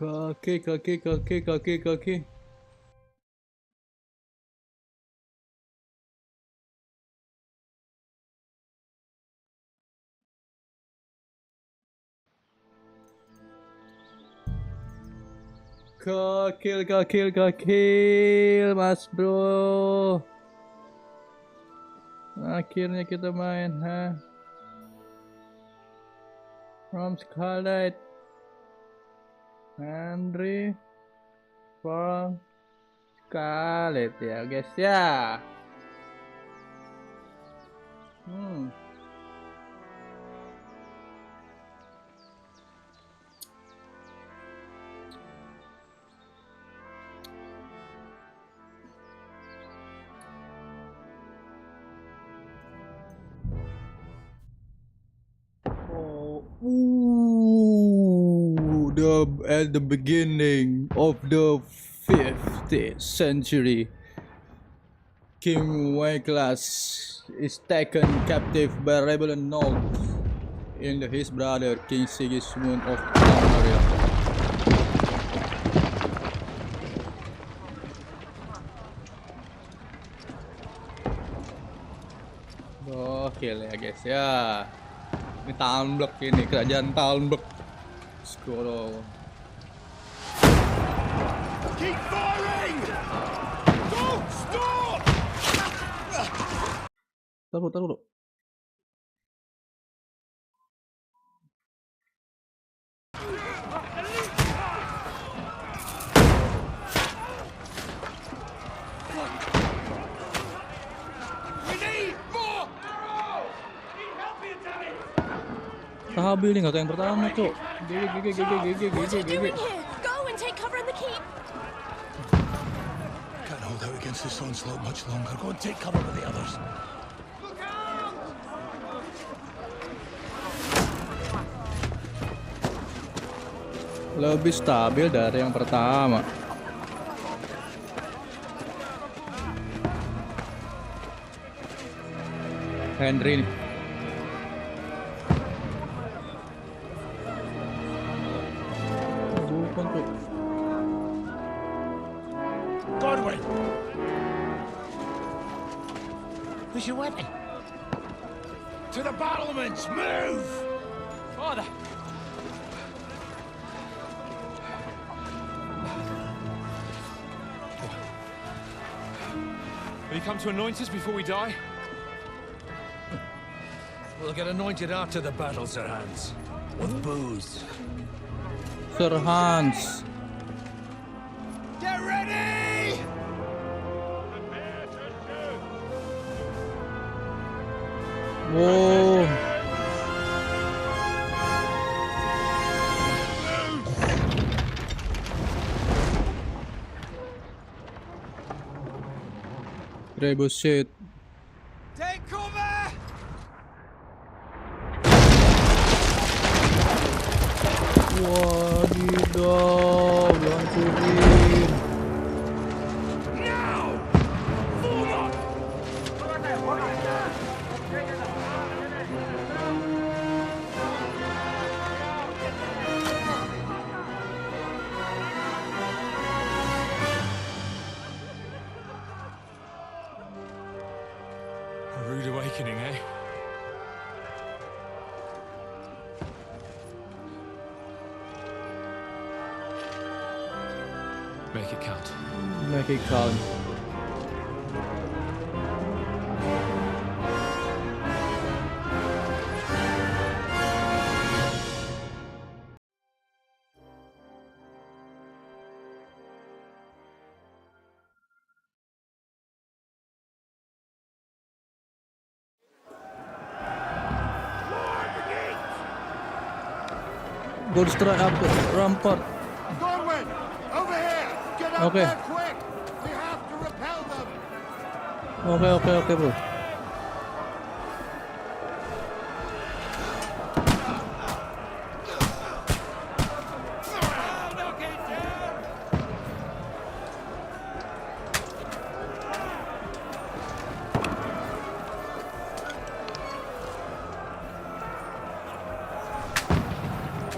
Kaki. Gokil, mas bro. Akhirnya kita main, ha? From Skalitz, Dari, from Skalitz ya guys ya. At the beginning of the 50th century, King Wyclas is taken captive by rebellion North in his brother King Sigismund of Bavaria. Gokil ya guys ya. Ini Talmblok ini, kerajaan Talmblok. Skoro. Keep firing! Don't stop! Taruh. We need more arrows! Need help here, Dari! Stabil nih, nggak kayak yang pertama cok. GG. What are you doing here? Go and take cover in the keep. Can't hold out against this onslaught much longer. Go and take cover with the others. Look out! Lebih stabil dari yang pertama. Henry nih. Bukan tuh. Godwin! Where's your weapon? To the battlements! Move! Father! Will you come to anoint us before we die? We'll get anointed after the battle, Sir Hans. With booze. Sir Hans. Get ready! Wow. Bullshit. Take cover! Wadidaw, hancurin. Now! Hold on! A rude awakening, eh? Make it count. Make it count. Go straight up rampart. Godwin! Over here! Get up Okay. there quick! We have to repel them! Oke bro.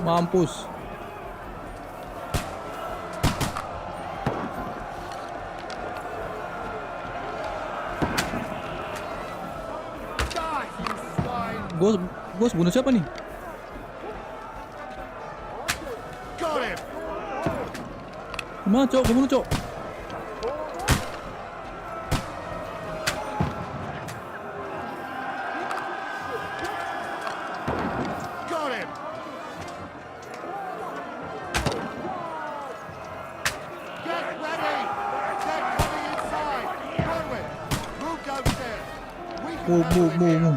Mampus. Gua bunuh siapa nih? Got him! Gimana, Cok? Gua bunuh, Cok. Got him! Get ready! They're coming inside! Forward! Move downstairs! We can Move.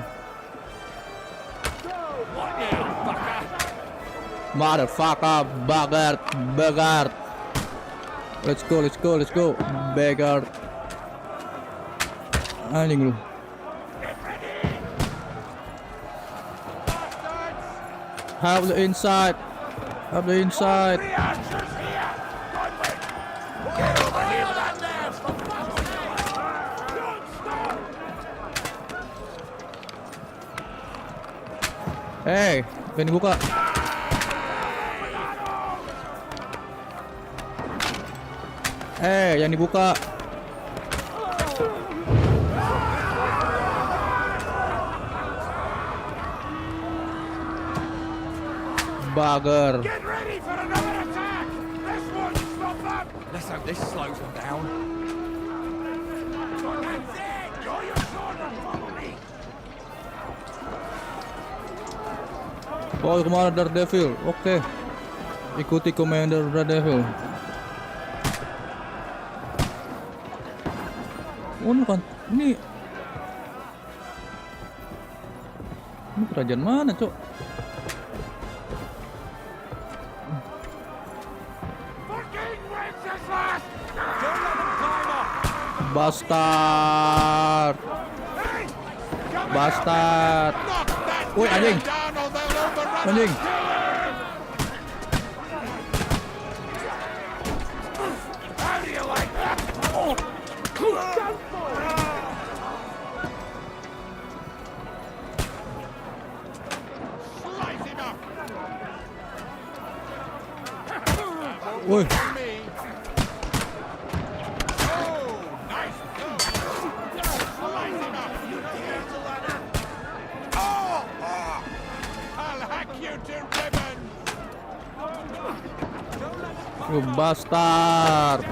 What now, fucker? Motherfucker, beggar. Let's go. Beggar. Anjing lu. Have the inside. The answer's here! Godwin! Get over here with that left! Don't stop! Hey, pengen buka. Yang dibuka. Bugger. Get ready for another attack! This won't stop them! Let's hope this slows them down. That's it! Draw your sword and follow me! Oh, kemana Daredevil? Oke. Ikuti Commander Daredevil. Oh, bukan. Ini kerajaan mana, Cok? Fucking Wenceslas! Bastard. Hey! Come Bastard. Knock that Woi, anjing. down or they'll overrun Anjing. us. How do you like that? Slice him up! Woi. Me. Oh, nice. Slice him up. You cancel that. Oh! I'll hack you to ribbons. You bastard.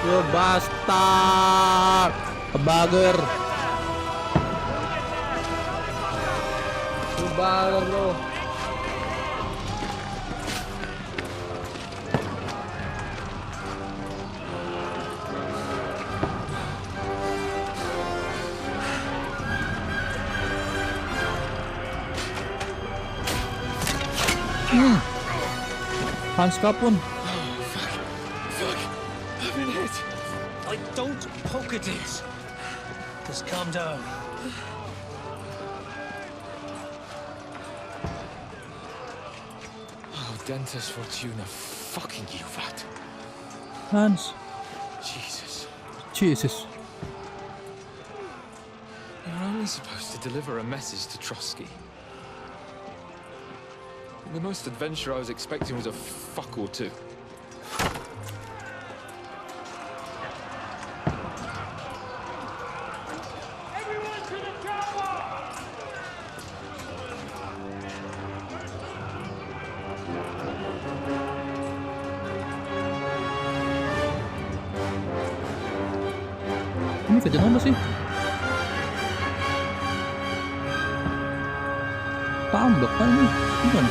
You bastard. Bugger. You bugger lo. Hans kapun. Fuck! I've been hit. I don't poke at it. Just calm down. Oh, Dentes Fortuna, fucking you, vat. Hans. Jesus. Jesus. You're only supposed to deliver a message to Trotsky. The most adventure I was expecting was a fuck or two. Everyone to the chopper! Ini kejadian apa sih? Tambak kan ini? Bukan?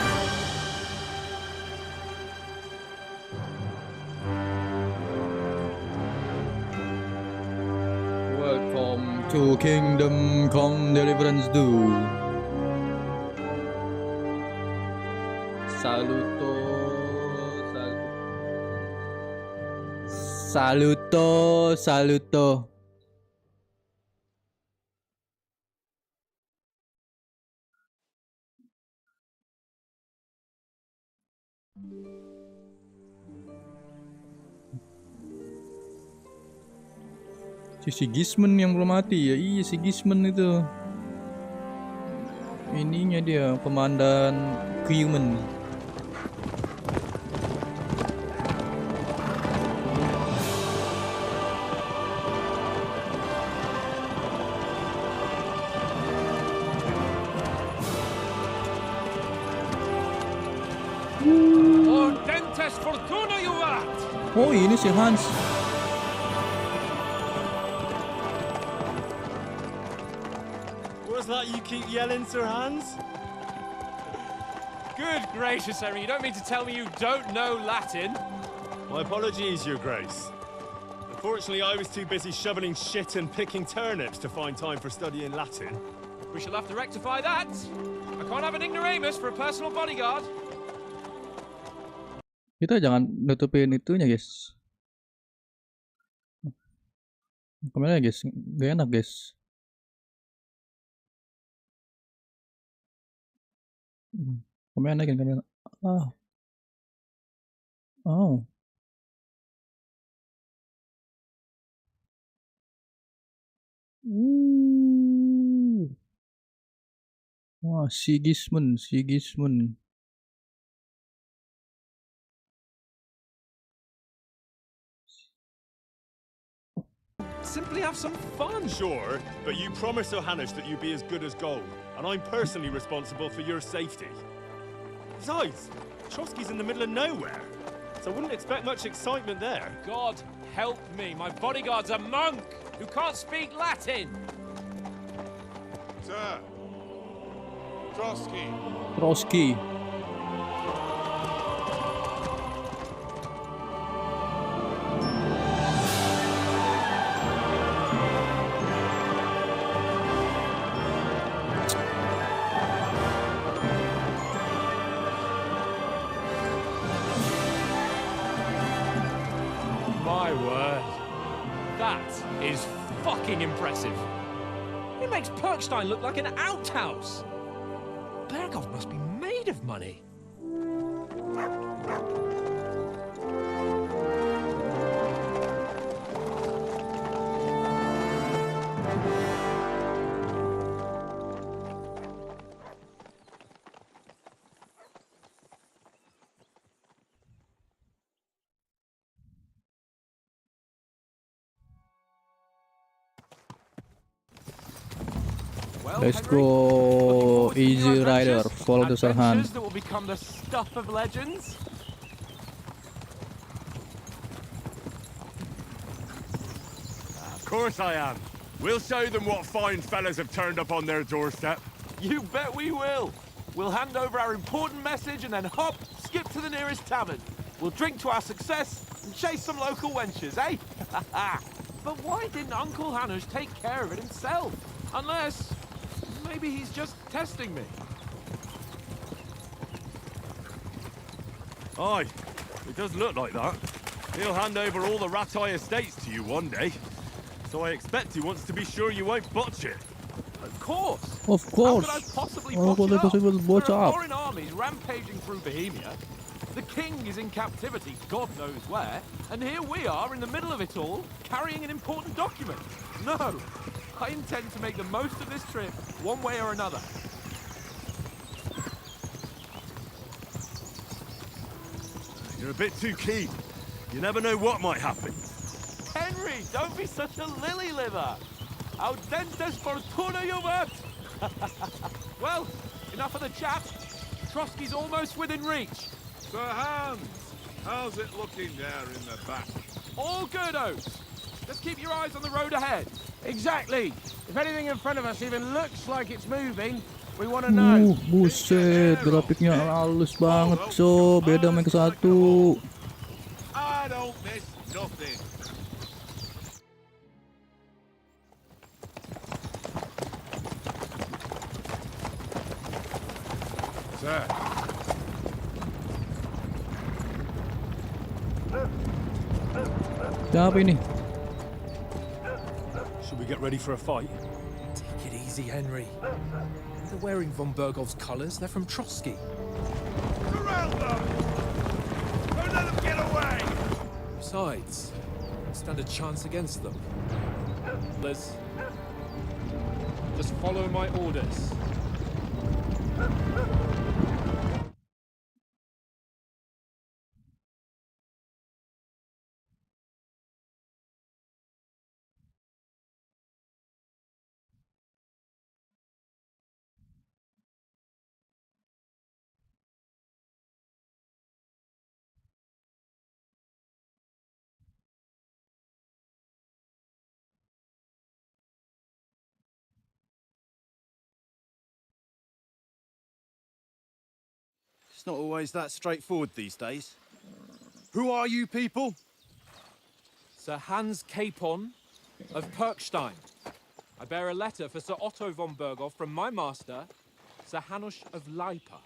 Welcome to Kingdom Come Deliverance 2. Saluto. Si Gisman yang belum mati ya. Iya, si Gisman itu. Ininya dia komandan Human. Quantes fortuna juvat! Oh, ini si Hans. What's that you keep yelling, Sir Hans? Good gracious, Henry, you don't mean to tell me you don't know Latin? My apologies, Your Grace. Unfortunately, I was too busy shoveling shit and picking turnips to find time for studying Latin. We shall have to rectify that. I can't have an ignoramus for a personal bodyguard. Kita jangan nutupin itunya, guys. Kamera, guys. Gak enak, guys. Kamera naikin, kamera. Ah. Oh. Wah, Sigismund. Simply have some fun. Sure, but you promised Johannes that you'd be as good as gold, and I'm personally responsible for your safety. Besides, Trotsky's in the middle of nowhere, so I wouldn't expect much excitement there. God help me, my bodyguard's a monk who can't speak Latin. Sir. Trotsky. Trotsky. My word. That is fucking impressive. It makes Perkstein look like an outhouse. Berghoff must be made of money. Well, Let's Henry, go, looking forward to Easy new Rider. adventures? Follow the Sir Adventures Hans. that will become the stuff of legends. Of course I am. We'll show them what fine fellas have turned up on their doorstep. You bet we will. We'll hand over our important message and then hop, skip to the nearest tavern. We'll drink to our success and chase some local wenches, eh? But why didn't Uncle Hanush take care of it himself? Unless, maybe he's just testing me. Aye, it does look like that. He'll hand over all the Ratai estates to you one day. So I expect he wants to be sure you won't botch it. Of course. Of How course. could I possibly How botch could it I up? possibly botch There are up? foreign armies rampaging through Bohemia. The king is in captivity, God knows where, and here we are in the middle of it all, carrying an important document. No, I intend to make the most of this trip, one way or another. You're a bit too keen. You never know what might happen. Henry, don't be such a lily-liver. Audentes fortuna juvat. Well, enough of the chat. Trotsky's almost within reach. Sir Hans, how's it looking there in the back? All good, Oates. Just keep your eyes on the road ahead. Exactly. If anything in front of us even looks like it's moving, we want to know. Buset, grafiknya halus banget, so beda main ke satu. I don't miss nothing. Sir. Siapa ini? Should we get ready for a fight? Take it easy, Henry. They're wearing von Berghoff's colours. They're from Trotsky. Surround them! Don't let them get away! Besides, stand a chance against them. Liz, just follow my orders. It's not always that straightforward these days. Who are you people? Sir Hans Capon of Perkstein. I bear a letter for Sir Otto von Berghoff from my master, Sir Hanush of Leipa.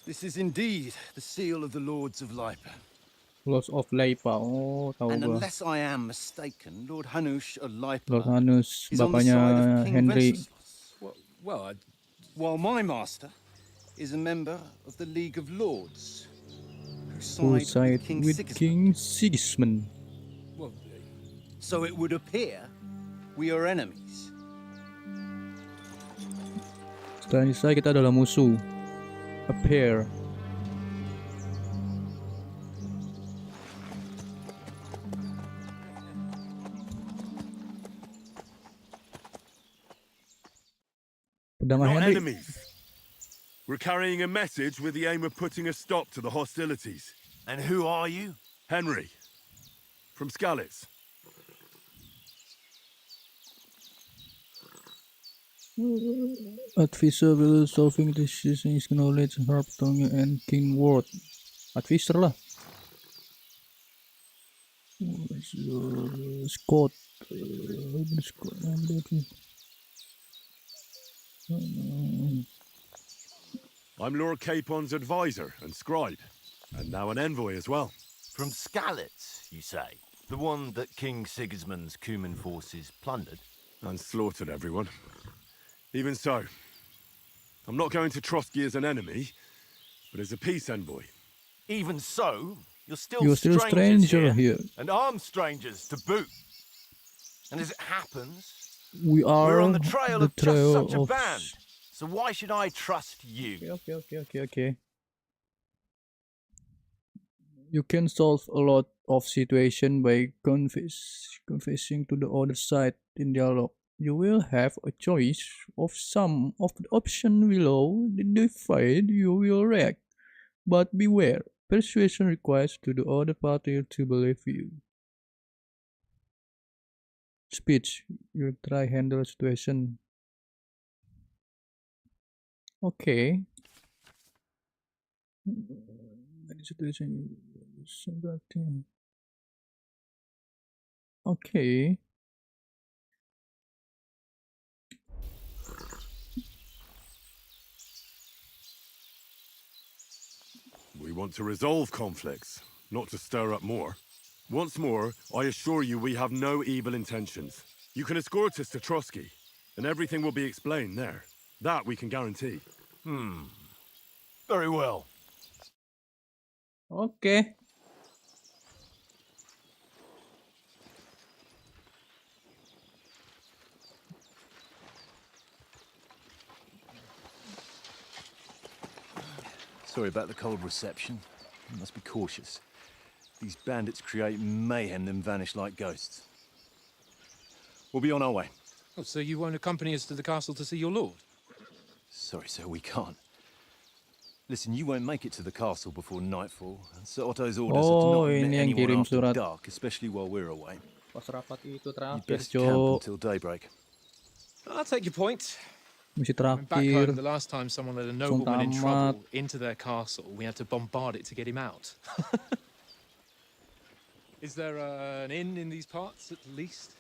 This is indeed the seal of the Lords of Leipa. Lords of Leipa. Oh, tahu And gua. unless I am mistaken, Lord Hanush of Leipa Lord Hanus, is on the bapaknya side of King Henry. Wenceslas. Well, while my master is a member of the League of Lords, Who who side with King with Sigismund. King Sigismund? So it would appear we are enemies. Setelah ini saya kita adalah musuh. A pair. Pedang Not Henry. enemies. We're carrying a message with the aim of putting a stop to the hostilities. And who are you? Henry, from Skalitz. Advisor will solving this is knowledge Harptongue and King Ward. Advisor lah. Scott. I'm Lord Capon's advisor and scribe, and now an envoy as well. From Skalitz, you say? The one that King Sigismund's Cuman forces plundered? And slaughtered everyone. Even so, I'm not going to Trotsky as an enemy, but as a peace envoy. Even so, you're still a strangers stranger here. and armed strangers to boot. And as it happens, We are we're on the trail of just such a of... band. So why should I trust you? Okay. You can solve a lot of situation by confessing to the other side in dialogue. You will have a choice of some of the options below. The fight you will react, but beware. Persuasion requires to the other party to believe you. Speech. You try handle situation. Okay. Situation. Okay. We want to resolve conflicts, not to stir up more. Once more, I assure you we have no evil intentions. You can escort us to Trotsky, and everything will be explained there. That we can guarantee. Very well. Okay. Sorry about the cold reception. You must be cautious. These bandits create mayhem, then vanish like ghosts. We'll be on our way. Oh, so you won't accompany us to the castle to see your lord? Sorry, sir, we can't. Listen, you won't make it to the castle before nightfall. And Sir Otto's orders are to Oh, not admit ini yang anyone kirim after surat. dark, especially while we're away. Pas rapat itu You terakhir, best camp Cok. until daybreak. I'll take your point. Misi Back home, terakhir. the last time someone let a nobleman in trouble into their castle, we had to bombard it to get him out. Is there an inn in these parts, at least?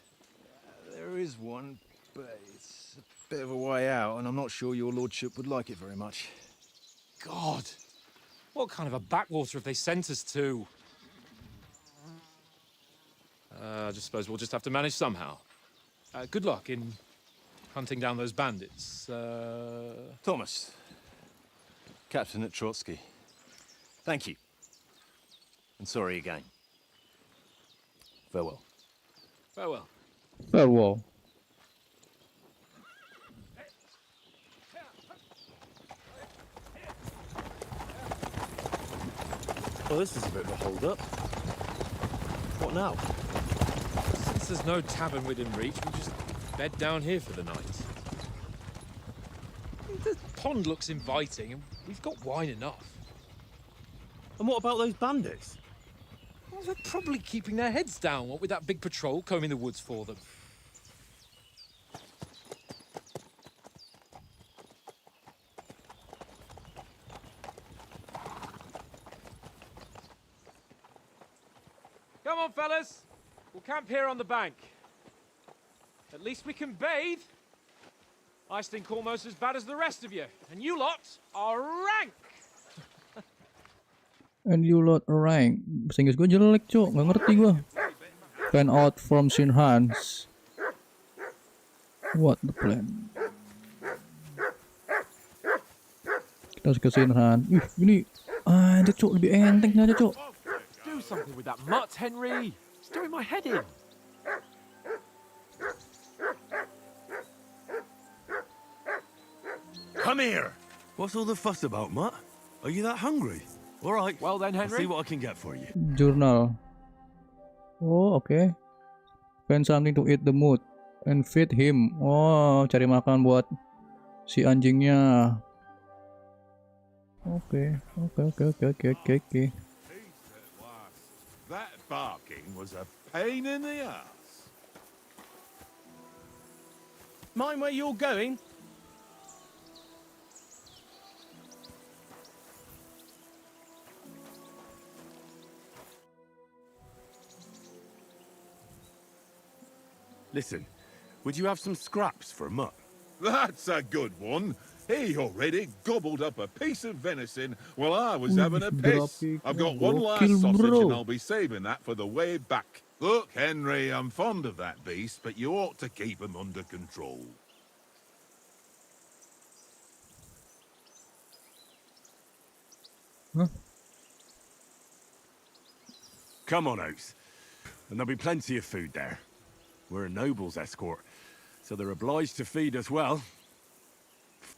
There is one, but it's a bit of a way out, and I'm not sure your lordship would like it very much. God, what kind of a backwater have they sent us to? I just suppose we'll just have to manage somehow. Good luck in hunting down those bandits. Thomas, captain at Trotsky. Thank you. And sorry again. Farewell. Farewell. Farewell. Well, this is a bit of a hold-up. What now? Since there's no tavern within reach, we'll just bed down here for the night. The pond looks inviting, and we've got wine enough. And what about those bandits? Well, they're probably keeping their heads down, what with that big patrol combing the woods for them. Come on, fellas. We'll camp here on the bank. At least we can bathe. I stink almost as bad as the rest of you. And you lot are rank. And you lot rank. Bahasa Inggris gue jelek, Cok. Nggak ngerti gue. Fan out from sin hands. What the plan? Kita harus ke sin hand. Ini anjir, Cok. Lebih enteng aja, Cok. Do something with that mutt, Henry. It's doing my head in. Come here! What's all the fuss about, Mutt? Are you that hungry? All right. Well then, I'll see Henry. what I can get for you. Journal. Oh, okay. Find something to eat the mood and feed him. Oh, cari makan buat si anjingnya. Okay. That barking was a pain in the ass. Mind where you're going? Listen, would you have some scraps for Mutt? That's a good one. He already gobbled up a piece of venison while I was having a piss. I've got one last sausage and I'll be saving that for the way back. Look, Henry, I'm fond of that beast, but you ought to keep him under control. Huh? Come on, Oaks. And there'll be plenty of food there. We're a noble's escort, so they're obliged to feed us well.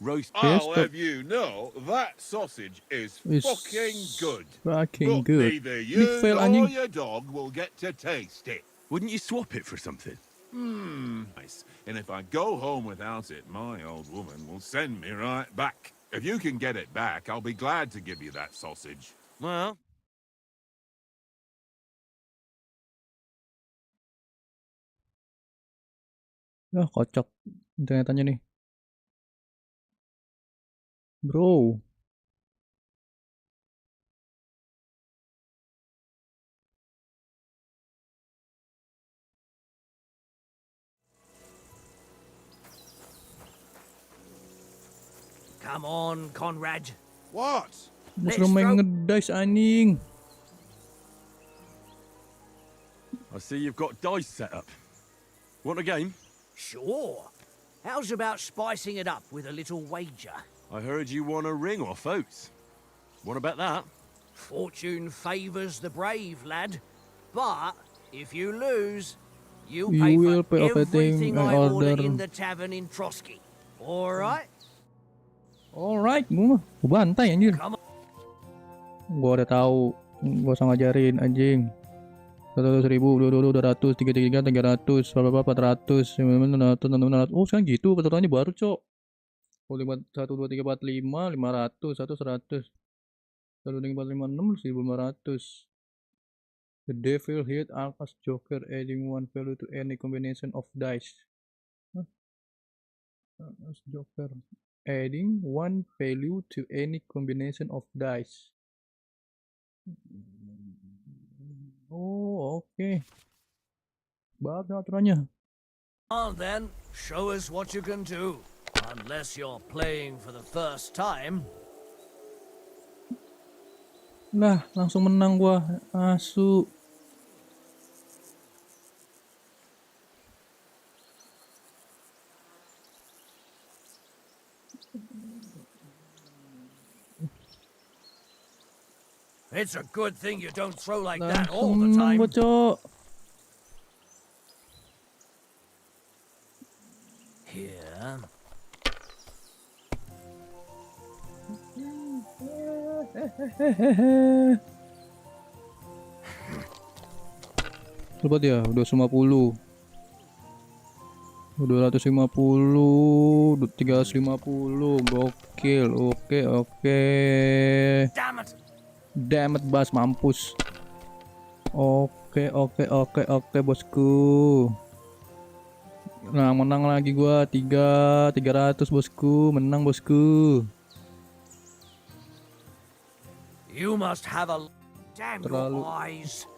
Roast I'll have you know, that sausage is fucking good. Fucking But good. neither you fail, nor anjing. your dog will get to taste it. Wouldn't you swap it for something? Nice. And if I go home without it, my old woman will send me right back. If you can get it back, I'll be glad to give you that sausage. Well, Kocok internetannya nih. Bro. Come on, Conrad. What? Musuh main ngedice anjing. I see you've got dice set up. Want a game? Sure. How's about spicing it up with a little wager? I heard you won a ring off Oats. What about that? Fortune favours the brave, lad. But if you lose, you pay will for pay off everything everything I I order order. in the tavern in Trotsky. All right? Alright, gue bantai anjir. Come on. Gua udah tahu, gua usah ngajarin anjing. 100.000, 200, 200, 333, 300, 400, 600. Oh, sekarang gitu peraturannya baru, Cok. 1, 2, 3, 4, 5, 500, 100, 1, 2, 3, 4, 5, 6, 1.500. The devil hit acts as joker, adding one value to any combination of dice. Huh? As joker, adding one value to any combination of dice. Oh, oke. Bagus aturannya. On then, show us what you can do. Unless you're playing for the first time. Lah, langsung menang gua. Asu. It's a good thing you don't throw like that all Langsung the menang time. gua, Cok. Here. Berapa dia? 250. 250, 350. Gokil. Oke. Damn it. Damn it, Bas, mampus. Oke bosku. Nah, menang lagi gua 300 bosku, menang bosku. You must have a... Damn Terlalu. your eyes.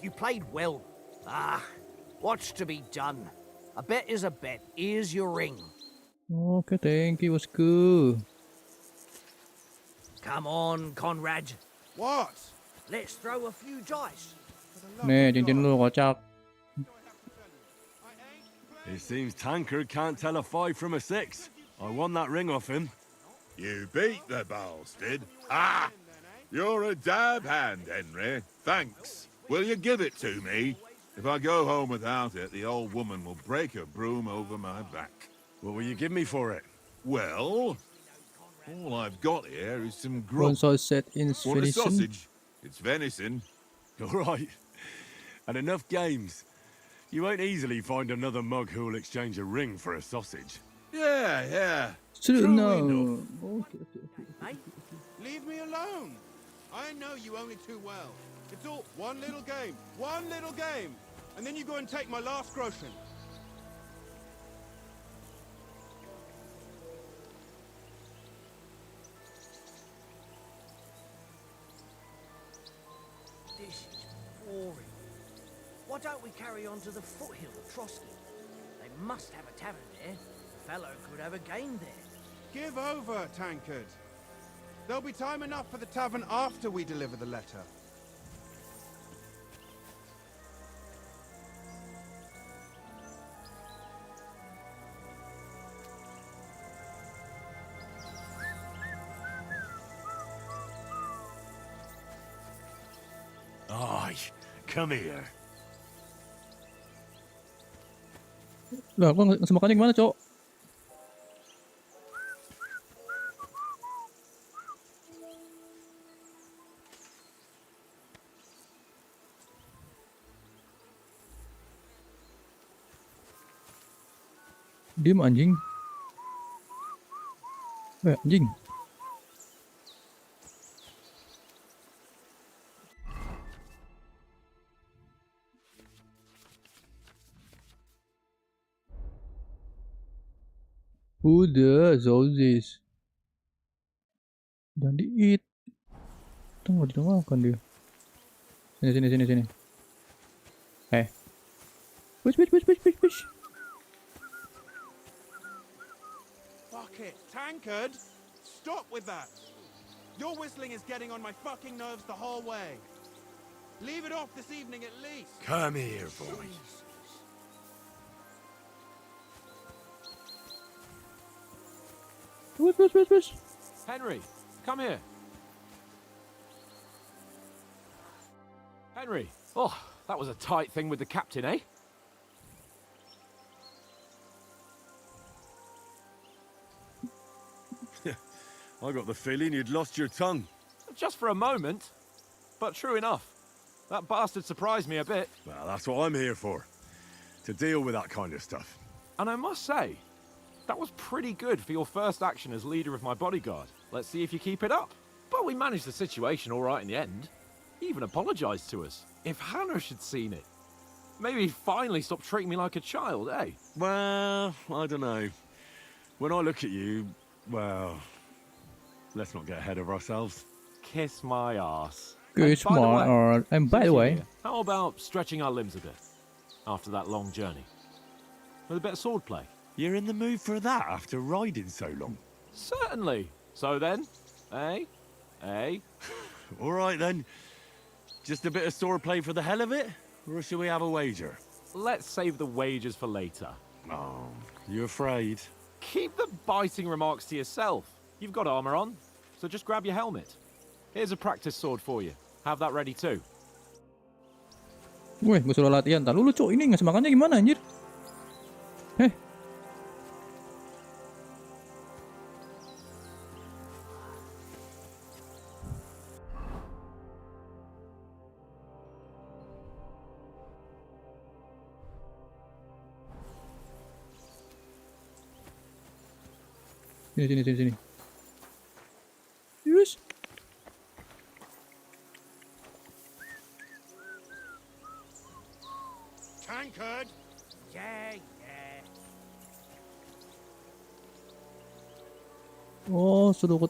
You played well. What's to be done? A bet is a bet. Here's your ring. Oke, thank you bosku. Come on, Conrad. What? Let's throw a few dice. Nih, cincin lu kocak. It seems Tankard can't tell a 5 from a 6. I won that ring off him. You beat the bastard. Ah! You're a dab hand, Henry. Thanks. Will you give it to me? If I go home without it, the old woman will break her broom over my back. What will you give me for it? Well, all I've got here is some grub. Console set in Want a venison. sausage? It's venison. All right. And enough games. You won't easily find another mug who'll exchange a ring for a sausage. Yeah. True, True no. enough. Hey? Leave me alone. I know you only too well. It's all one little game, and then you go and take my last groschen. This is boring. Why don't we carry on to the foothill of Trotsky? They must have a tavern there. The fellow could have a game there. Give over, Tankard. There'll be time enough for the tavern after we deliver the letter. Aye, come here. Lah, gua ngasih makannya gimana, Cok? Diem anjing. Anjing. Udah, Zozis. Jangan di-eat. Itu nggak dimakan dia. Sini. Push. Fuck it, Tankard! Stop with that! Your whistling is getting on my fucking nerves the whole way. Leave it off this evening at least. Come here, boy. Push. Henry, come here. Henry, oh, that was a tight thing with the captain, eh? I got the feeling you'd lost your tongue. Just for a moment. But true enough. That bastard surprised me a bit. Well, that's what I'm here for. To deal with that kind of stuff. And I must say, that was pretty good for your first action as leader of my bodyguard. Let's see if you keep it up. But we managed the situation all right in the end. He even apologized to us. If Hanush had seen it, maybe he'd finally stop treating me like a child, eh? Well, I don't know. When I look at you, well, let's not get ahead of ourselves. Kiss my arse. Good smart. And by the way, how about stretching our limbs a bit after that long journey? With a bit of swordplay. You're in the mood for that after riding so long? Certainly. So then, eh? All right then. Just a bit of swordplay for the hell of it? Or shall we have a wager? Let's save the wagers for later. Oh, you afraid? Keep the biting remarks to yourself. You've got armor on, so just grab your helmet. Here's a practice sword for you. Have that ready too. gue suruh latihan. Ntar lu Cok, ini ngasih makannya gimana anjir? Sini. Yes. tankard. Yeah, yeah. Oh, sudah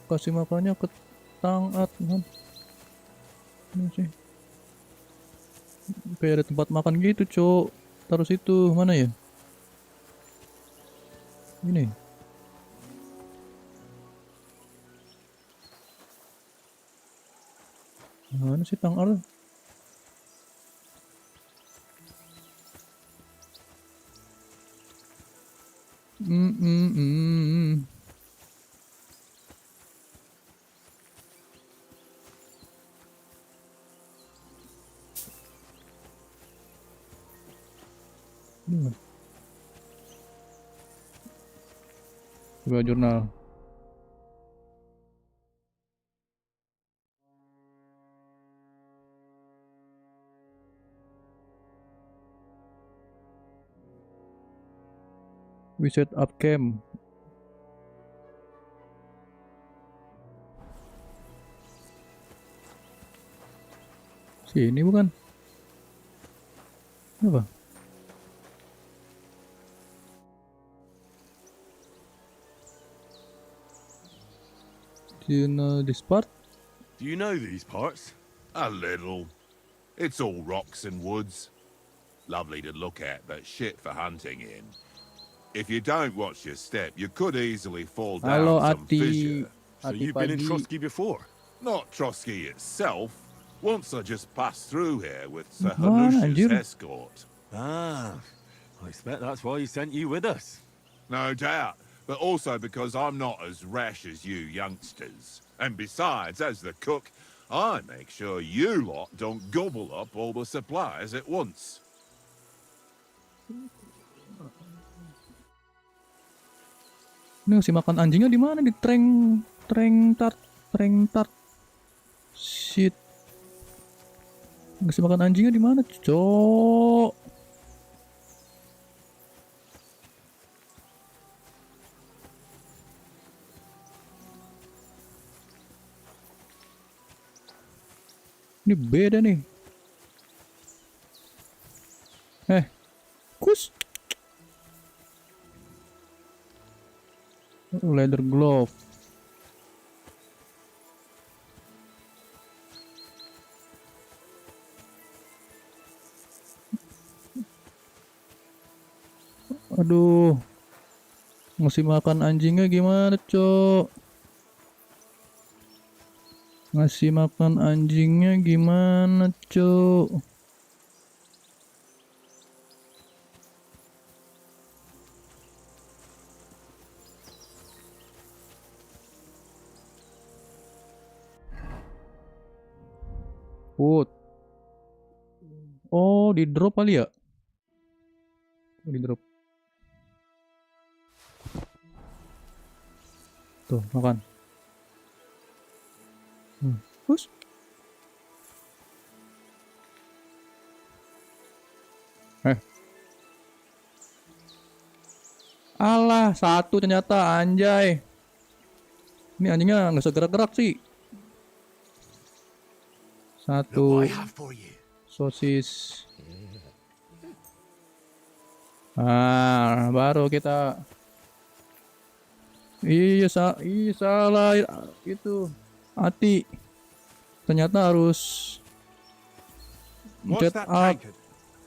kasih makannya ke tangat kan. Ini sih. Kayak ada tempat makan gitu, Cok. Taruh situ, mana ya? Ini. Mana sih tangat? Hmm. Coba jurnal. We set up camp. Sini bukan? Apa? Do you know this part? Do you know these parts? A little. It's all rocks and woods. Lovely to look at, but shit for hunting in. If you don't watch your step, you could easily fall down Halo some Ati. fissure. So Ati you've been in pagi. Trotsky before? Not Trotsky itself. Once I just passed through here with Sir Mana, Hanusha's anjir? escort. Ah, I expect that's why he sent you with us. No doubt, but also because I'm not as rash as you youngsters. And besides, as the cook, I make sure you lot don't gobble up all the supplies at once. Ini ngasih makan anjingnya di mana? Di treng tart. Shit. Ngasih makan anjingnya di mana, Cok? Ini beda nih. Kus. Leather glove. Aduh. Ngasih makan anjingnya gimana, Cok? Ngasih makan anjingnya gimana, Cok? Food. Oh, di drop kali ya? Oh, di drop. Tuh, makan. Terus? Alah, satu ternyata, anjay. Ini anjingnya nggak segerak-gerak sih. Satu sosis. Baru kita. Iya, salah itu. Ati. Ternyata harus What's get that up. tankard?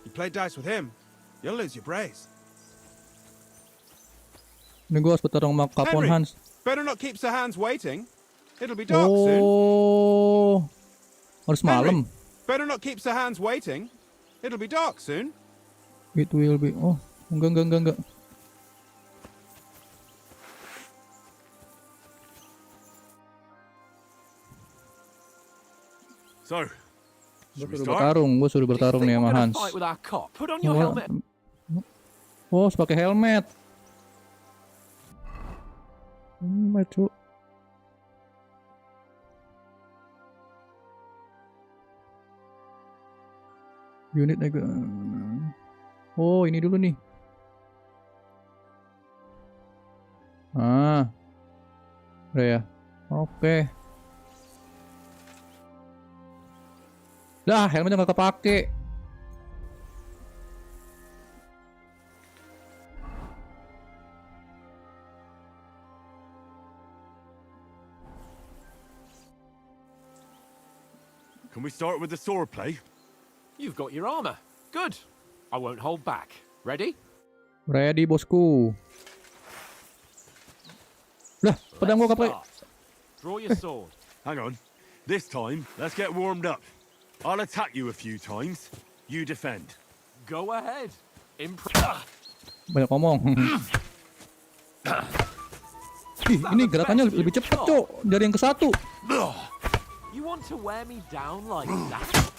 You play dice with him, you'll lose your brace. Ini gue harus bertarung sama Kapon Henry, Hans. better not keep Sir Hans waiting. It'll be dark soon. Oh, harus malam. Henry, better not keep Sir Hans waiting. It'll be dark soon. It will be. Oh, enggak. So, Gue should we suruh start? bertarung. Gue suruh bertarung nih sama Hans. Fight with our cop. Put on your helmet. Oh, harus pakai helmet. Helmet, Cuk. Unit agak. Oh, ini dulu nih. Udah ya. Oke. Dah, helmetnya nggak kepake. Can we start with the swordplay? You've got your armor. Good. I won't hold back. Ready? Ready, bosku. Lah, pedang gua kapai. Draw your sword. Hang on. This time, let's get warmed up. I'll attack you a few times. You defend. Go ahead. Banyak ngomong. Ih, ini gerakannya lebih cepat, Cok, dari yang ke satu. You want to wear me down like that?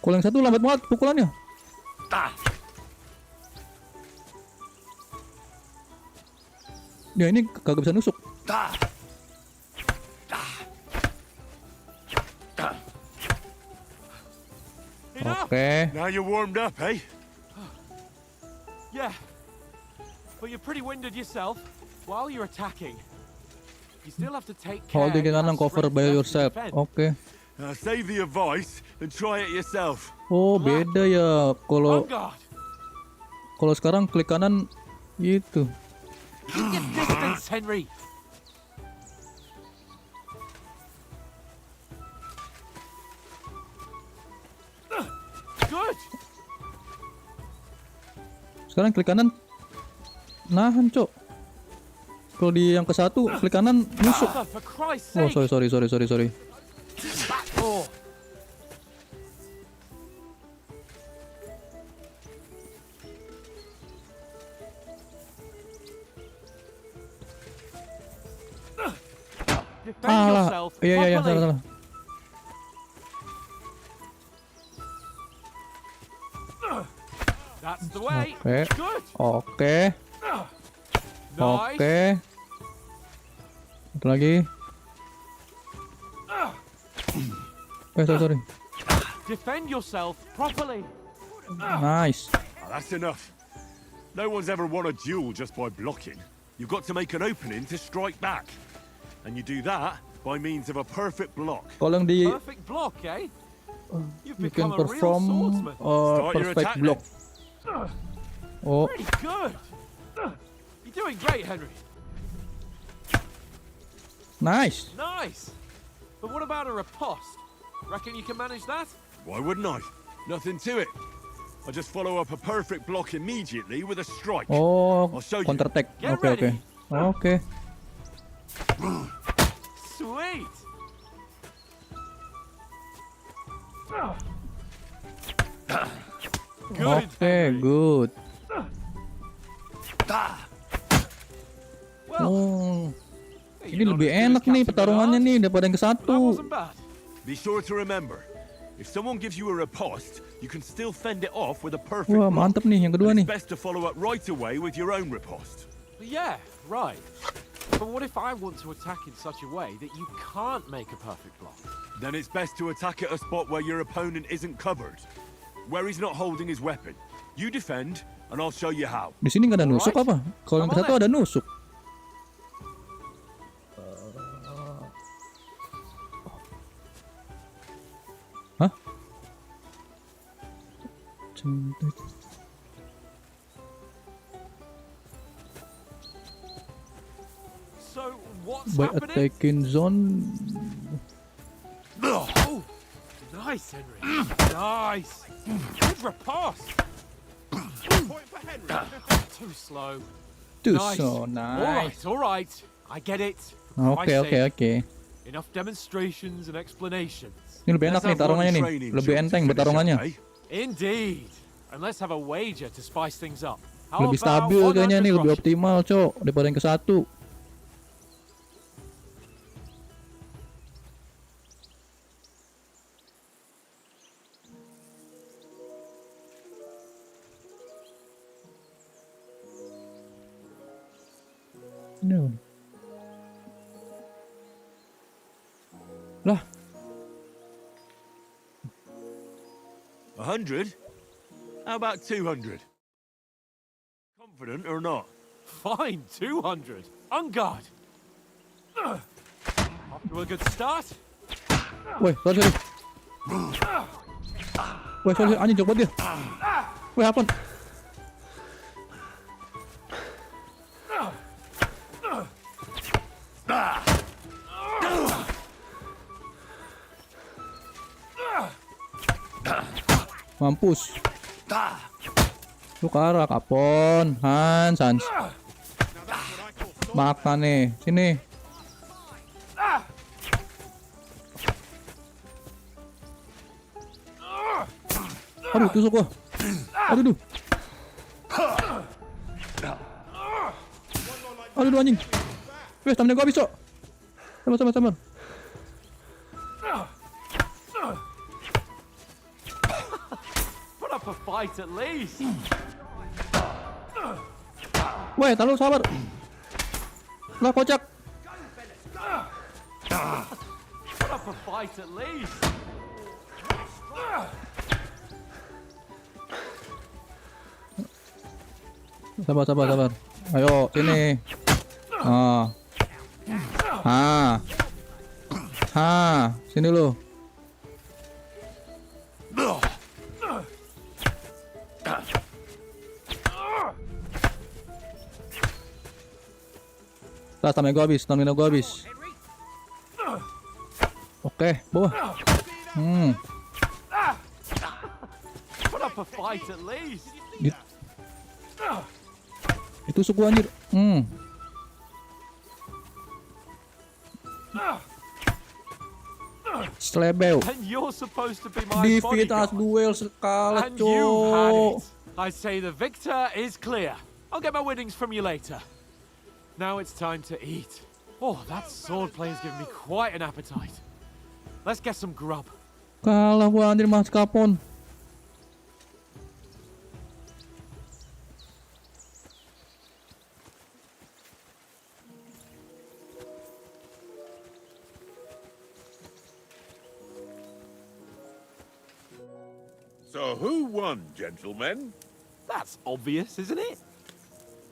Kalau yang satu lambat banget pukulannya. Ya ini kagak bisa nusuk. Oke. Now you're warmed up, eh? Yeah. But you're pretty winded yourself. While you're attacking, you still have to take care. Holding it and cover by yourself. Oke. Save the advice and try it yourself. Oh, beda ya. Kalau sekarang klik kanan itu. Get distance, Henry. Good. Sekarang klik kanan nahan, Cok. Kalau di yang ke satu klik kanan nusuk. Oh, sorry. Oh. Alah, iya, salah. That's the way. Oke. Satu lagi. Sorry. Defend yourself properly. Nice. That's enough. No one's ever won a duel just by blocking. You've got to make an opening to strike back. And you do that by means of a perfect block. Kalau yang di Perfect block, eh? You've you can become a real perform swordsman. Start your perfect attack block. Oh, Pretty good. You're doing great, Henry. nice. Nice. But what about a riposte? Reckon you can manage that? Why wouldn't I? Nothing to it. I just follow up a perfect block immediately with a strike. Oh, I'll show you. counter attack. Get Oke. ready. Oke. Sweet. Good. Oke, good. Well, Oh, you're ini not lebih as good as enak nih Captain pertarungannya Bernard. nih daripada yang ke That satu. wasn't bad. Be sure to remember, if someone gives you a riposte, you can still fend it off with a perfect Wah, block. mantep nih yang kedua And nih. it's best to follow up right away with your own riposte. Yeah, right. But what if I want to attack in such a way that you can't make a perfect block? Then it's best to attack at a spot where your opponent isn't covered, where he's not holding his weapon. You defend, and I'll show you how. Di sini nggak ada nusuk apa? Kalau yang ke satu ada nusuk. Hah? So what's By happening? attacking zone. Oh, nice, Henry. Nice. Good riposte. Point for Henry. Too slow. Tuh, Nice. so nice. All right. I get it. Oke. Enough demonstrations and explanations. Ini lebih enak Let's nih have one tarungannya nih. training Lebih job to enteng finish bertarungannya. up, eh? Indeed. And let's have a wager to spice things up. How Lebih about stabil kayaknya 100 nih, lebih groschen? optimal, Cok, daripada yang ke satu. No. Lah, 100? How about 200? Confident or not? Fine, 200. On guard. Off to a good start. woi, sorry. Woi, sorry, anjing coba dia. Woi, apa? Mampus. Lu ke arah kapon. Hans. Makan nih. Sini. Aduh, tusuk gua. Aduh. Aduh anjing. Weh, stamina gua habis, Cok. Sabar. Put up a fight at least. Weh, tahu sabar. Lah kocak. Put up a fight at least. Sabar. Ayo, sini. Sini lu. Stamina gua habis. Oke, bawah. Put up a fight at least. Itu suku anjir. Slebeu. And you're supposed to be my Defeat us bodyguard. duel Skalitz, And you've had Cok. it. I say the victor is clear. I'll get my winnings from you later. Now it's time to eat. Oh, that swordplay has given me quite an appetite. Let's get some grub. Kalah gua anjir mas kapon. So who won, gentlemen? That's obvious, isn't it?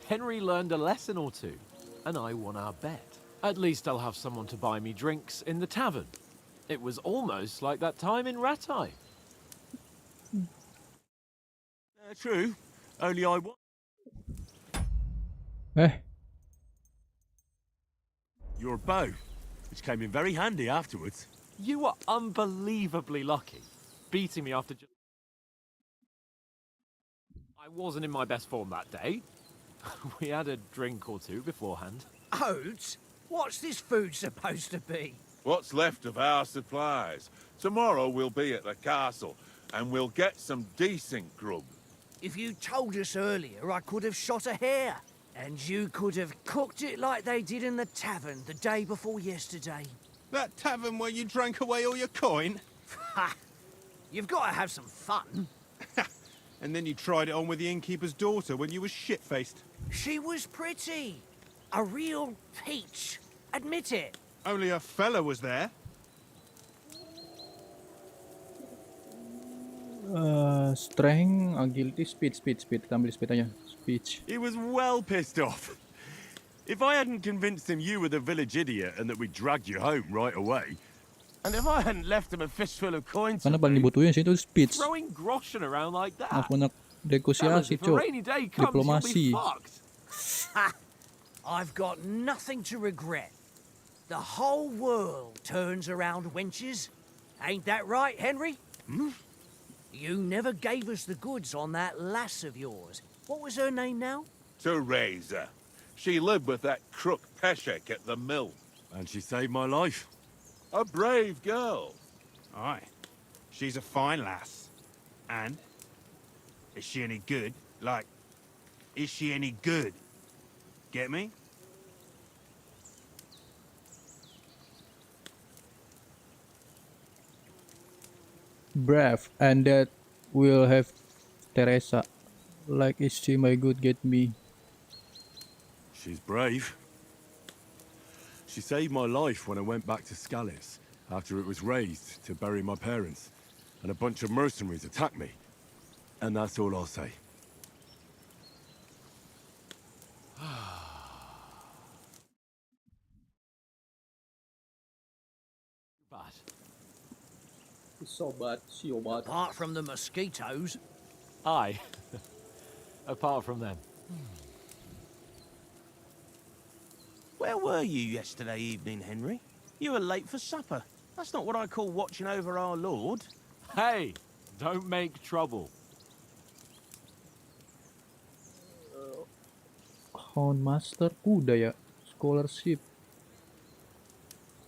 Henry learned a lesson or two, and I won our bet. At least I'll have someone to buy me drinks in the tavern. It was almost like that time in Ratai. True. Only I won. Your bow, which came in very handy afterwards. You were unbelievably lucky, beating me after just... I wasn't in my best form that day. We had a drink or two beforehand. Oats? What's this food supposed to be? What's left of our supplies. Tomorrow we'll be at the castle, and we'll get some decent grub. If you told us earlier, I could have shot a hare. And you could have cooked it like they did in the tavern the day before yesterday. That tavern where you drank away all your coin? Ha! You've got to have some fun. And then you tried it on with the innkeeper's daughter when you were shit-faced. She was pretty. A real peach. Admit it. Only a fella was there. Strength, agility, speed. Kita ambil speed aja. Speech. He was well pissed off. If I hadn't convinced him you were the village idiot and that we dragged you home right away, and if I hadn't left him a fistful of coins, Karena paling dibutuhin sih itu speech. Throwing groschen around like that. Aku nak negosiasi, Fellas, if a Cok. rainy day comes, Diplomasi. you'll be fucked. Ha! I've got nothing to regret. The whole world turns around wenches. Ain't that right, Henry? You never gave us the goods on that lass of yours. What was her name now? Teresa. She lived with that crook Peshek at the mill. and she saved my life. A brave girl. Aye. She's a fine lass. And? Is she any good? Like, is she any good? Get me? Brave, and that will have Teresa. Like, is she my good get me? She's brave. She saved my life when I went back to Skalitz after it was razed to bury my parents, and a bunch of mercenaries attacked me. And that's all I'll say. But So bad, so bad. Apart from the mosquitoes. aye, apart from them. Where were you yesterday evening, Henry? You were late for supper. That's not what I call watching over our lord. Hey, Don't make trouble. Houndmaster kuda ya. Scholarship.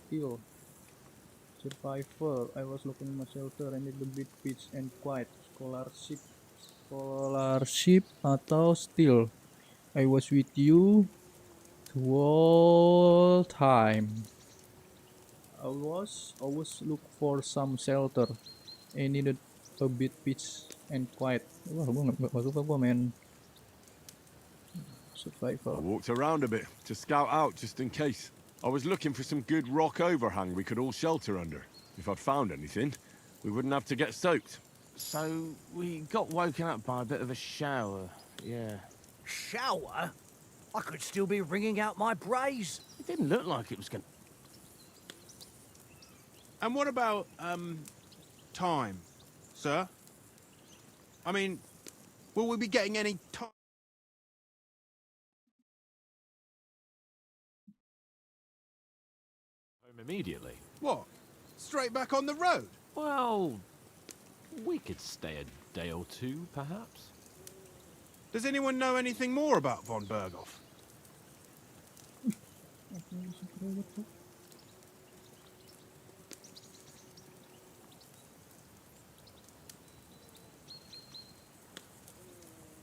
Skill. Survivor. I was looking in my shelter. I need a bit peace and quiet. Scholarship. Scholarship atau still. I was with you the whole time. I always look for some shelter. I needed a bit peace and quiet. Wah, gue nggak suka gue main I survival. walked around a bit to scout out just in case. I was looking for some good rock overhang we could all shelter under. If I'd found anything, we wouldn't have to get soaked. So, we got woken up by a bit of a shower, yeah. Shower? I could still be wringing out my brace. It didn't look like it was gonna... And what about, time, sir? I mean, will we be getting any time? Home immediately. What? Straight back on the road? Well, we could stay a day or two, perhaps. Does anyone know anything more about von Berghoff?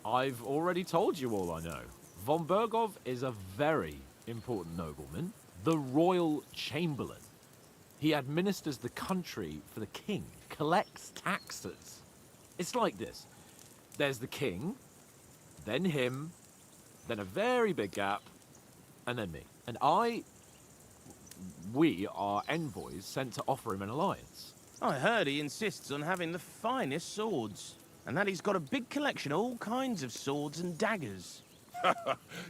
I've already told you all I know. Von Berghoff is a very important nobleman, the royal chamberlain. He administers the country for the king, collects taxes. It's like this. There's the king, then him, then a very big gap, and then me. And we are envoys sent to offer him an alliance. I heard he insists on having the finest swords, and that he's got a big collection of all kinds of swords and daggers.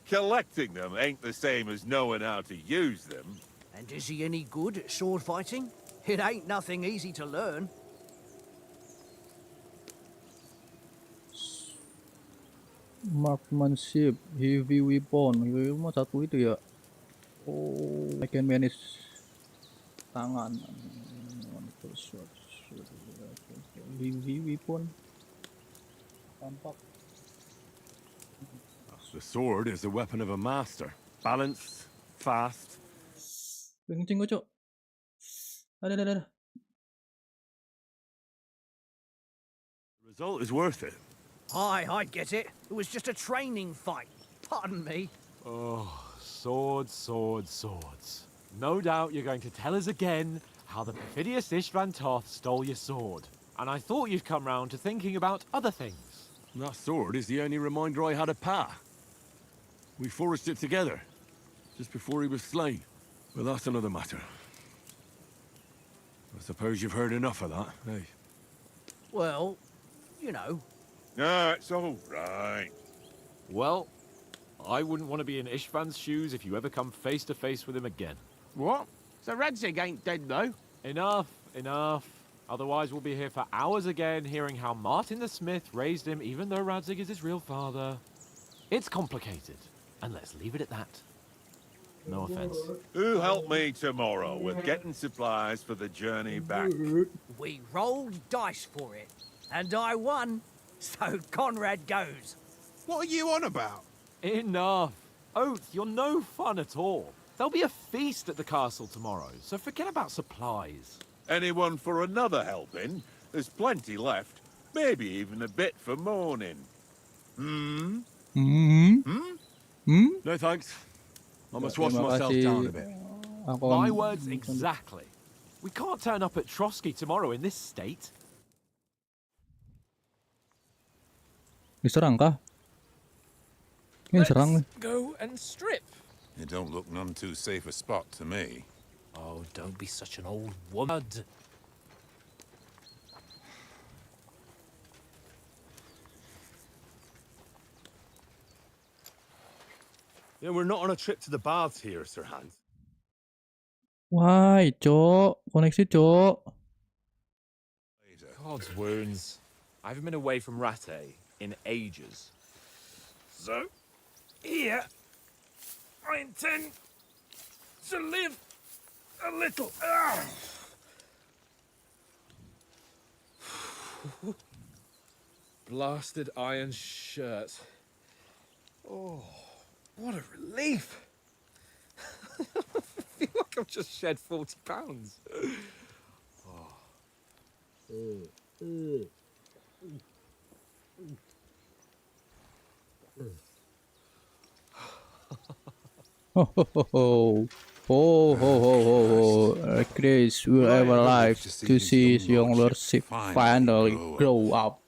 Collecting them ain't the same as knowing how to use them. And is he any good at sword fighting? It ain't nothing easy to learn. Marksmanship, heavy weapon. Heavy weapon satu itu ya. Oh, I can manage tangan. Heavy weapon. Tampak. The sword is the weapon of a master. Balanced, fast. Kencing gue, Cok. Ada. The result is worth it. I get it. It was just a training fight. Pardon me. Oh, swords, swords, swords. No doubt you're going to tell us again how the perfidious Istvan Toth stole your sword. And I thought you'd come round to thinking about other things. That sword is the only reminder I had of Pa. We forged it together, just before he was slain. But that's another matter. I suppose you've heard enough of that, eh? Well, you know. No, it's all right. Well, I wouldn't want to be in Istvan's shoes if you ever come face to face with him again. What? So Radzig ain't dead, though? Enough, enough. Otherwise we'll be here for hours again hearing how Martin the Smith raised him even though Radzig is his real father. It's complicated, and let's leave it at that. No offense. Who help me tomorrow with getting supplies for the journey back? We rolled dice for it, and I won. So Conrad goes. What are you on about? Enough. Oath, you're no fun at all. There'll be a feast at the castle tomorrow, so forget about supplies. Anyone for another helping? There's plenty left. Maybe even a bit for morning. No thanks. I must wash Terima myself kasih. down a bit. My words exactly. We can't turn up at Trotsky tomorrow in this state. Diserang kah? Ini serang nih. Go and strip. It don't look none too safe a spot to me. Oh, don't be such an old woman. Yeah, we're not on a trip to the baths here, Sir Hans. Why, Cok? Koneksi, Cok. God's wounds. I haven't been away from Rattay in ages. So, here, I intend to live a little. blasted iron shirt. Oh, what a relief! I feel like I've just shed 40 pounds. Ho ho ho ho. Ho ho ho ho ho. Chris will ever live to see his young lordship finally grow up.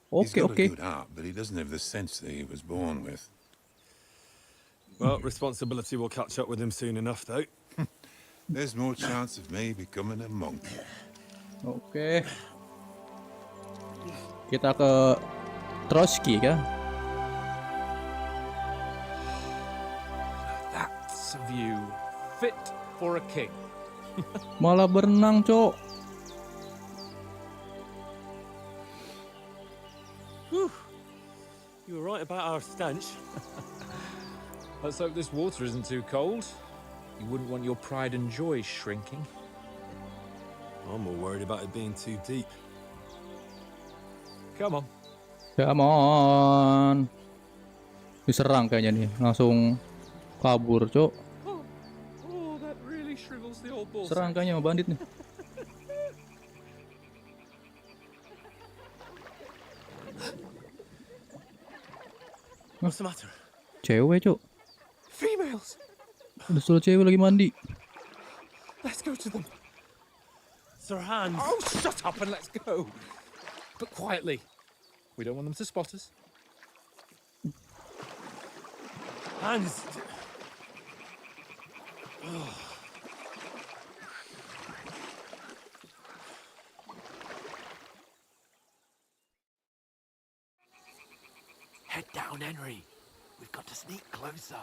He's Okay, got okay. a good heart, but he doesn't have the sense that he was born with. Well, responsibility will catch up with him soon enough, though. There's more chance of me becoming a monk. Oke. Kita ke Trotsky kah? That's a view fit for a king. Malah berenang, Cok. You were right about our stench. Let's hope this water isn't too cold. You wouldn't want your pride and joy shrinking. I'm more worried about it being too deep. Come on. Come on. Diserang kayaknya nih, langsung kabur, Cok. Oh, that really shrivels the old ball. Serang kayaknya sama bandit nih. What's the matter? Cewek, Cok. Females. Ada solo cewek lagi mandi. Let's go to them. Sir Hans. Oh, shut up and let's go. But quietly. We don't want them to spot us. Hans. Head down, Henry. We've got to sneak closer.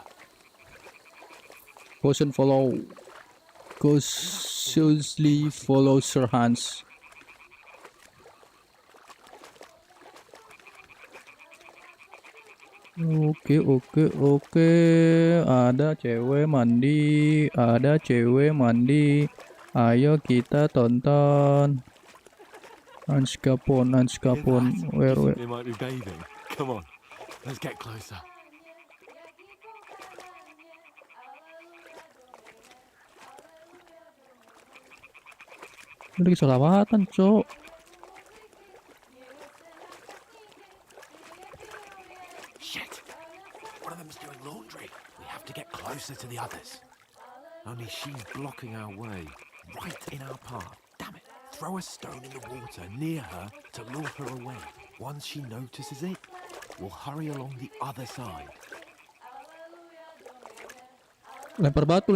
Caution follow. Cautiously follow Sir Hans. Oke, oke, oke. Ada cewek mandi. Ada cewek mandi. Ayo kita tonton. Hans Capone. Where? They might be bathing. Come on, let's get closer. Lagi selawatan, Cok. Shit! One of them's doing laundry. We have to get closer to the others. Only she's blocking our way, right in our path. Damn it! Throw a stone in the water near her to lure her away. Once she notices it, we'll hurry along the other side. Lempar batu.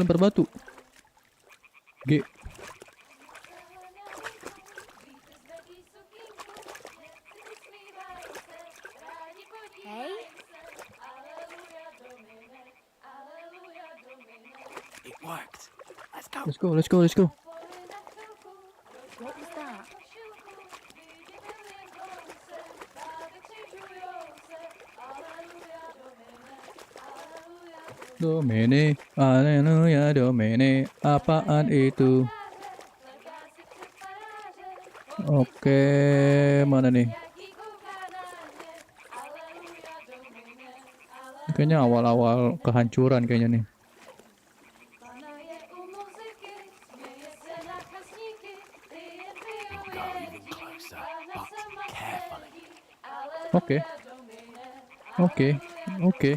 G. Hey? It worked. Let's go. Let's go. What was that? Domene, haleluya domene. Apaan itu? Oke, mana nih? Kayaknya awal-awal kehancuran kayaknya nih. We'll go even closer, but carefully. Oke.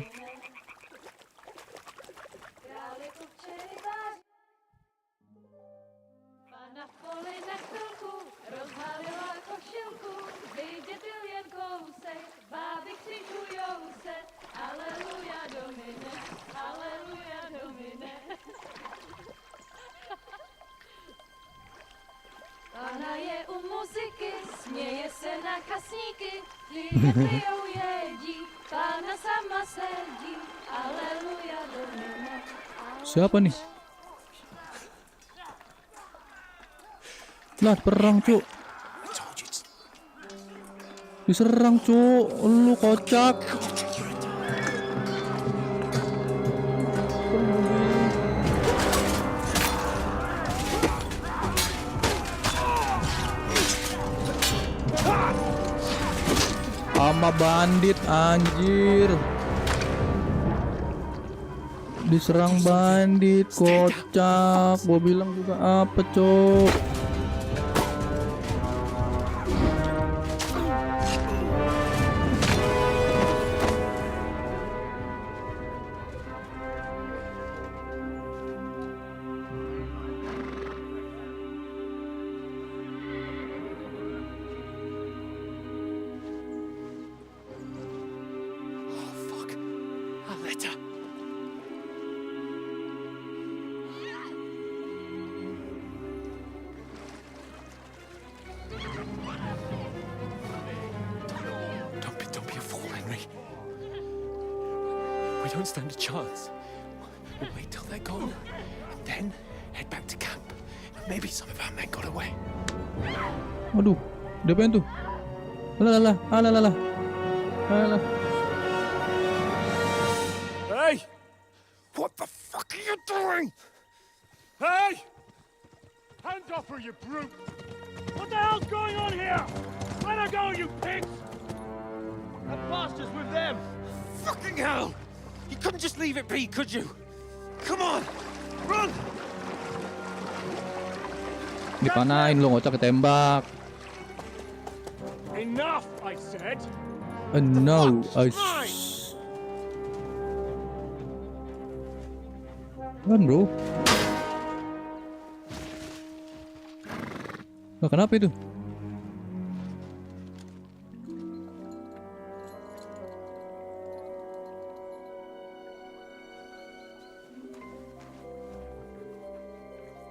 Pána je u muziky, směje se na kasníky, klienty jedí, pána sama sedí, aleluja domine. Siapa nih? Lah, perang, Cuk. Diserang, Cuk. Lu kocak. sama bandit anjir. Diserang bandit, kocak. Gua bilang juga apa, cok? Don't be a fool, Henry. We don't stand a chance. We'll wait till they're gone, and then head back to camp. Maybe some of our men got away. Waduh, dia pengen tuh. Alah. Hey! What the fuck are you doing? Hey! Hands off her, you brute! What the hell's going on here? Let her go, you pigs! That bastard's with them! Fucking hell! You couldn't just leave it be, could you? Come on! Run! Dipanain lo, ngocak ketembak. Enough, I said! No, kan bro. Nah, kenapa itu?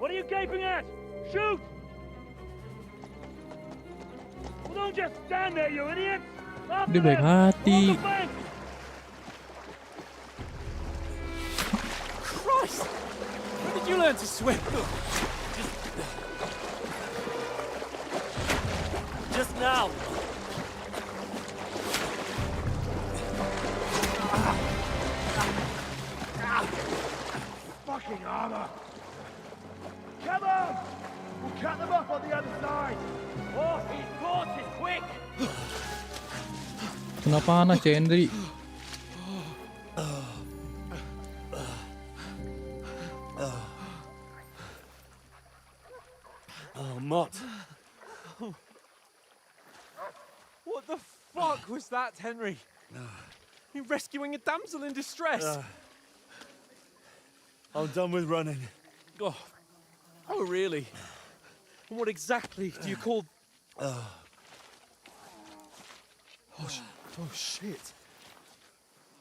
What are you gaping at? Shoot! Well, don't just stand there, you idiot! Dia baik hati. Christ! When did you learn to swim? Just now. Fucking armor! Come on! We'll cut them off on the other side! Oh, his horse is quick! Kenapa panas, Henry? Oh, Mott. What the fuck was that, Henry? You rescuing a damsel in distress? I'm done with running. Oh, really? And what exactly do you call... Oh, shit.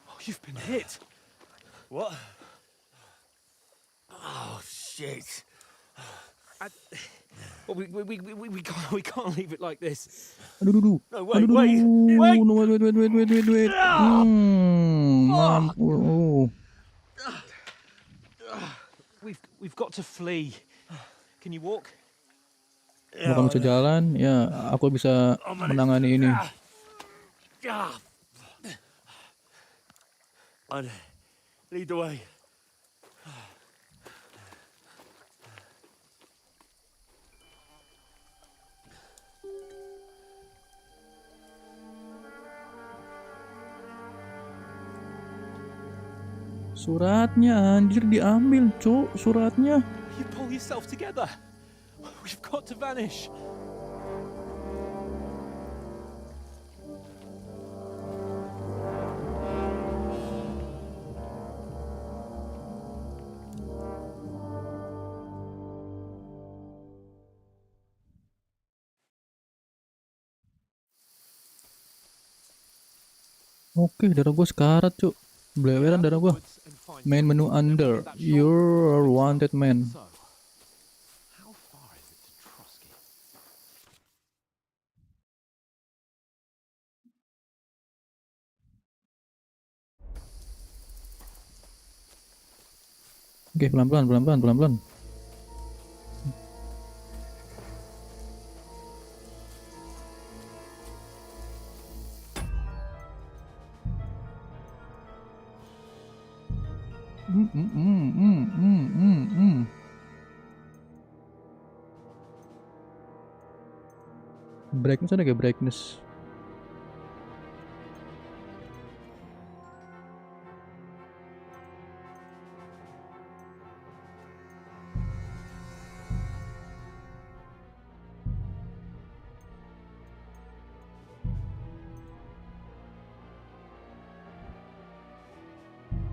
Oh, you've been hit. What? Oh, shit. Well, we can't leave it like this. Aduh. No, wait. Wait. Mampus. We've got to flee. Can you walk? Kalau kamu bisa jalan, ya aku bisa menangani ini. Lead the way. Suratnya anjir diambil, cuk, suratnya. You pull yourself together. We've got to vanish. Oke, darah gue sekarat, cuk. Beleweran darah gue. Main menu under. You're wanted man. How far is it to Trotsky? Oke, pelan-pelan. Brightness ada gak brightness?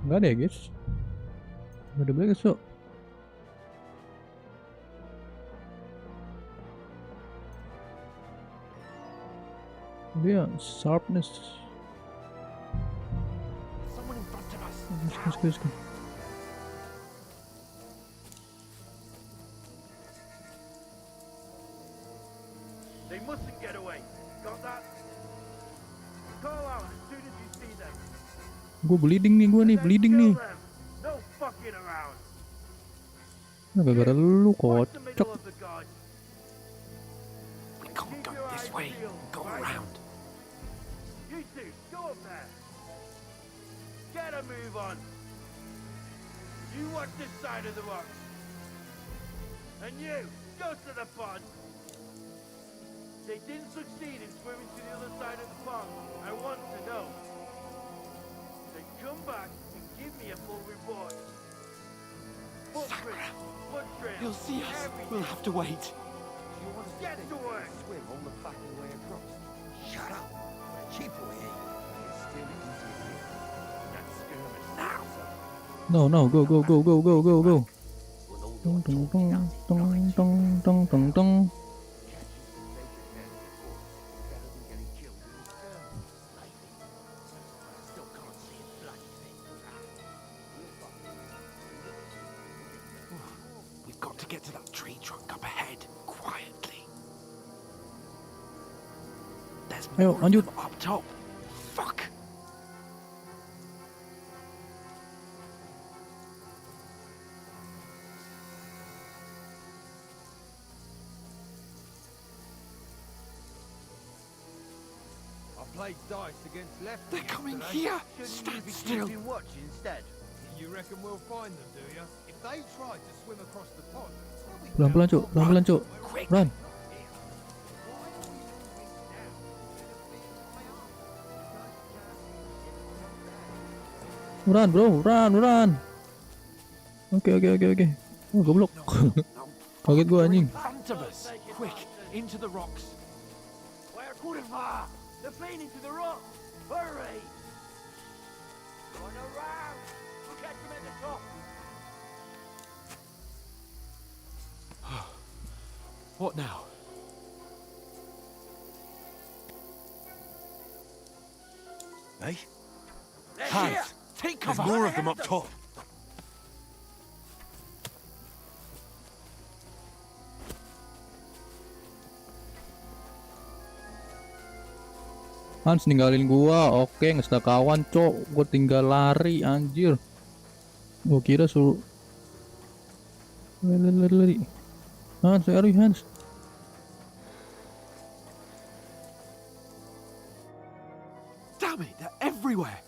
Nggak ada ya guys? Nggak ada bagus so. Dia sharpness. Guys. They mustn't get away. Got that? Call out as soon as you see them. Gue bleeding nih, bleeding nih. No fucking around. Nah, gara-gara lu kocok. We can't go this way. Go around. You two, go up there. Get a move on. You watch this side of the rock. And you, go to the pond. They didn't succeed in swimming to the other side of the pond. I want to know. Then come back and give me a full report. Footprints, blood trails. He'll see us. Everything. We'll have to wait. You want to get to work. Swim all the fucking way across. Shut up. The cheaper way in. It's still easier here. That's skirmish now. No, go. Dong. We've got to get to that tree trunk up ahead, quietly. There's Ayo, more lanjut. of them up top. Fuck. I played dice against left. They're coming here. Stand still. Watch instead. You reckon we'll find them, do you? If they tried to swim across the pond, Pelan-pelan cuk, run. Run bro, run. Oke. Oh goblok. Kaget gua anjing. In front of us. Quick, into the rocks. Where could it be? They're playing into the rock. Hurry! Run around. We'll catch them at the top. What now? Hey? They're here. Hands, take There's cover. more of them up top. Hans ninggalin gua, oke nggak ada kawan cok, gua tinggal lari anjir. Gua kira suruh lari. Hans, lari Hans. Damn it, they're everywhere.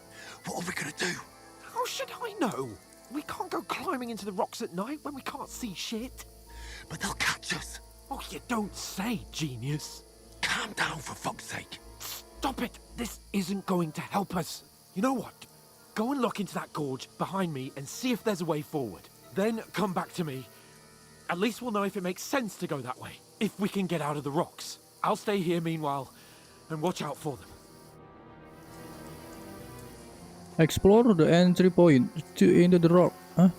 What are we gonna do? How should I know? We can't go climbing into the rocks at night when we can't see shit. But they'll catch us. Oh, you don't say, genius. Calm down, for fuck's sake. Stop it! This isn't going to help us. You know what? Go and look into that gorge behind me and see if there's a way forward. Then come back to me. At least we'll know if it makes sense to go that way. If we can get out of the rocks. I'll stay here meanwhile and watch out for them. Explore the entry point to into the rock. Hah?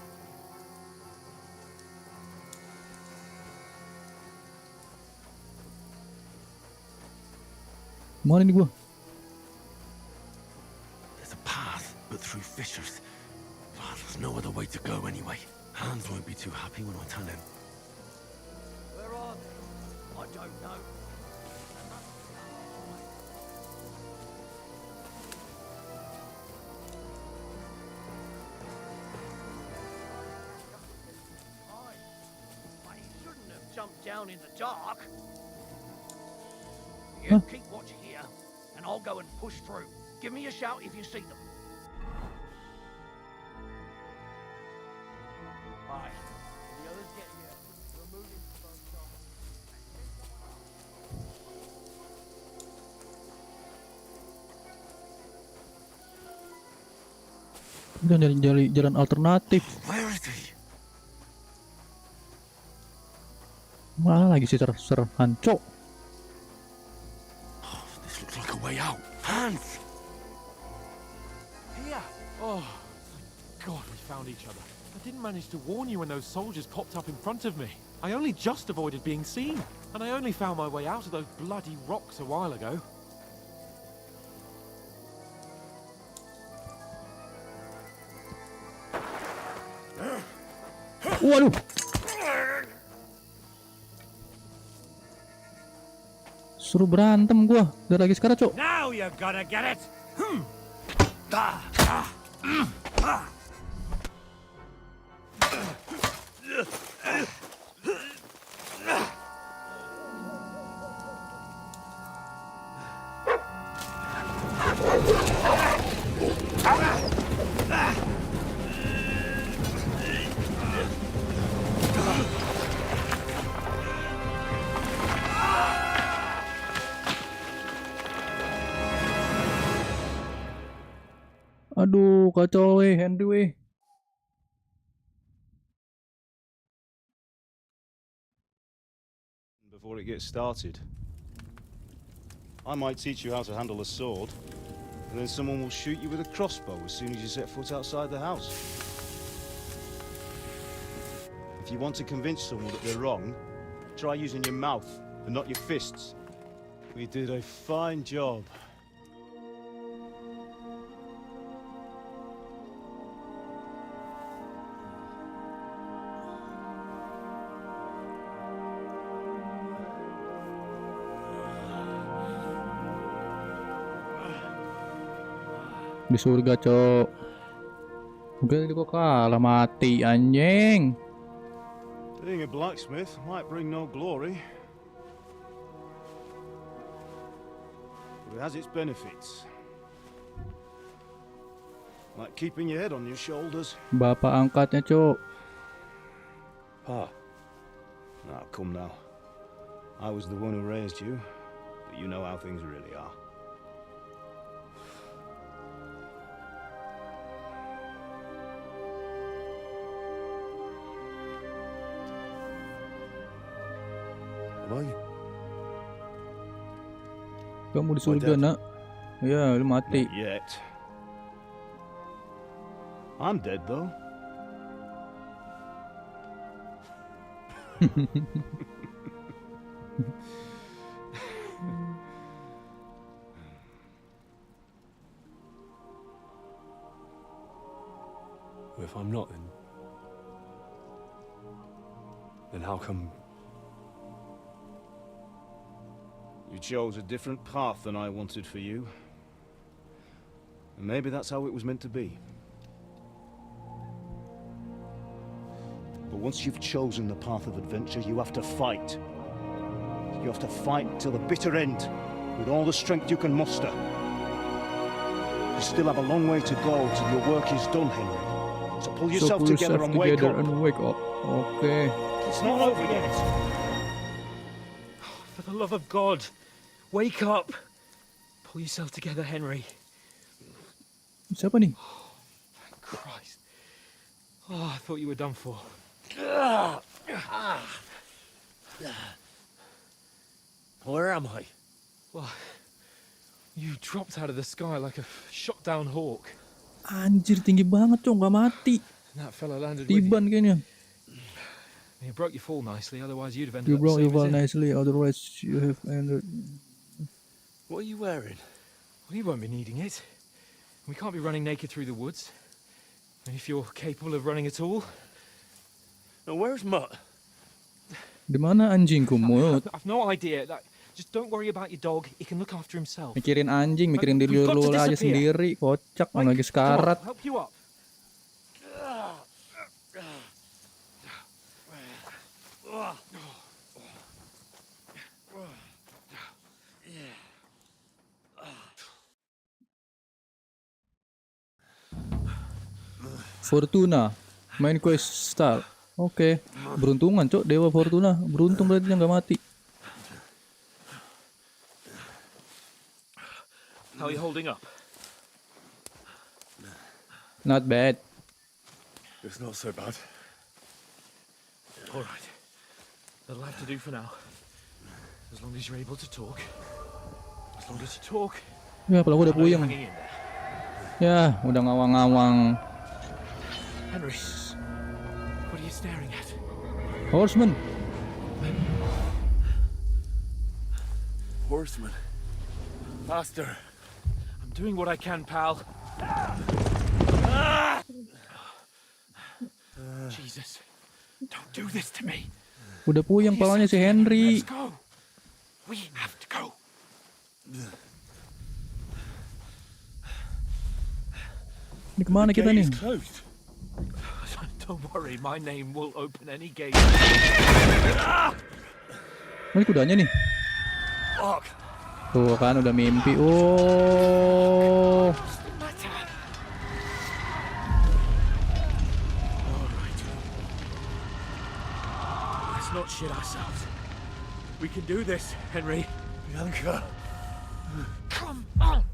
Mana nih gua? There's a path, but through fissures. Oh, there's no other way to go anyway. Hans won't be too happy when I tell him. Where are they? I don't know. But he shouldn't have jumped down in the dark. You keep watch here, and I'll go and push through. Give me a shout if you see them. Aye. The others get here. We're moving to both sides. Udah nyari jalan alternatif. Where is he? Malah lagi sih serhan cok. Oh, this looks like a way out. Hans! Here! Oh, thank God, we found each other. I didn't manage to warn you when those soldiers popped up in front of me. I only just avoided being seen, and I only found my way out of those bloody rocks a while ago. Waduh. Suruh berantem gua. Udah lagi sekarang, Cok. Now you're gonna get it. Aduh, kacau weh, Henry weh. Before it gets started. I might teach you how to handle a sword, and then someone will shoot you with a crossbow as soon as you set foot outside the house. If you want to convince someone that they're wrong, try using your mouth and not your fists. We did a fine job. Di surga, Cok. Udah kok kalah mati anjing. Being a blacksmith might bring no glory, but it has its benefits. Like keeping your head on your shoulders. Bapak angkatnya, Cok. Pa. Now, come now. I was the one who raised you, but you know how things really are. Kamu di surga, Nak. Ya, lu mati. Not yet. I'm dead though. Well, if I'm not, then how come? You chose a different path than I wanted for you. And maybe that's how it was meant to be. But once you've chosen the path of adventure, you have to fight. You have to fight till the bitter end, with all the strength you can muster. You still have a long way to go till your work is done, Henry. So pull yourself together and wake up. Okay. It's not over yet. For the love of God, wake up! Pull yourself together, Henry. Siapa nih? Thank Christ. Oh, I thought you were done for. Where am I? Well, you dropped out of the sky like a shot down hawk. Anjir, tinggi banget, Cok, nggak mati. And that fella landed with you. Tiban kayaknya. You broke your fall nicely, otherwise you'd have ended You up the broke your same fall as him. nicely, otherwise you have ended. What are you wearing? Well, you won't be needing it. We can't be running naked through the woods. And if you're capable of running at all. Now, where's Mutt? Di mana anjingku, Mut? I've no idea. Just don't worry about your dog. He can look after himself. Mikirin anjing, mikirin diri lu aja sendiri, kocak, lagi sekarat. Come on, help you up. Fortuna, main quest start. Oke, beruntungan, Cok, Dewa Fortuna. Beruntung berarti dia nggak mati. How are you holding up? Not bad. It's not so bad. All right. That'll have to do for now. As long as you're able to talk. As long as you talk. Ya, kalau udah puyeng. Ya, udah ngawang-ngawang. Henry, what are you staring at? Horseman. Horseman. Faster. I'm doing what I can, pal. Jesus, don't do this to me. Udah puyeng palanya si Henry. Let's go. We have to go. Ini kemana kita nih? Don't worry, my name will open any gate. Ini kudanya nih. Tuh kan udah mimpi. Oh. Let's not shit ourselves. We can do this, Henry. Bianca. Come on.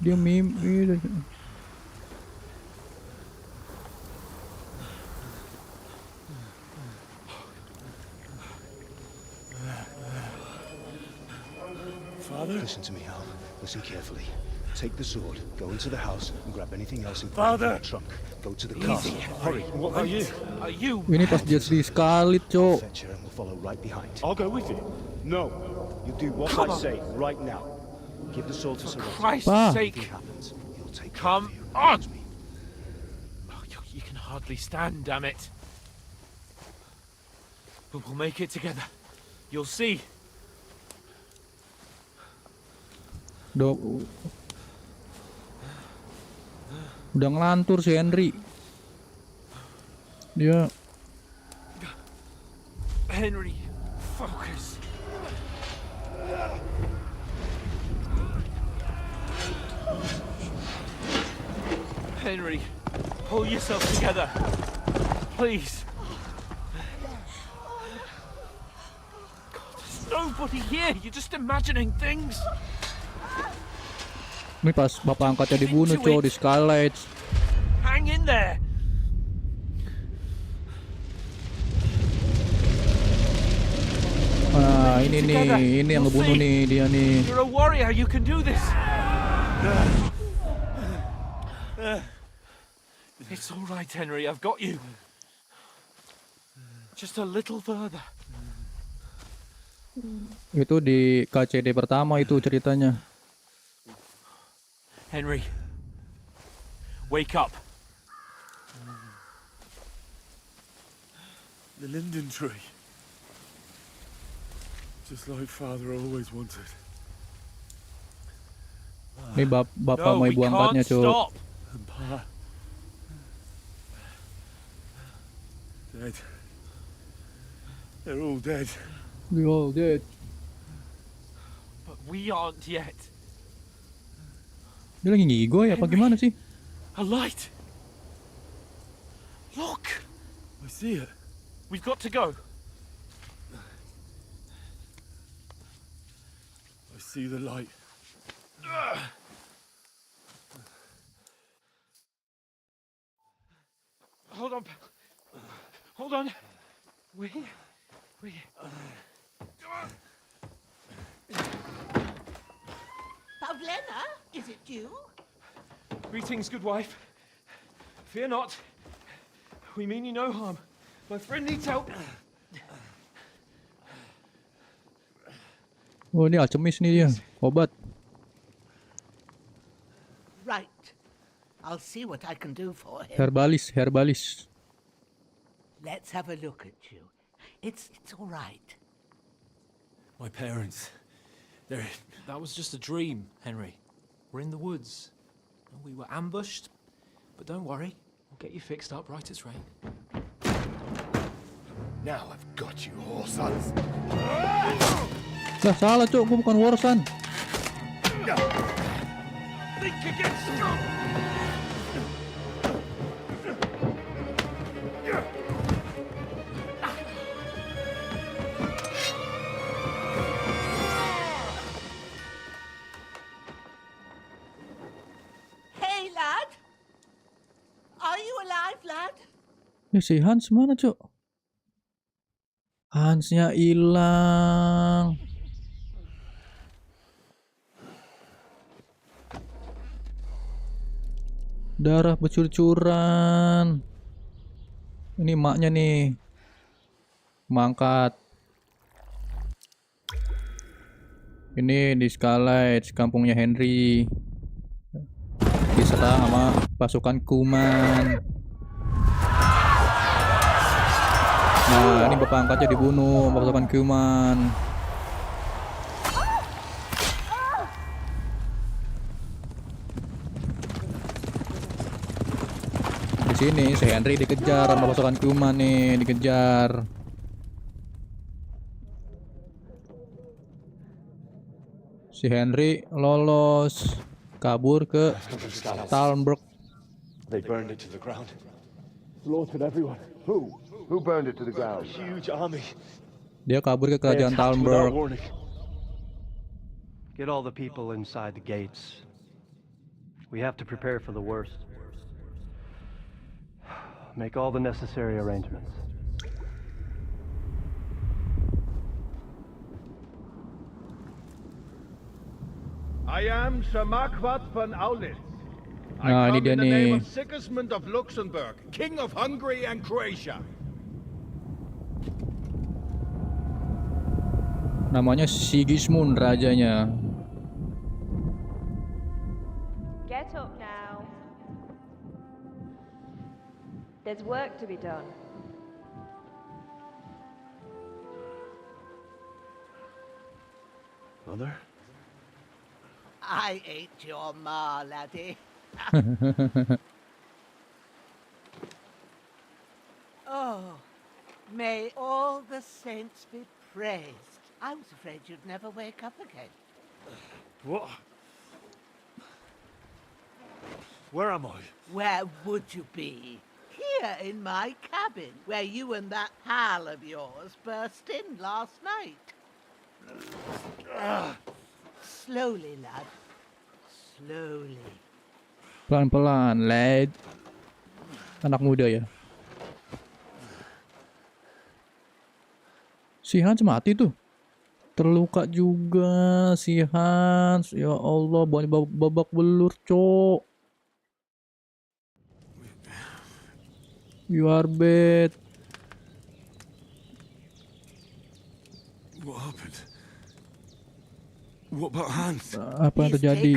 Dia mimpi. Father? Listen to me, Hal. Listen carefully. Take the sword, go into the house, and grab anything else in the trunk. Go to the car. Hurry. What about you? Are you? Ini pas dia di Skalitz, Cok. Fetch her and we'll follow right behind. I'll go with you. No. You do what I say right now. Give the sword to For Sir Christ's sake. Happens, he'll take Come on. Oh, you can hardly stand, damn it. But we'll make it together. You'll see. Udah ngelantur si Henry. Dia Henry, focus. Henry, pull yourself together. Please. God, there's nobody here. You're just imagining things. ini pas bapak angkatnya dibunuh, Cok, di Skalitz. Hang in there. Ah, ini nih, ini yang ngebunuh nih dia nih. You're a warrior. You can do this. It's all right, Henry. I've got you. Just a little further. Itu di KCD pertama itu ceritanya. Henry, wake up. The linden tree. Just like Father always wanted. Ini bapak No, mau we ibu angkatnya, can't Cok. stop. And Pa. Dead. They're all dead. We all dead. But we aren't yet. Dia lagi ngigoy apa gimana sih? A light. Look. I see it. We've got to go. I see the light. Hold on. Hold on. We. Pavlena, is it you? Greetings, good wife. Fear not. We mean you no harm. My friend needs help. Oh, ini alchemis nih dia, obat. Right. I'll see what I can do for him. Herbalis. Let's have a look at you. It's all right. My parents, they're... That was just a dream, Henry. We're in the woods. We were ambushed, but don't worry. We'll get you fixed up right as rain. Now I've got you, Horsons. Lah salah, Cok, gue bukan Warsan. Think again, strong. Hey, lad. Are you alive, lad? Ya si Hans mana, Cok? Hansnya hilang. Darah bercur-curan. Ini maknya nih. Mangkat. Ini di Skalitz, kampungnya Henry. Diserang sama pasukan kuman. Nah, ini bapak angkatnya dibunuh pasukan kuman. Di sini si Henry dikejar sama pasukan kuman nih, dikejar. Si Henry lolos kabur ke Talmberg. They burned it to the ground. Slaughtered everyone. Who? Who burned it to the ground? A huge army. Dia kabur ke kerajaan Talmberg. Get all the people inside the gates. We have to prepare for the worst. Make all the necessary arrangements. I am Sir Marquardt von Aulitz. Nah, ini dia nih. Sigismund of Luxembourg, King of Hungary and Croatia. Namanya Sigismund rajanya. Get up now. There's work to be done. Mother? I ain't your ma, laddie. Oh, may all the saints be praised. I was afraid you'd never wake up again. What? Where am I? Where would you be? Here in my cabin, where you and that pal of yours burst in last night. Slowly, lad. Slowly. Pelan-pelan, lad. Anak muda ya. Si Hans mati tuh. Terluka juga si Hans. Ya Allah, babak belur, cok. You are bad. What happened? What about Hans? Apa yang terjadi?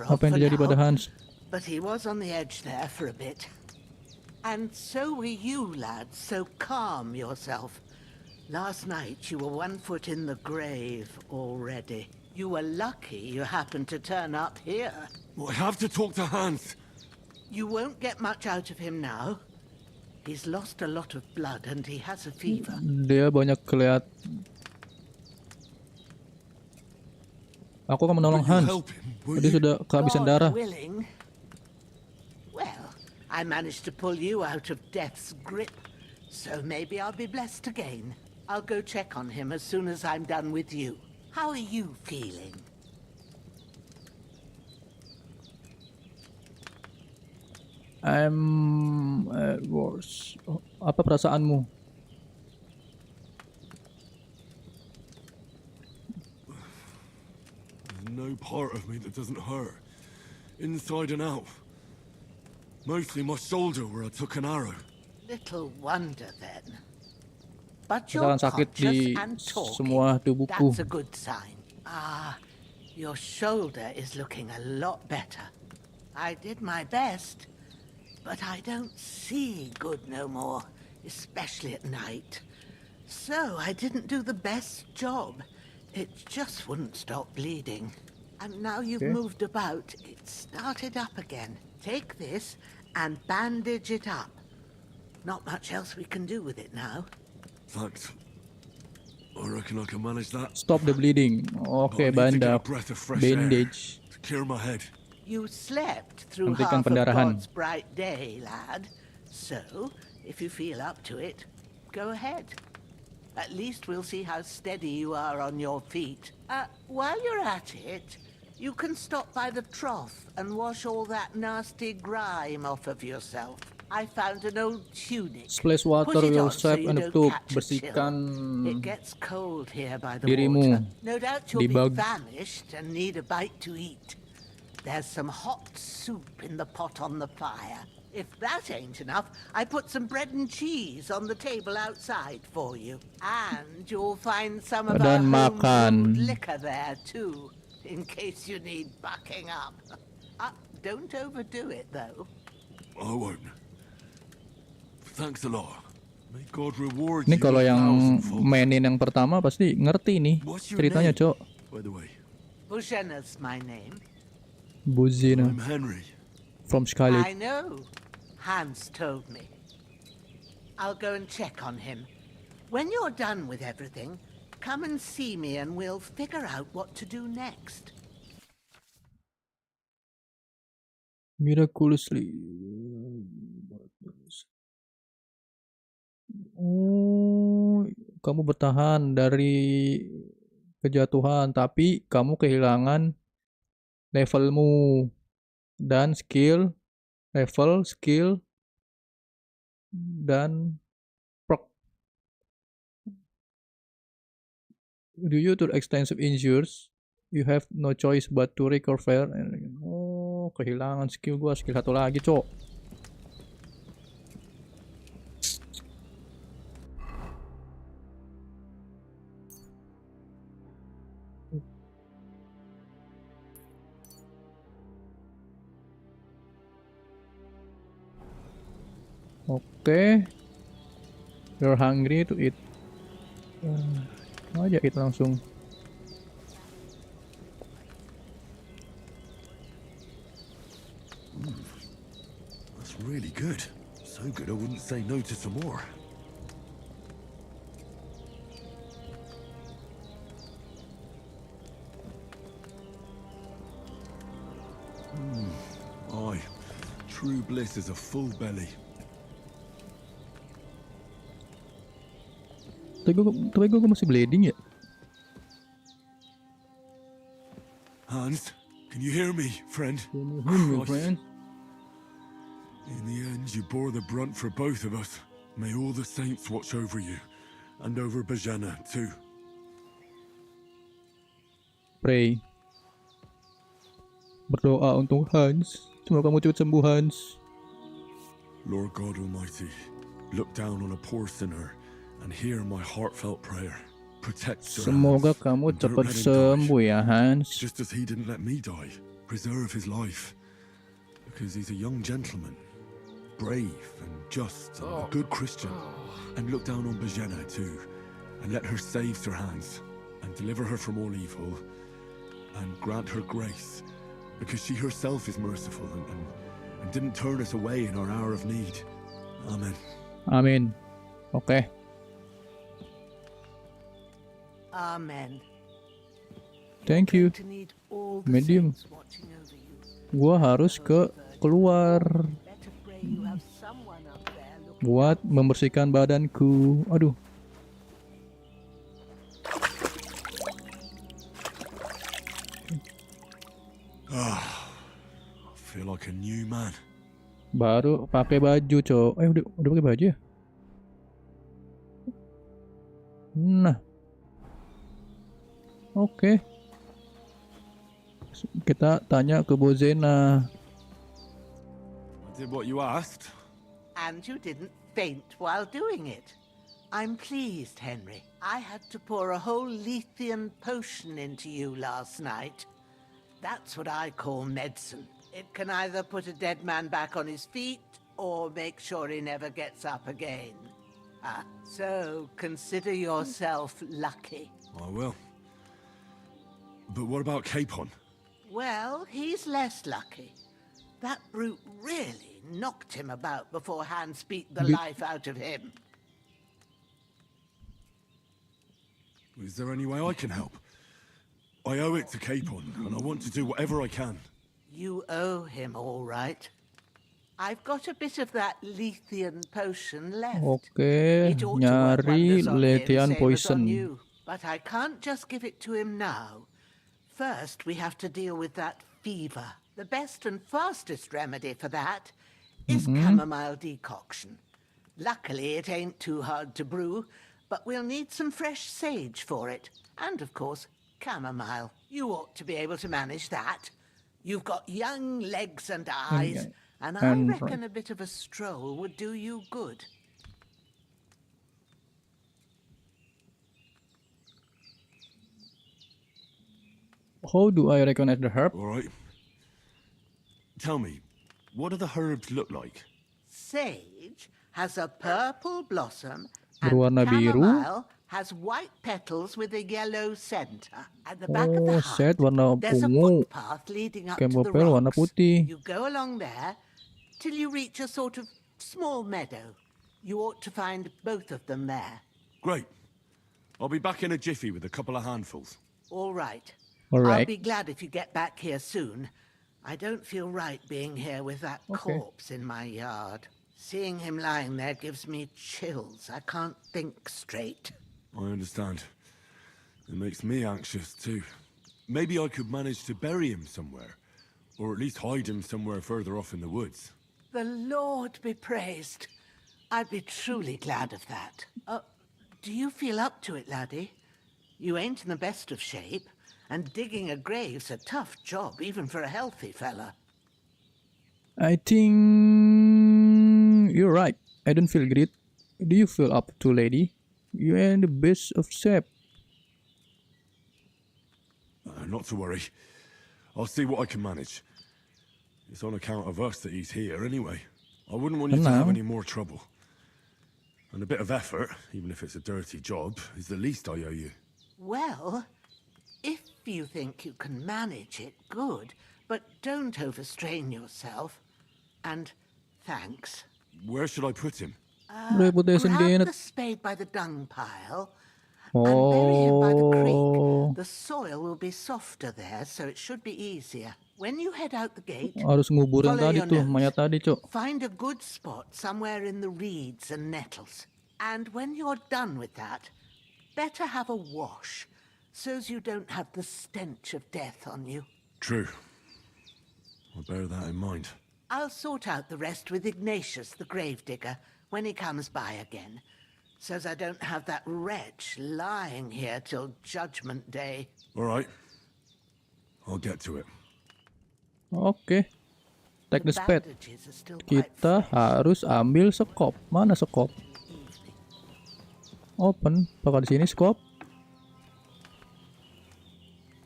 Apa yang terjadi pada Hans? But he was on the edge there for a bit. And so were you, lad, so calm yourself. Last night you were 1 foot in the grave already. You were lucky you happened to turn up here. Well, I have to talk to Hans. You won't get much out of him now. He's lost a lot of blood and he has a fever. Dia banyak kelihatan. Aku akan menolong Hans. Dia sudah kehabisan darah. Willing. Well, I managed to pull you out of death's grip, so maybe I'll be blessed again. I'll go check on him as soon as I'm done with you. How are you feeling? I'm at worse. Apa perasaanmu? No part of me that doesn't hurt. Inside and out. Mostly my shoulder where I took an arrow. Little wonder then. But Rasakan you're sakit di conscious and talking. semua tubuhku. That's a good sign. Ah, your shoulder is looking a lot better. I did my best, but I don't see good no more, especially at night. So I didn't do the best job. It just wouldn't stop bleeding. And now you've moved about, it started up again. Take this and bandage it up. Not much else we can do with it now. Thanks. I reckon I can manage that. Stop the bleeding. Oke, bandage. Bandage. To clear my head. You slept through Hentikan half of pendarahan. God's bright day, lad. So, if you feel up to it, go ahead. At least we'll see how steady you are on your feet. While you're at it, you can stop by the trough and wash all that nasty grime off of yourself. I found an old tunic. Splash water Put it will on so save you and don't to catch a bersihkan chill. It gets cold here by the dirimu water. No doubt you'll di be bag. famished and need a bite to eat. There's some hot soup in the pot on the fire. If that ain't enough, I put some bread and cheese on the table outside for you. And you'll find some of our Dan home-brewed makan. liquor there, too, in case you need bucking up. Don't overdo it, though. I won't. Thanks a lot. May God reward Ini you kalau a yang thousandfold. mainin yang pertama pasti ngerti nih What's your ceritanya, name, Cok. by the way? Bushena's my name. Buzina. I'm Henry. From Skalitz. I know. Hans told me. I'll go and check on him. When you're done with everything, come and see me and we'll figure out what to do next. Miraculously. Oh, kamu bertahan dari kejatuhan, tapi kamu kehilangan levelmu dan level, skill, dan perk. Due to extensive injuries, you have no choice but to recover. Oh, kehilangan skill gua, skill satu lagi, Cok. Oke. You're hungry to eat. Aja eat langsung. That's really good. So good I wouldn't say no to some more. Aye. True bliss is a full belly. Tapi gue masih bleeding ya. Hans, can you hear me, friend? Can you hear me, Christ. friend? In the end, you bore the brunt for both of us. May all the saints watch over you, and over Bajana too. Pray. Berdoa untuk Hans. Semoga kamu cepat sembuh, Hans. Lord God Almighty, look down on a poor sinner and hear my heartfelt prayer. Protect Sir Semoga Hans, kamu and don't cepat let him sembuh ya, Hans. die. Just as he didn't let me die, preserve his life. Because he's a young gentleman, brave and just and a good Christian. And look down on Bajana too, and let her save Sir Hans, and deliver her from all evil, and grant her grace, because she herself is merciful and didn't turn us away in our hour of need. Amen. Amin. Oke. Amen. Thank you. Medium. Gua harus keluar buat membersihkan badanku. Aduh. I feel like a new man. Baru pakai baju, Cok. Udah pakai baju ya? Nah. Oke. Kita tanya ke Bozena. I did what you asked. And you didn't faint while doing it. I'm pleased, Henry. I had to pour a whole Lethean potion into you last night. That's what I call medicine. It can either put a dead man back on his feet or make sure he never gets up again. So consider yourself lucky. I will. But what about Capon? Well, he's less lucky. That brute really knocked him about before Hans beat the life out of him. Is there any way I can help? I owe it to Capon, and I want to do whatever I can. You owe him, all right. I've got a bit of that Lethean potion left. Oke, It ought to work nyari wonders on him, Lethean same as poison. on you. But I can't just give it to him now. First, we have to deal with that fever. The best and fastest remedy for that is chamomile decoction. Luckily, it ain't too hard to brew, but we'll need some fresh sage for it. And, of course, chamomile. You ought to be able to manage that. You've got young legs and eyes, and I reckon a bit of a stroll would do you good. How do I recognize the herb? All right. Tell me, what do the herbs look like? Sage has a purple blossom, Berwarna and biru. chamomile has white petals with a yellow center. At the back of the Sage hut, warna there's a ungu. footpath leading up to the Chamomile warna rocks. putih. You go along there till you reach a sort of small meadow. You ought to find both of them there. Great. I'll be back in a jiffy with a couple of handfuls. All right. All right. I'll be glad if you get back here soon. I don't feel right being here with that corpse in my yard. Seeing him lying there gives me chills. I can't think straight. I understand. It makes me anxious too. Maybe I could manage to bury him somewhere. Or at least hide him somewhere further off in the woods. The Lord be praised. I'd be truly glad of that. Do you feel up to it, laddie? You ain't in the best of shape, and digging a grave's a tough job, even for a healthy fella. I think you're right. I don't feel great. Do you feel up to, lady? You're in the best of shape. Not to worry. I'll see what I can manage. It's on account of us that he's here anyway. I wouldn't want you to have any more trouble. And a bit of effort, even if it's a dirty job, is the least I owe you. Well, if you think you can manage it, good. But don't overstrain yourself. And thanks. Where should I put him? Grab the spade by the dung pile and bury him by the creek. The soil will be softer there, so it should be easier. When you head out the gate, Harus nguburin follow tadi your tuh, nose. mayat tadi, Cok. Find a good spot somewhere in the reeds and nettles. And when you're done with that, better have a wash, so's you don't have the stench of death on you. True. I'll bear that in mind. I'll sort out the rest with Ignatius, the gravedigger, when he comes by again, so's I don't have that wretch lying here till Judgment Day. All right. I'll get to it. Oke. Take the spade. Kita harus ambil skop. Mana skop? Open. Apakah di sini skop?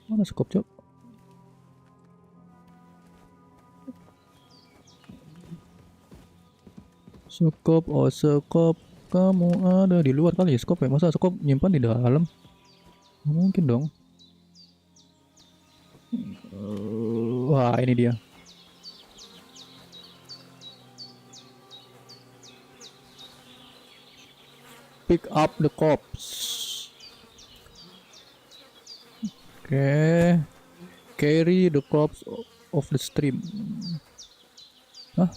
Mana skop, Cok? Skop, oh skop. Kamu ada di luar kali ya skop ya? Masa skop nyimpan di dalam? Mungkin dong. Wah, ini dia. Pick up the corpse. Okay. Carry the corpse of the stream. Hah?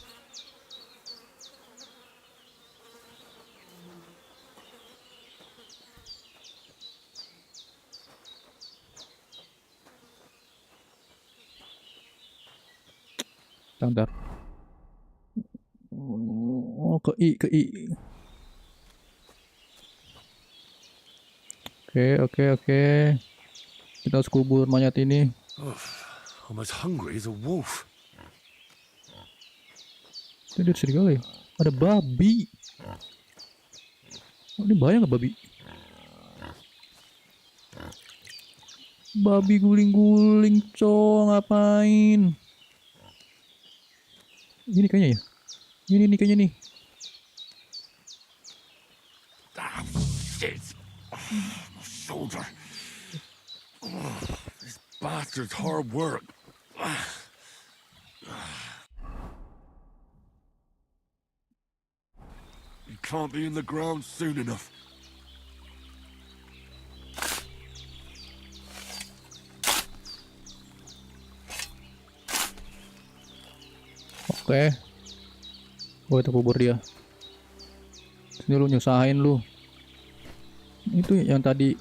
Bentar. Oh, ke I. Oke. Kita harus kubur mayat ini. I'm as hungry as a wolf. Ini ada serigala ya? Ada babi. Oh, ini bahaya nggak babi? Babi guling-guling, Cok, ngapain? Ini kayaknya ya. Ini nih kayaknya nih. Ah, shit. My shoulder. This bastard's hard work. You can't be in the ground soon enough. Oke. Oh, itu kubur dia. Sini lu nyusahin lu. Itu yang tadi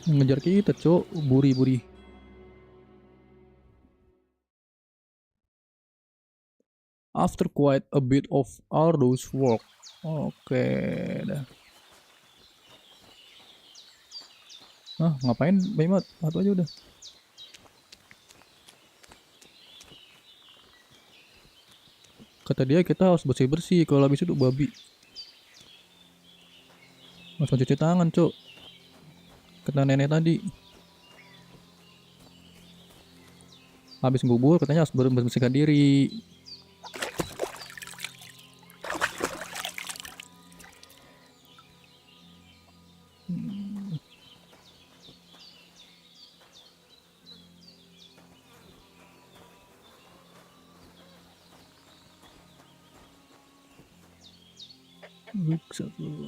ngejar kita, Cok. Buri. After quite a bit of arduous work. Oke, dah. Ngapain, Baymat? Satu aja udah. Kata dia kita harus bersih-bersih kalau habis itu babi. Langsung cuci tangan, Cuk. Kata nenek tadi. Habis ngubur katanya harus bersihkan diri.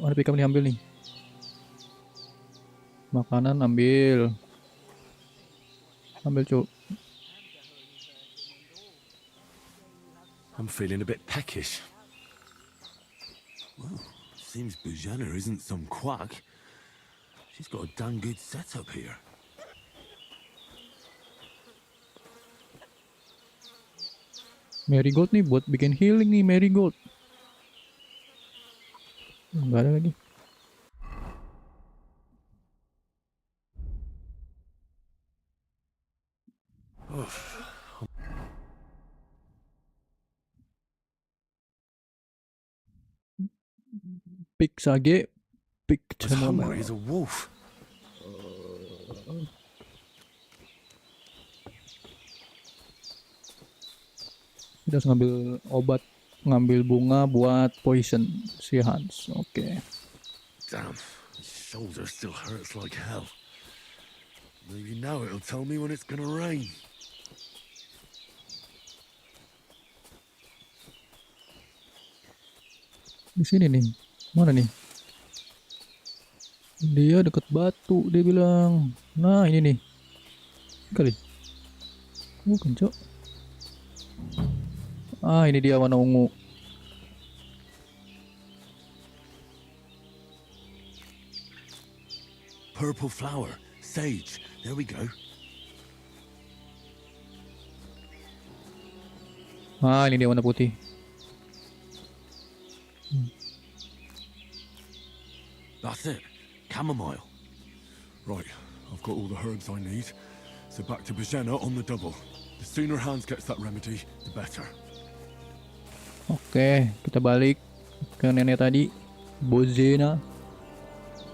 Ada pickup nih, ambil nih. Makanan ambil. Ambil, Cuk. I'm feeling a bit peckish. Well, seems Bujana isn't some quack. She's got a damn good setup here. Marigold nih buat bikin healing nih, marigold. Enggak ada lagi. Pick sage, pick As hungry as a wolf. Kita harus ngambil obat, ngambil bunga buat poison si Hans. Oke. Damn, his shoulder still hurts like hell. Maybe now it'll tell me when it's gonna rain. Di sini nih. Mana nih? Dia deket batu, dia bilang. Nah, ini nih. Kali. Bukan, Cok. Ah, ini dia warna ungu. Purple flower, sage. There we go. Ah, ini dia warna putih. That's it. Chamomile. Right, I've got all the herbs I need. So back to Bajena on the double. The sooner Hans gets that remedy, the better. Oke, kita balik ke nenek tadi. Bojena.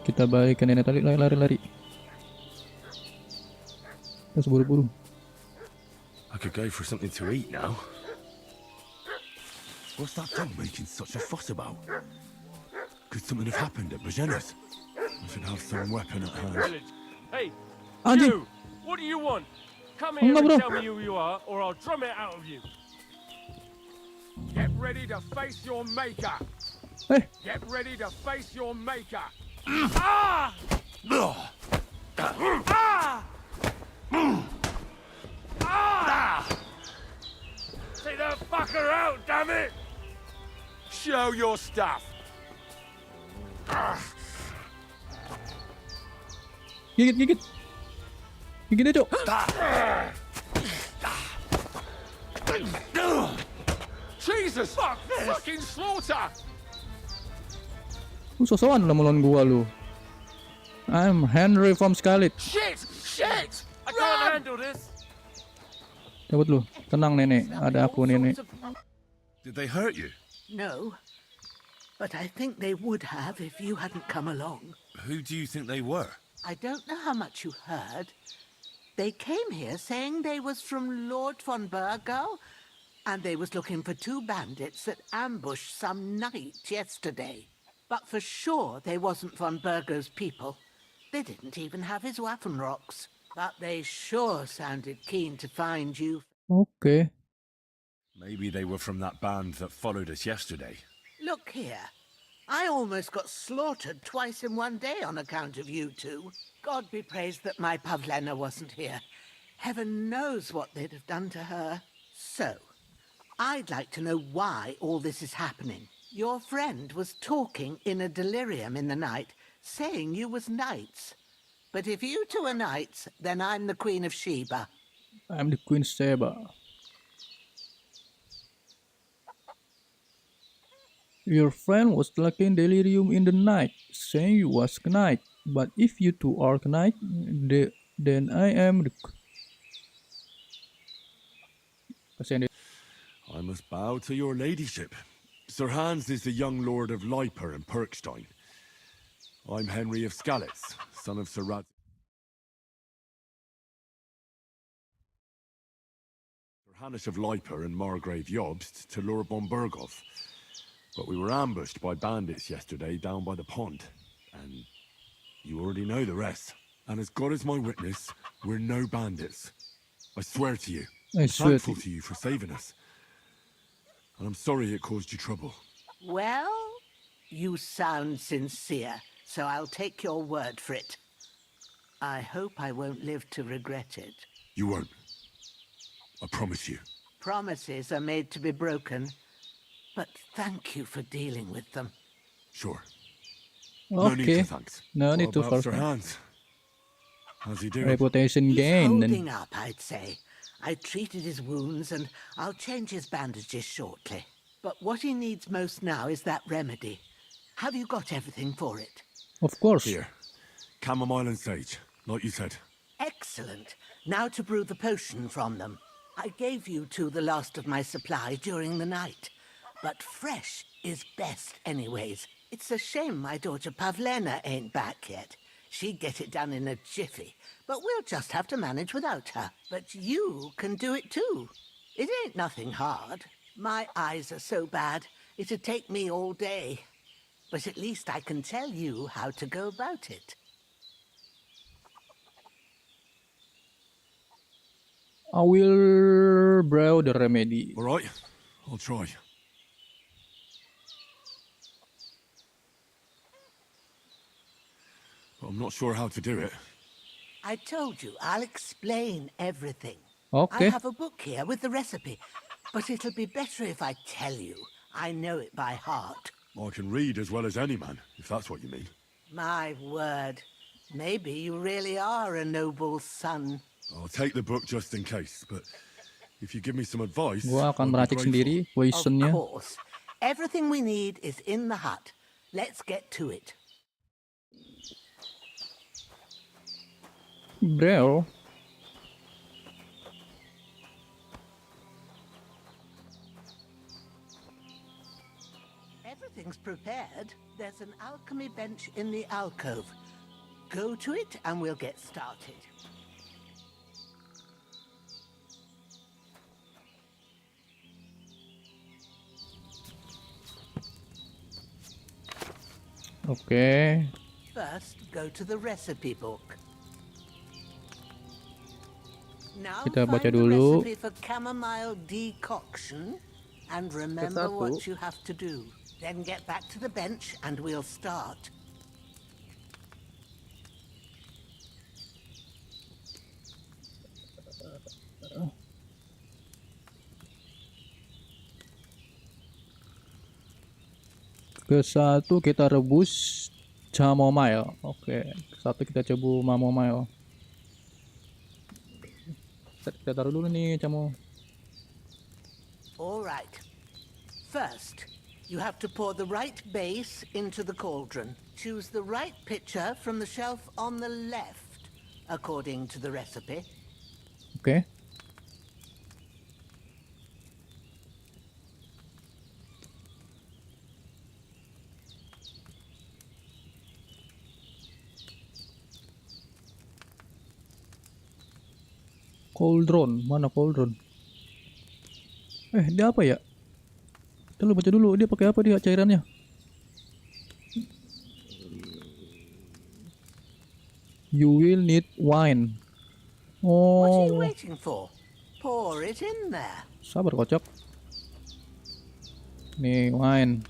Kita balik ke nenek tadi, lari-lari. Terus buru-buru. I could go for something to eat now. What's that dog making such a fuss about? Could something have happened at Bajena's? I should have some weapon at hand. Hey, Anjing. you! What do you want? Come here Enggak, and bro. tell me who you are, or I'll drum it out of you. Get ready to face your maker. Hey. Get ready to face your maker. Ah! Ah! Ah! Take that fucker out, damn it! Show your stuff. Gigit. Gigit dia, Cok. Jesus! Fuck this! Fucking slaughter! Lu sosokan udah melawan gua lu. I'm Henry from Skalitz. Shit! Shit! I can't handle this. Cabut lu. Tenang, nenek. Ada aku, nenek. Did they hurt you? No, but I think they would have if you hadn't come along. Who do you think they were? I don't know how much you heard. They came here saying they was from Lord von Burgo, and they was looking for two bandits that ambushed some knight yesterday. But for sure they wasn't von Burgo's people. They didn't even have his Waffenrocks. But they sure sounded keen to find you. Oke. Maybe they were from that band that followed us yesterday. Look here. I almost got slaughtered twice in one day on account of you two. God be praised that my Pavlena wasn't here. Heaven knows what they'd have done to her. So, I'd like to know why all this is happening. Your friend was talking in a delirium in the night, saying you was knights. But if you two are knights, then I'm the Queen of Sheba. I'm the Queen Sheba. Your friend was talking delirium in the night, saying you was knight. But if you two are knight, then I am the... Kasihan dia. I'm must bow to your ladyship. Sir Hans is the young lord of Leiper and Perkstein. I'm Henry of Skalitz, son of Sir Rad... Sir Hanish of Leiper and Margrave Jobst to Lord von Berghoff. But we were ambushed by bandits yesterday down by the pond. And you already know the rest. And as God is my witness, we're no bandits. I swear to you. I'm thankful to you for saving us. And I'm sorry it caused you trouble. Well, you sound sincere, so I'll take your word for it. I hope I won't live to regret it. You won't. I promise you. Promises are made to be broken, but thank you for dealing with them. Sure. Okay. No need to thanks. No need to What about Sir thanks. Hans? How's he doing? Reputation He's gain. holding up, I'd say. I treated his wounds and I'll change his bandages shortly. But what he needs most now is that remedy. Have you got everything for it? Of course. Here. Chamomile and sage, like you said. Excellent. Now to brew the potion from them. I gave you two the last of my supply during the night. But fresh is best anyways. It's a shame my daughter Pavlena ain't back yet. She'd get it done in a jiffy, but we'll just have to manage without her. But you can do it too. It ain't nothing hard. My eyes are so bad, it'd take me all day. But at least I can tell you how to go about it. I will brew the remedy. All right, I'll try. But I'm not sure how to do it. I told you, I'll explain everything. Okay. I have a book here with the recipe, but it'll be better if I tell you. I know it by heart. I can read as well as any man, if that's what you mean. My word. Maybe you really are a noble son. I'll take the book just in case, but if you give me some advice... Gua akan I'd be meracik grateful. sendiri poisonnya. Of course. Everything we need is in the hut. Let's get to it. Brew. Everything's prepared. There's an alchemy bench in the alcove. Go to it and we'll get started. Okay. First, go to the recipe book. Now Kita baca find the dulu. recipe for chamomile decoction and remember Satu. what you have to do. Then get back to the bench and we'll start. Ke satu kita rebus chamomile. Oke. Satu kita coba chamomile. Kita taruh dulu nih camo. All right. First, you have to pour the right base into the cauldron. Choose the right pitcher from the shelf on the left, according to the recipe. Oke. Cauldron, mana cauldron? Dia apa ya? Kita lu baca dulu, dia pakai apa dia cairannya? You will need wine. What are you Oh, waiting for? Pour it in there. sabar kocok. Nih wine.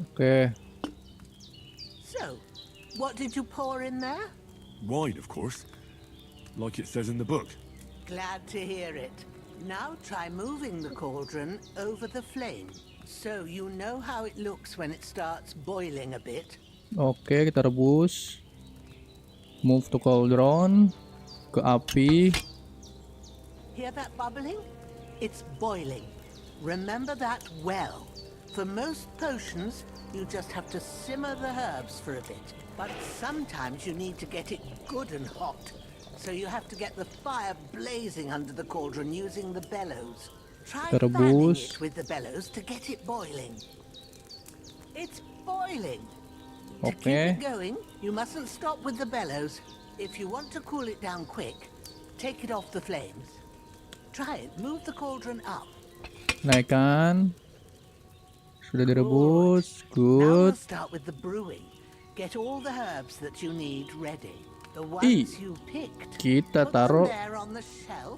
Oke. So, what did you pour in there? Wine, of course. Like it says in the book. Glad to hear it. Now try moving the cauldron over the flame, so you know how it looks when it starts boiling a bit. Oke, kita rebus. Move to cauldron. Ke api. Hear that bubbling? It's boiling. Remember that well. For most potions, you just have to simmer the herbs for a bit. But sometimes you need to get it good and hot. So you have to get the fire blazing under the cauldron using the bellows. Try Kita fanning rebus. it with the bellows to get it boiling. It's boiling. To keep Oke. it going, you mustn't stop with the bellows. If you want to cool it down quick, take it off the flames. Try it. Move the cauldron up. Naikkan. Sudah direbus. Now we'll Good. start with the brewing. Get all the herbs that you need ready. The Ih, ones you picked. kita Put taruh. them there on the shelf,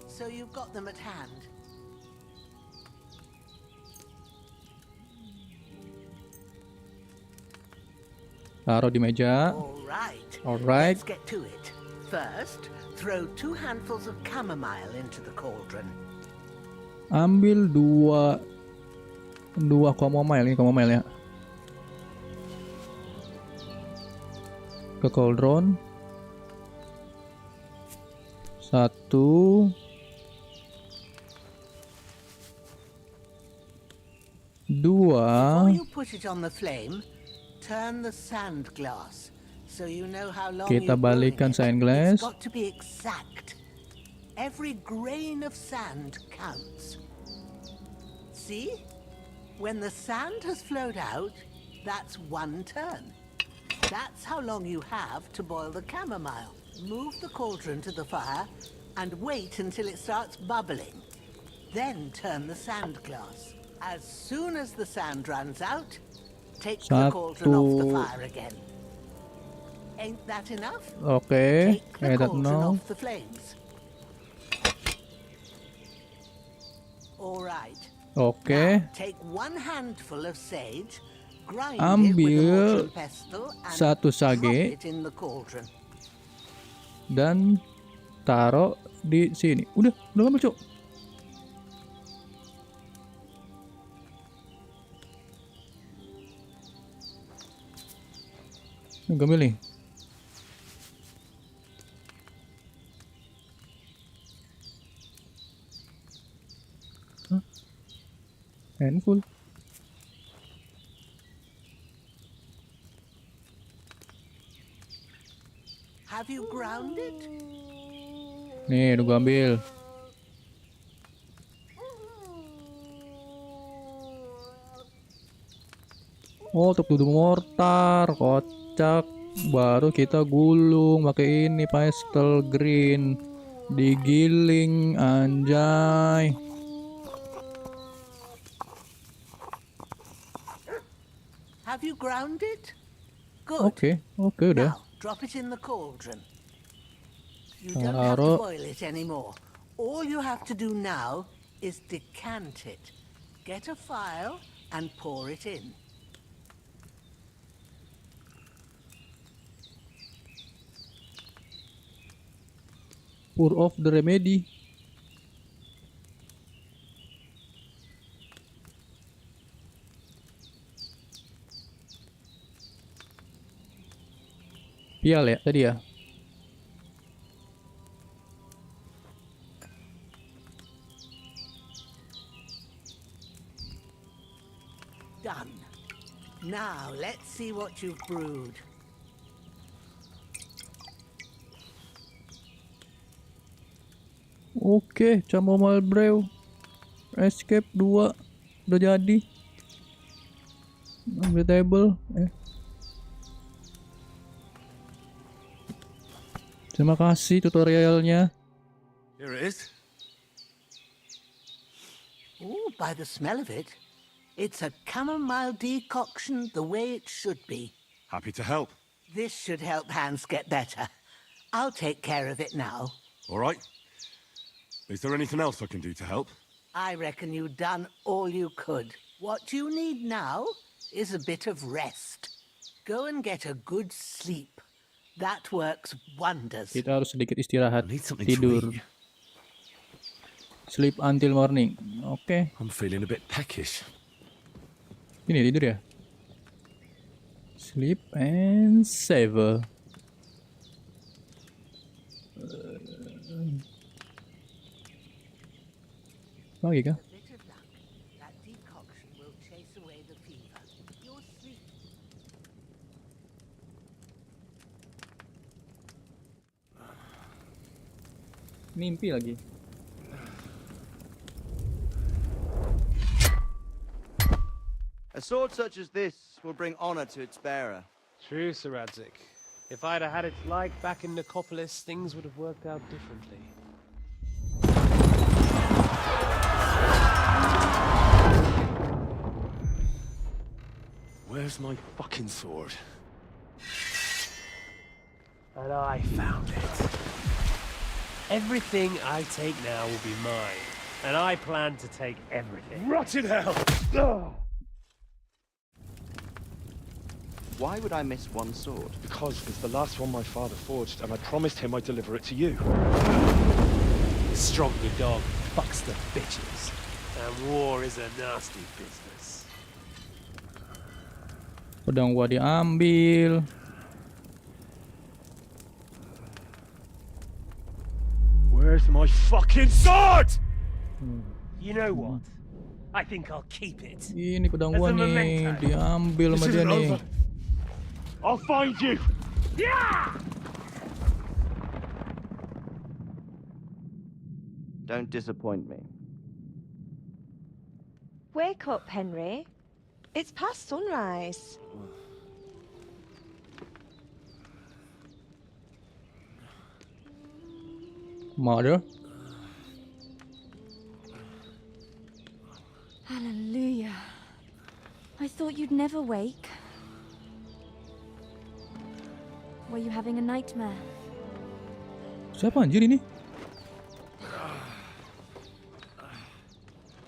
so you've got them at hand. Taruh di meja. Alright. Let's get to it. First, throw 2 handfuls of chamomile into the cauldron. Ambil dua chamomile, ini chamomile ya. Ke cauldron. 1. 2. Before you put it on the flame, turn the sand glass so you know how long Kita you're brewing balikan it. sand glass. It's got to be exact. Every grain of sand counts. See? When the sand has flowed out, that's 1 turn. That's how long you have to boil the chamomile. Move the cauldron to the fire and wait until it starts bubbling. Then turn the sand glass. As soon as the sand runs out, take the cauldron off the fire again. Ain't that enough? Oke, Take the cauldron off the flames. All right. Oke. Take 1 handful of sage, grind it with the Ambil mortar and pestle, and 1 drop sage it in the cauldron. dan taruh di sini. Udah ngambil, Cuk. Ngambil nih. Hah? Handful. Have you ground it? Nih, udah gua ambil. Oh, untuk duduk mortar, kocak. Baru kita gulung pakai ini pastel green. Digiling, anjay. Have you ground it? Good. Oke, udah. Now, drop it in the cauldron. You don't have to Taruh. boil it anymore. All you have to do now is decant it. Get a phial and pour it in. Pour off the remedy. Pial ya tadi ya. Done. Now let's see what you've brewed. Oke, chamomile brew. Escape 2 udah jadi. Ambil table. Terima kasih tutorialnya. Here it is. Oh, by the smell of it, it's a chamomile decoction the way it should be. Happy to help. This should help Hans get better. I'll take care of it now. All right. Is there anything else I can do to help? I reckon you've done all you could. What you need now is a bit of rest. Go and get a good sleep. That works wonders. Kita harus sedikit istirahat, tidur. Sleep until morning. Oke. I'm feeling a bit peckish. Ini tidur ya. Sleep and savor. Lagi kah? That decoction will chase away the fever. You're sleep. Mimpi lagi. A sword such as this will bring honor to its bearer. True, Sir Radzik. If I'd have had its like back in Nicopolis, things would have worked out differently. Where's my fucking sword? And I found it. Everything I take now will be mine, and I plan to take everything. Rotted hell! Why would I miss one sword? Because it's the last one my father forged, and I promised him I'd deliver it to you. The stronger dog fucks the bitches, and war is a nasty business. Pedang gua diambil. Where's my fucking sword? You know what? I think I'll keep it. Ini pedang gua nih, diambil sama dia nih. I'll find you. Yeah! Don't disappoint me. Wake up, Henry. It's past sunrise. Mother. Hallelujah. I thought you'd never wake. Were you having a nightmare? Siapa anjir ini?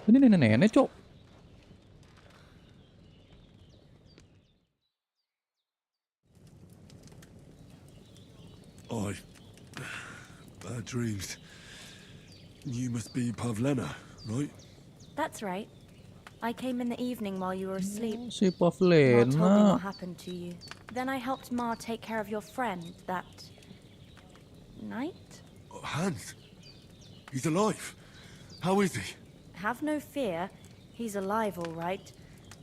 Ini nenek-nenek, Cok. Bad dreams. You must be Pavlena, right? That's right. I came in the evening while you were asleep. Si Ma told me Pavlena. what happened to you. Then I helped Ma take care of your friend that night. Hans. He's alive. How is he? Have no fear. He's alive, all right.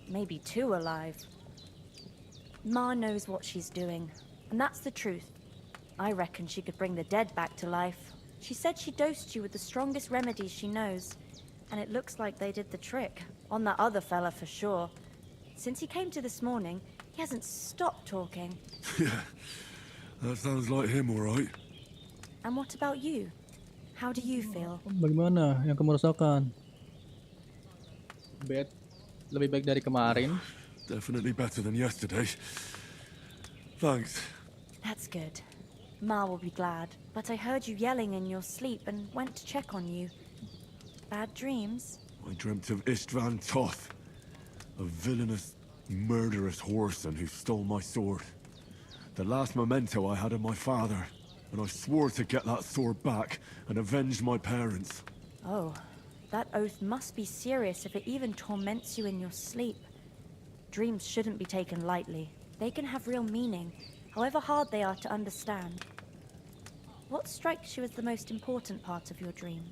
Maybe too alive. Ma knows what she's doing, and that's the truth. I reckon she could bring the dead back to life. She said she dosed you with the strongest remedies she knows, and it looks like they did the trick. On that other fella for sure. Since he came to this morning, he hasn't stopped talking. Yeah, that sounds like him, all right. And what about you? How do you feel? Bagaimana yang kamu rasakan? Bad. Lebih baik dari kemarin. Definitely better than yesterday. Thanks. That's good. Ma will be glad, but I heard you yelling in your sleep and went to check on you. Bad dreams? I dreamt of Istvan Toth, a villainous, murderous whoreson who stole my sword. The last memento I had of my father, and I swore to get that sword back and avenge my parents. Oh, that oath must be serious if it even torments you in your sleep. Dreams shouldn't be taken lightly. They can have real meaning, however hard they are to understand. What strikes you as the most important part of your dream?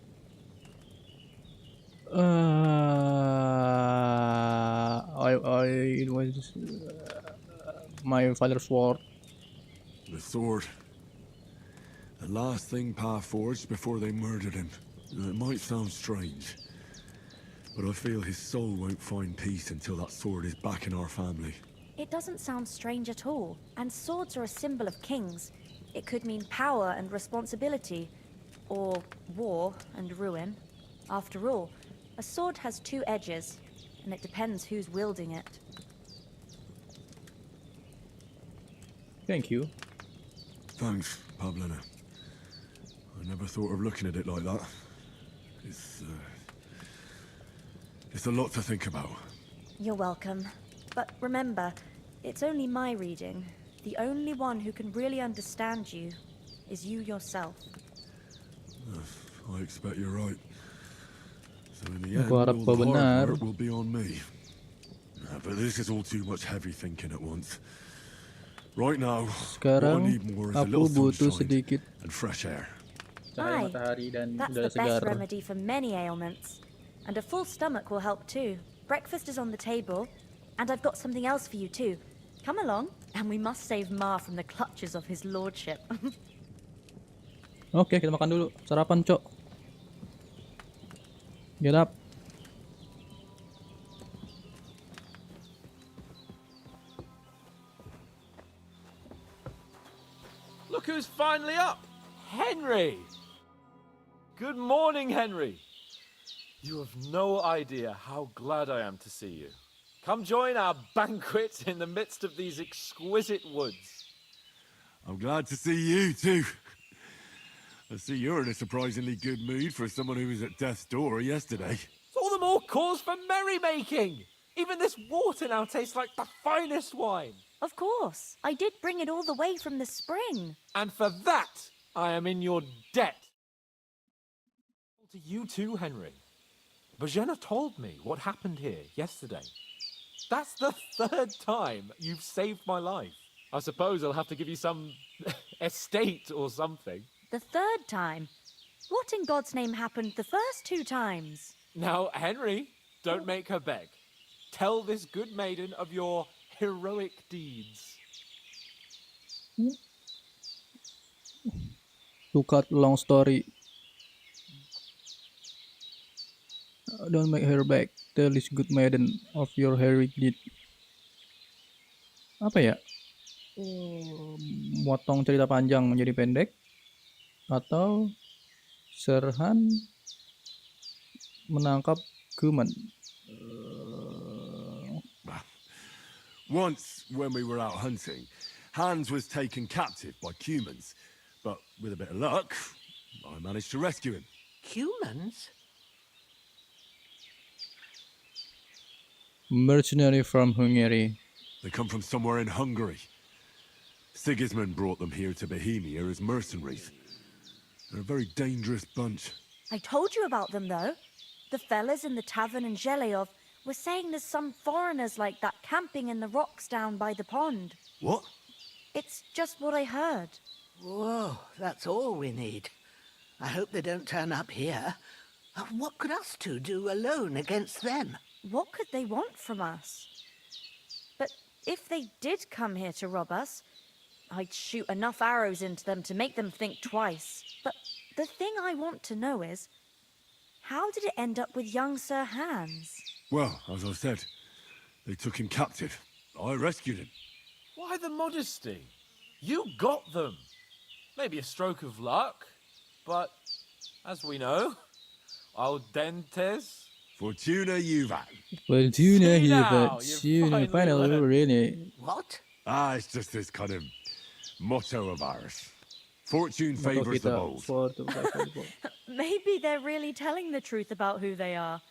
It was my father's sword. The sword. The last thing Pa forged before they murdered him. It might sound strange, but I feel his soul won't find peace until that sword is back in our family. It doesn't sound strange at all, and swords are a symbol of kings. It could mean power and responsibility, or war and ruin. After all, a sword has two edges, and it depends who's wielding it. Thank you. Thanks, Pavlena. I never thought of looking at it like that. It's a lot to think about. You're welcome. But remember, it's only my reading. The only one who can really understand you is you yourself. I expect you're right. So in the end, Aku all harap the kau hard benar. work will be on me. But this is all too much heavy thinking at once. Right now, what I Sekarang need more is a aku little butuh sunshine sedikit and fresh air. Aye, cahaya matahari dan that's udara the segar. best remedy for many ailments. And a full stomach will help too. Breakfast is on the table, and I've got something else for you too. Come along, and we must save Ma from the clutches of his lordship. Oke, kita makan dulu. Sarapan, Cok. Get up. Look who's finally up! Henry! Good morning, Henry. You have no idea how glad I am to see you. Come join our banquet in the midst of these exquisite woods. I'm glad to see you too. I see you're in a surprisingly good mood for someone who was at death's door yesterday. It's all the more cause for merrymaking. Even this water now tastes like the finest wine. Of course. I did bring it all the way from the spring. And for that, I am in your debt. To you too, Henry. Bojena told me what happened here yesterday. That's the third time you've saved my life. I suppose I'll have to give you some estate or something. The third time? What in God's name happened the first 2 times? Now, Henry, don't make her beg. Tell this good maiden of your heroic deeds. To cut long story. Don't make her back. Tell this good maiden of your heroic deed. Apa ya? Motong cerita panjang menjadi pendek, atau Serhan menangkap Kuman. Once, when we were out hunting, Hans was taken captive by humans. But with a bit of luck, I managed to rescue him. Humans? Mercenary from Hungary. They come from somewhere in Hungary. Sigismund brought them here to Bohemia as mercenaries. They're a very dangerous bunch. I told you about them, though. The fellas in the tavern in Zheleyov were saying there's some foreigners like that camping in the rocks down by the pond. What? It's just what I heard. Whoa, that's all we need. I hope they don't turn up here. What could us two do alone against them? What could they want from us? But if they did come here to rob us, I'd shoot enough arrows into them to make them think twice. But the thing I want to know is, how did it end up with young Sir Hans? Well, as I said, they took him captive. I rescued him. Why the modesty? You got them. Maybe a stroke of luck, but as we know, al dentes. Fortuna juvat. Fortuna See now, juvat. you Finally, finally learned. really. What? It's just this kind of motto of ours. Fortune favors the bold. Maybe they're really telling the truth about who they are.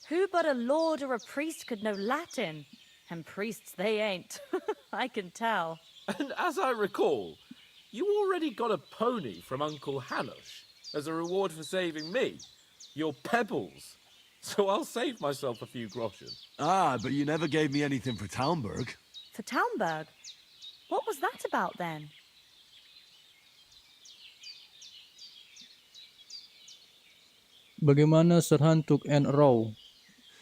Who but a lord or a priest could know Latin? And priests they ain't. I can tell. And as I recall, you already got a pony from Uncle Hanush as a reward for saving me. Your pebbles. So I'll save myself a few groschen. But you never gave me anything for Talmberg. For Talmberg? What was that about then? Bagaimana Serhan took an row?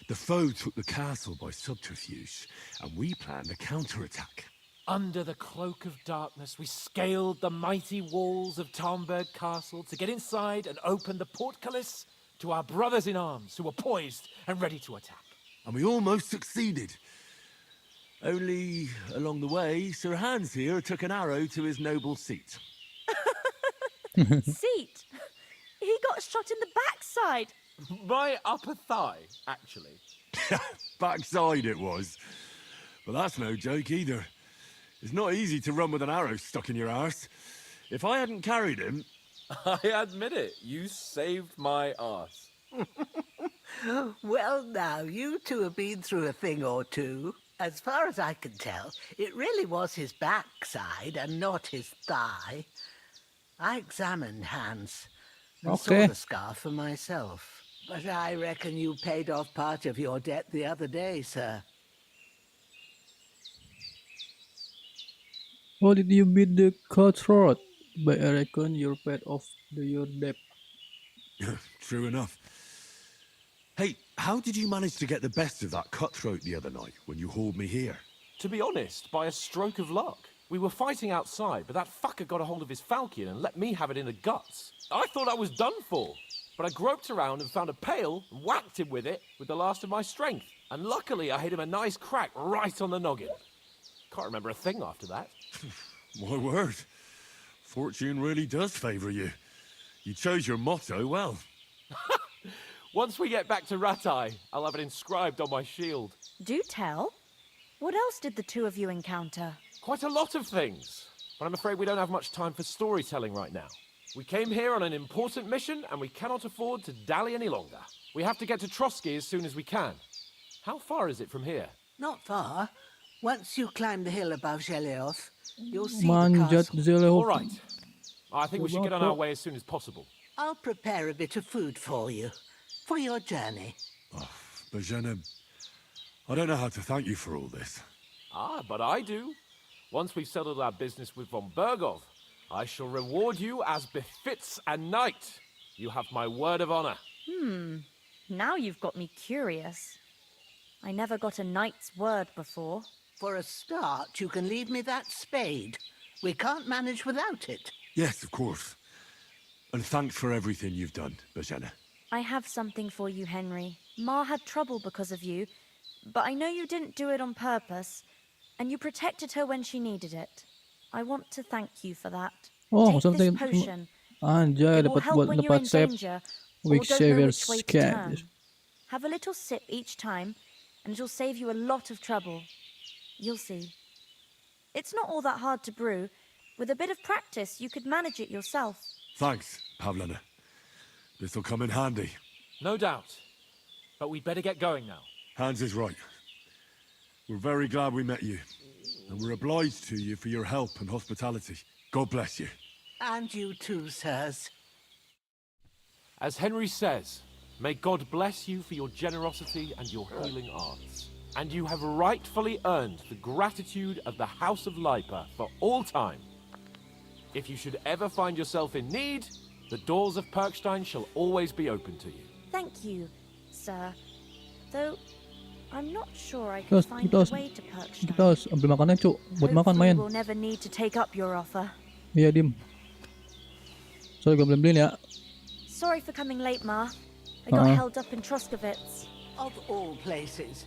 The foe took the castle by subterfuge, and we planned a counterattack. Under the cloak of darkness, we scaled the mighty walls of Talmberg Castle to get inside and open the portcullis to our brothers in arms who were poised and ready to attack. And we almost succeeded. Only, along the way, Sir Hans here took an arrow to his noble seat. Seat? He got shot in the backside. My upper thigh, actually. Backside it was. But that's no joke either. It's not easy to run with an arrow stuck in your arse. If I hadn't carried him... I admit it, you saved my arse. Well, now, you two have been through a thing or two. As far as I can tell, it really was his backside and not his thigh. I examined Hans and saw the scar for myself. But I reckon you paid off part of your debt the other day, sir. How did you beat the cutthroat? But I reckon you're paid off your debt. True enough. Hey, how did you manage to get the best of that cutthroat the other night when you hauled me here? To be honest, by a stroke of luck. We were fighting outside, but that fucker got a hold of his falchion and let me have it in the guts. I thought I was done for, but I groped around and found a pail and whacked him with it with the last of my strength. And luckily I hit him a nice crack right on the noggin. Can't remember a thing after that. My word. Fortune really does favour you. You chose your motto well. Once we get back to Ratai, I'll have it inscribed on my shield. Do tell. What else did the two of you encounter? Quite a lot of things, but I'm afraid we don't have much time for storytelling right now. We came here on an important mission, and we cannot afford to dally any longer. We have to get to Trotsky as soon as we can. How far is it from here? Not far. Once you climb the hill above Zheleov, you'll see Manjat the castle. Zheleov. All right. I think we should get on our way as soon as possible. I'll prepare a bit of food for you, for your journey. Bozhena, I don't know how to thank you for all this. Ah, but I do. Once we've settled our business with von Bergov, I shall reward you as befits a knight. You have my word of honor. Now you've got me curious. I never got a knight's word before. For a start, you can leave me that spade. We can't manage without it. Yes, of course. And thanks for everything you've done, Bozhena. I have something for you, Henry. Ma had trouble because of you, but I know you didn't do it on purpose, and you protected her when she needed it. I want to thank you for that. Oh, Take something. this potion. Anjay, It will dapat help buat when you're in dapat save danger or weak don't know savior's which way to scan. turn. Have a little sip each time, and it'll save you a lot of trouble. You'll see. It's not all that hard to brew. With a bit of practice, you could manage it yourself. Thanks, Pavlena. This'll come in handy. No doubt. But we'd better get going now. Hans is right. We're very glad we met you. And we're obliged to you for your help and hospitality. God bless you. And you too, sirs. As Henry says, may God bless you for your generosity and your healing arts. And you have rightfully earned the gratitude of the House of Lipa for all time. If you should ever find yourself in need, the doors of Perkstein shall always be open to you. Thank you, sir. Though, I'm not sure I can find the way to Perkstein. Kita harus ambil makanan, Cuk. Buat makan, Hopefully main. we'll never need to take up your offer. Iya, dim. Sorry, gue beliin ya. Sorry for coming late, Ma. I got held up in Troskowitz. Of all places.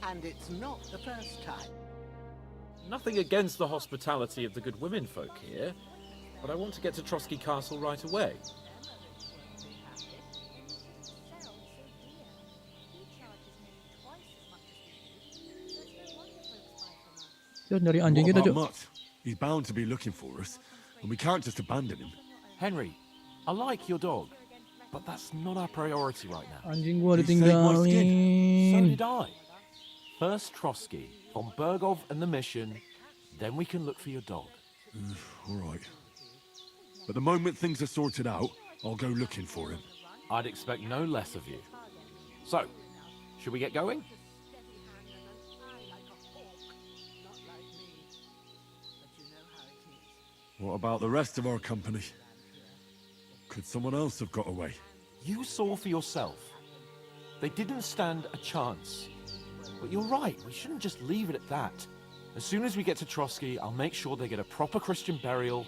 And it's not the first time. Nothing against the hospitality of the good women folk here, but I want to get to Trotsky Castle right away. Dia nyari anjing kita, What Cuk. about Mutt? He's bound to be looking for us, and we can't just abandon him. Henry, I like your dog, but that's not our priority right now. Anjing gua He saved my So ditinggalin. did I. First Trotsky, von Bergov and the mission, then we can look for your dog. All right. But the moment things are sorted out, I'll go looking for him. I'd expect no less of you. So, should we get going? What about the rest of our company? Could someone else have got away? You saw for yourself. They didn't stand a chance. But you're right, we shouldn't just leave it at that. As soon as we get to Trotsky, I'll make sure they get a proper Christian burial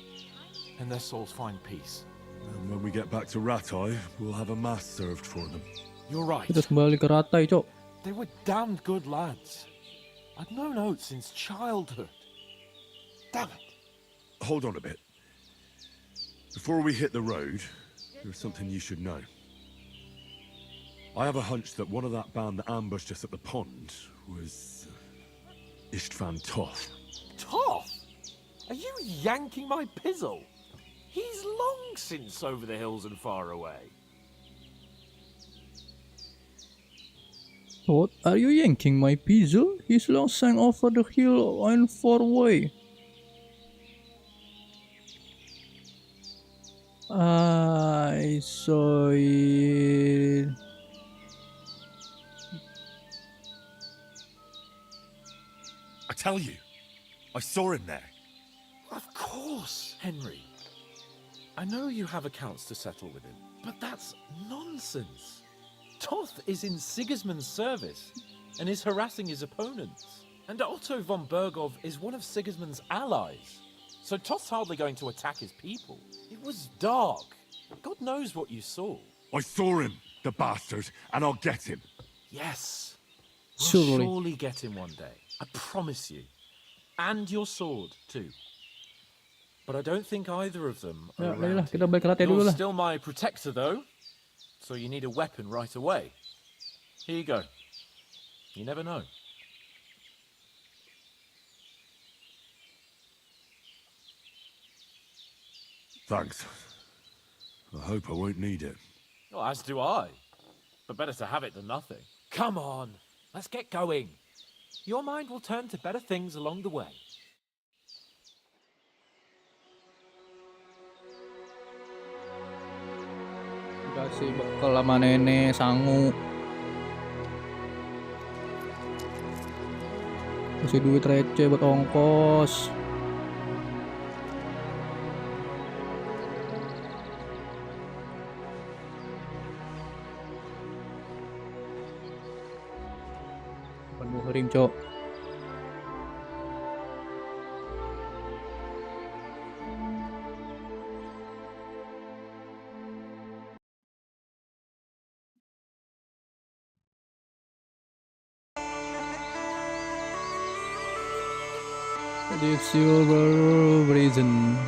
and their souls find peace. And when we get back to Ratai, we'll have a mass served for them. You're right. Kita harus kembali ke Ratai, Cuk. They were damned good lads. I'd known Oates since childhood. Damn it. Hold on a bit. Before we hit the road, there's something you should know. I have a hunch that one of that band that ambushed us at the pond was Istvan Toth. Toth? Are you yanking my pizzle? He's long since over the hills and far away. What? Are you yanking my pizzle? He's long sang over the hill and far away. I saw it. I tell you, I saw him there. Of course, Henry. I know you have accounts to settle with him, but that's nonsense. Toth is in Sigismund's service and is harassing his opponents. And Otto von Bergov is one of Sigismund's allies. So Toth's hardly going to attack his people. It was dark. God knows what you saw. I saw him, the bastard, and I'll get him. Yes. We'll Surely. surely get him one day. I promise you. And your sword, too. But I don't think either of them are Ya, around ayolah, here. kita balik ke latte dulu You're lah. still my protector, though. So you need a weapon right away. Here you go. You never know. Thanks. I hope I won't need it. Well, as do I. But better to have it than nothing. Come on, let's get going. Your mind will turn to better things along the way. Dikasih bekal sama nenek sangu. Kasih duit receh buat ongkos. Penuh ring, cok. The silver reason.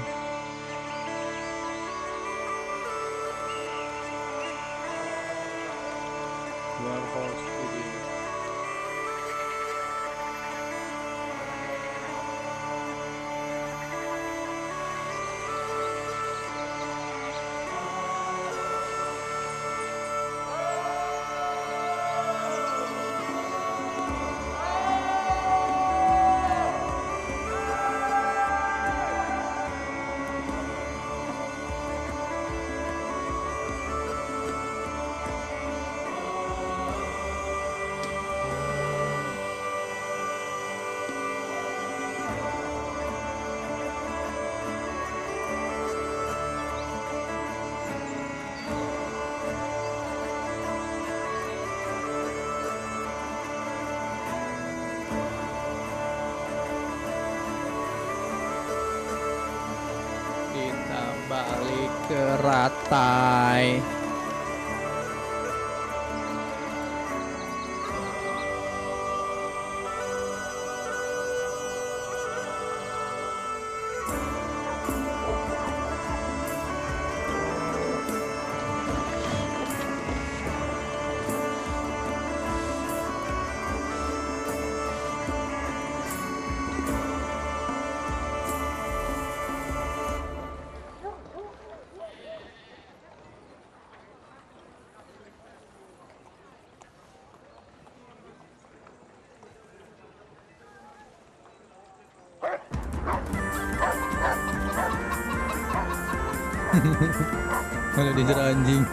Kita balik ke Ratai. Malah dijar anjing.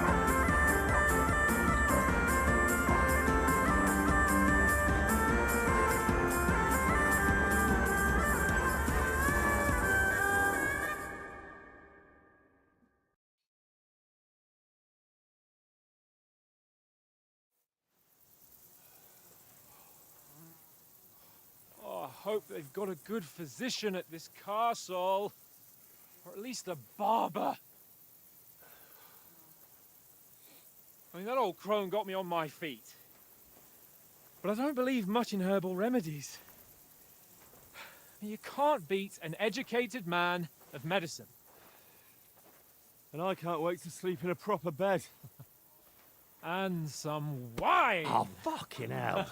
Oh, I hope they've got a good physician at this castle. Or at least a barber. I mean, that old crone got me on my feet. But I don't believe much in herbal remedies. You can't beat an educated man of medicine. And I can't wait to sleep in a proper bed. And some wine! Oh, fucking hell.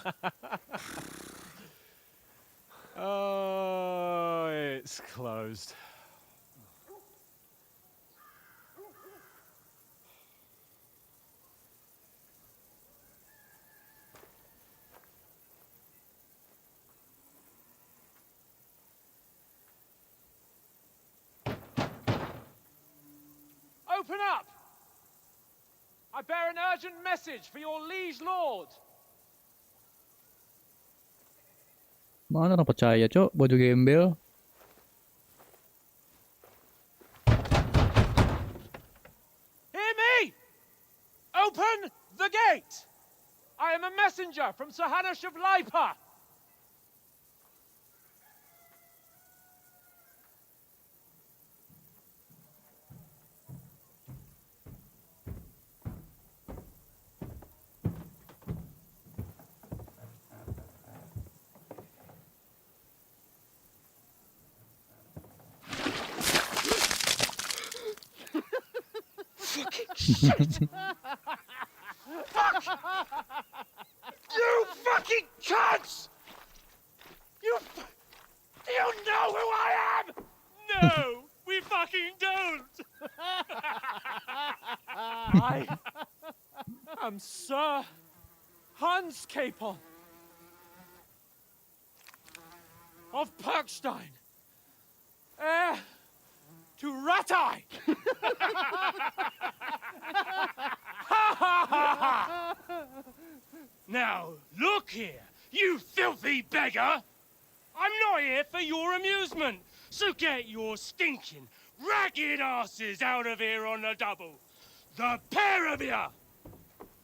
Oh, it's closed. Open up! I bear an urgent message for your liege lord. Mana orang percaya, cok, baju gembel. Hear me! Open the gate! I am a messenger from Sir Hanush of Lipa. Shit! Fuck! You fucking cunts! Do you know who I am? No, we fucking don't! I am Sir Hans Capon of Perkstein, heir to Ratai. Now, look here, you filthy beggar! I'm not here for your amusement, so get your stinking, ragged asses out of here on the double. The pair of you!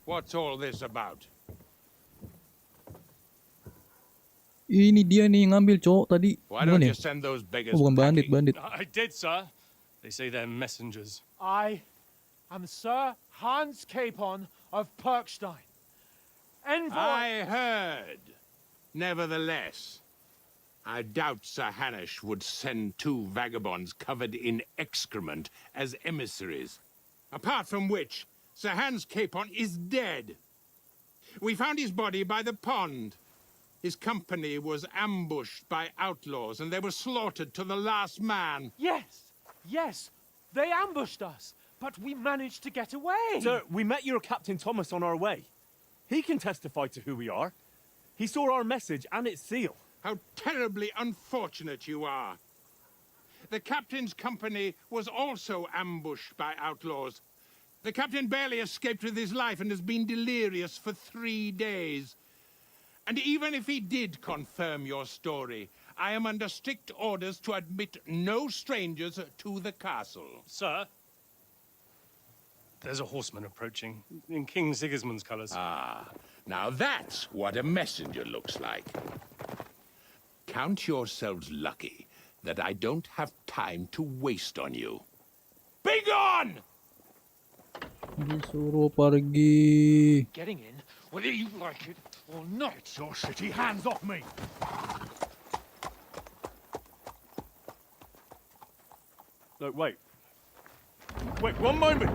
What's all this about? Ini dia nih yang ngambil cowok tadi. Why Bukan don't ya? you send those Oh, beggars bukan bandit, packing? bandit. I did, sir. They say they're messengers. I am Sir Hans Capon of Perkstein, envoy. I heard. Nevertheless, I doubt Sir Hanush would send two vagabonds covered in excrement as emissaries. Apart from which, Sir Hans Capon is dead. We found his body by the pond. His company was ambushed by outlaws, and they were slaughtered to the last man. Yes, they ambushed us, but we managed to get away. Sir, we met your Captain Thomas on our way. He can testify to who we are. He saw our message and its seal. How terribly unfortunate you are. The captain's company was also ambushed by outlaws. The captain barely escaped with his life and has been delirious for 3 days. And even if he did confirm your story, I am under strict orders to admit no strangers to the castle. Sir, there's a horseman approaching in King Sigismund's colours. Ah, now that's what a messenger looks like. Count yourselves lucky that I don't have time to waste on you. Be gone! Disuruh pergi. Getting in, whether you like it or not. Get your shitty hands off me! Look, wait. Wait, one moment!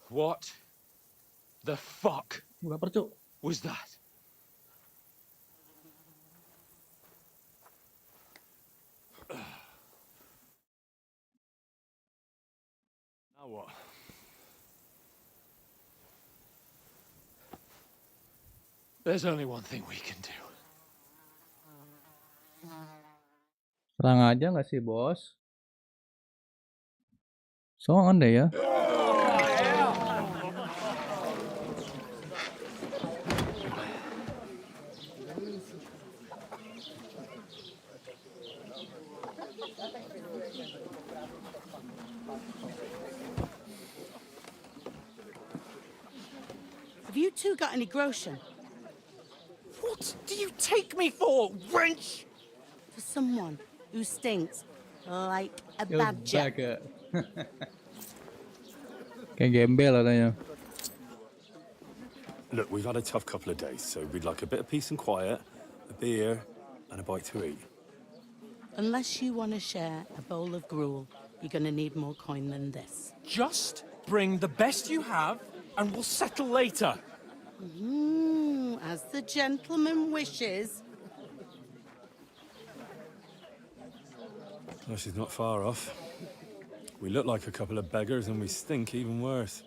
What the fuck was that? Now what? There's only one thing we can do. Serang aja nggak sih, bos? Soalnya deh ya. Have you two got any groschen? What do you take me for, wench? For someone who stinks like a Yo, badger. back. Kayak gembel katanya. Look, we've had a tough couple of days, so we'd like a bit of peace and quiet, a beer, and a bite to eat. Unless you want to share a bowl of gruel, you're going to need more coin than this. Just bring the best you have, and we'll settle later. As the gentleman wishes. Oh, she's not far off. We look like a couple of beggars, and we stink even worse.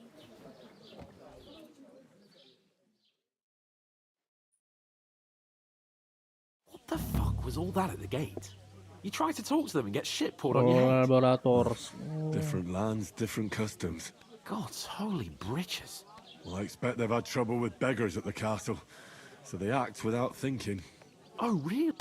What the fuck was all that at the gate? You tried to talk to them and get shit poured on your head. Collaborators. Different lands, different customs. God's holy britches. Well, I expect they've had trouble with beggars at the castle, so they act without thinking. Oh, really?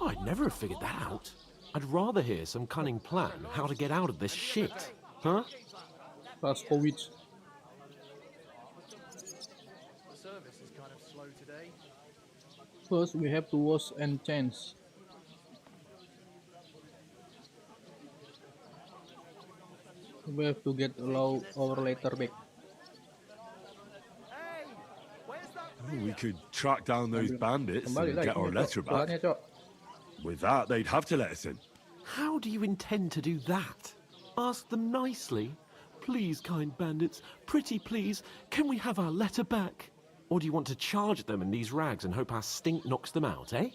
I'd never have figured that out. I'd rather hear some cunning plan how to get out of this shit. Huh? Skalitz. The service is kind of slow today. First, we have to wash and change. We have to get our letter back. We could track down those bandits Kembali and lah, get our ini, letter Cok. back. Jalannya, Cok. With that, they'd have to let us in. How do you intend to do that? Ask them nicely. Please, kind bandits, pretty please, can we have our letter back? Or do you want to charge them in these rags and hope our stink knocks them out, eh?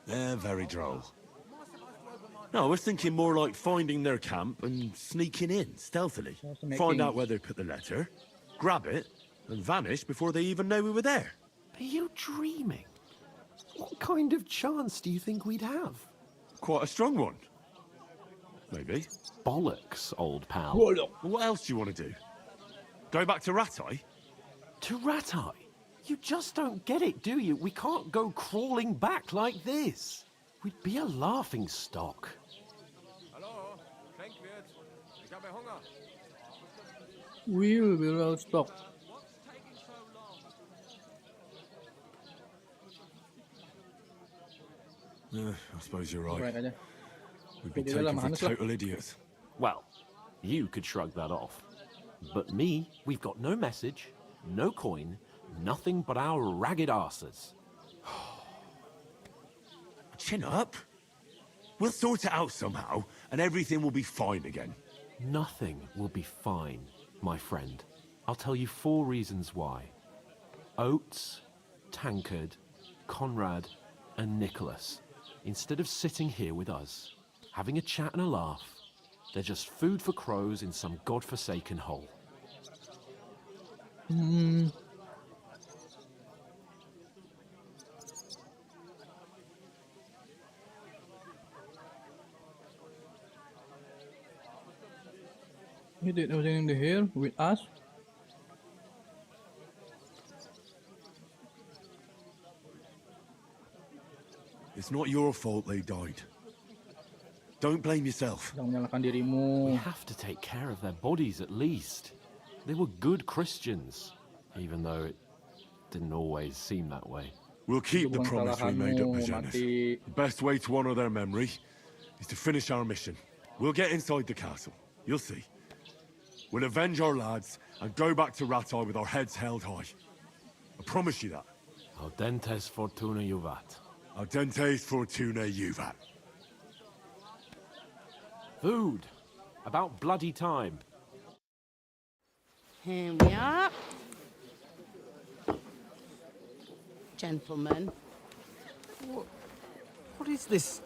They're very droll. No, I was thinking more like finding their camp and sneaking in stealthily. Find out where they put the letter, grab it, and vanish before they even know we were there. Are you dreaming? What kind of chance do you think we'd have? Quite a strong one. Maybe. Bollocks, old pal. What else do you want to do? Go back to Ratai? To Ratai? You just don't get it, do you? We can't go crawling back like this. We'd be a laughing stock. Hallo, Trinkwert. Ich habe Hunger. We will be well stocked. I suppose you're right. Right aja. We'd be Jadi taken dalam for Hannes lah. total idiots. Well, you could shrug that off. But me, we've got no message, no coin, nothing but our ragged arses. Chin up. We'll sort it out somehow, and everything will be fine again. Nothing will be fine, my friend. I'll tell you 4 reasons why. Oates, Tankard, Conrad, and Nicholas, instead of sitting here with us, having a chat and a laugh, they're just food for crows in some godforsaken hole. He did everything in here with us. It's not your fault they died. Don't blame yourself. Jangan menyalahkan dirimu. We have to take care of their bodies at least. They were good Christians, even though it didn't always seem that way. We'll keep the promise we made at Bajanis. The best way to honor their memory is to finish our mission. We'll get inside the castle. You'll see. We'll avenge our lads and go back to Ratai with our heads held high. I promise you that. Audentes fortuna juvat. Audentes fortuna juvat. Food. About bloody time. Here we are. Gentlemen. What is this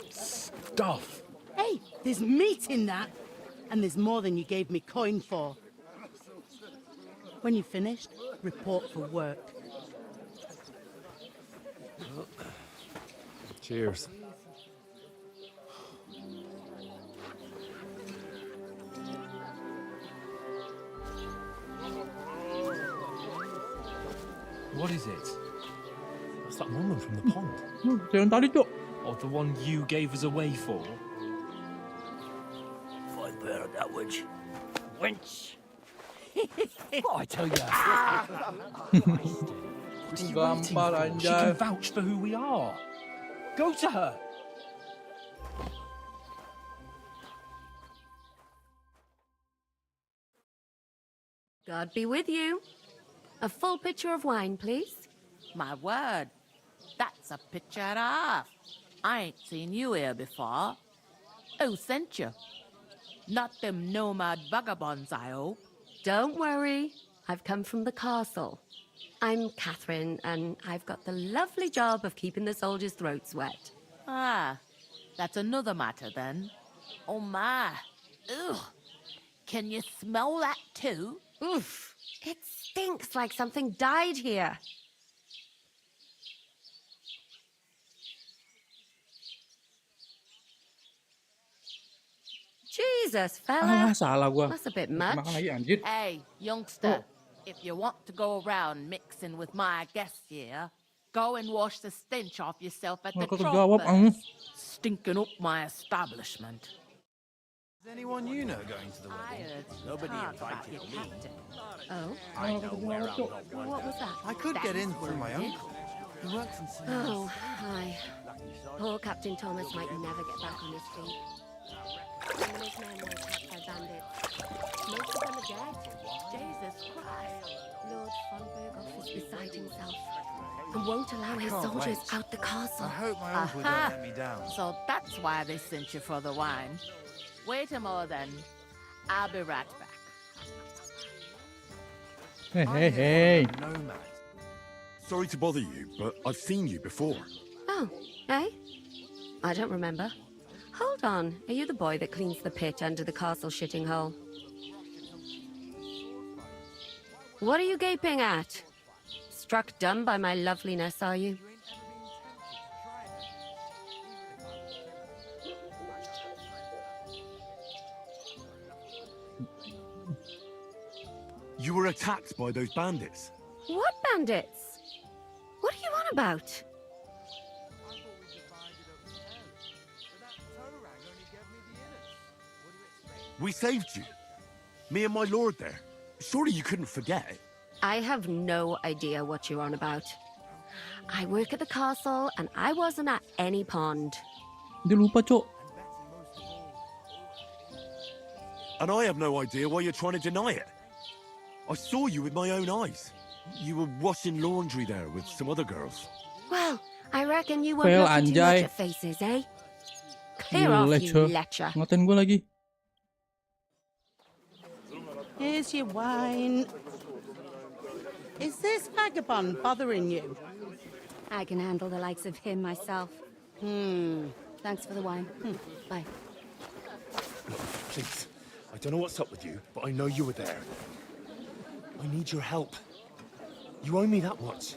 stuff? Hey, there's meat in that. And there's more than you gave me coin for. When you're finished, report for work. Cheers. What is it? That's that woman from the pond. Jangan tadi, Cok. Or the one you gave us away for? Find better that witch. Wench. What I tell you? What are you waiting Gampar, for? She anjay. can vouch for who we are. Go to her. God be with you. A full pitcher of wine, please. My word. That's a picture and a half. I ain't seen you here before. Who sent you? Not them nomad vagabonds, I hope. Don't worry. I've come from the castle. I'm Catherine, and I've got the lovely job of keeping the soldiers' throats wet. Ah, that's another matter then. Oh my. Ugh. Can you smell that too? Oof. It stinks like something died here. Jesus, fella. Salah gua. That's a bit much. Makan lagi anjir. Hey, youngster, if you want to go around mixing with my guests here, go and wash the stench off yourself at the Mereka kejawab, trough. Stinking up my establishment. Is anyone you know going to the wedding? Nobody invited me. Oh? I know where I'm not What was that? I could get in through my uncle. He works in sales. Oh, hi. Poor Captain Thomas might never get back on his feet. Some of his men were attacked by bandits. Most of them are dead. Jesus Christ. Lord von Berghoff is beside himself and won't allow his can't soldiers wait. out the castle. I hope my uncle Aha. don't let me down. So that's why they sent you for the wine. Wait a moment then. I'll be right back. Hey. Nomad. Sorry to bother you, but I've seen you before. Oh, eh? I don't remember. Hold on. Are you the boy that cleans the pit under the castle shitting hole? What are you gaping at? Struck dumb by my loveliness, are you? You were attacked by those bandits. What bandits? What are you on about? We saved you. Me and my lord there. Surely you couldn't forget. I have no idea what you're on about. I work at the castle, and I wasn't at any pond. Dia lupa, Cok. And I have no idea why you're trying to deny it. I saw you with my own eyes. You were washing laundry there with some other girls. Well, I reckon you weren't Well, looking too anjay. much at faces, eh? Clear off, you lecher. Ngatain gue lagi. Here's your wine. Is this vagabond bothering you? I can handle the likes of him myself. Thanks for the wine. Bye. Look, please. I don't know what's up with you, but I know you were there. I need your help. You owe me that much.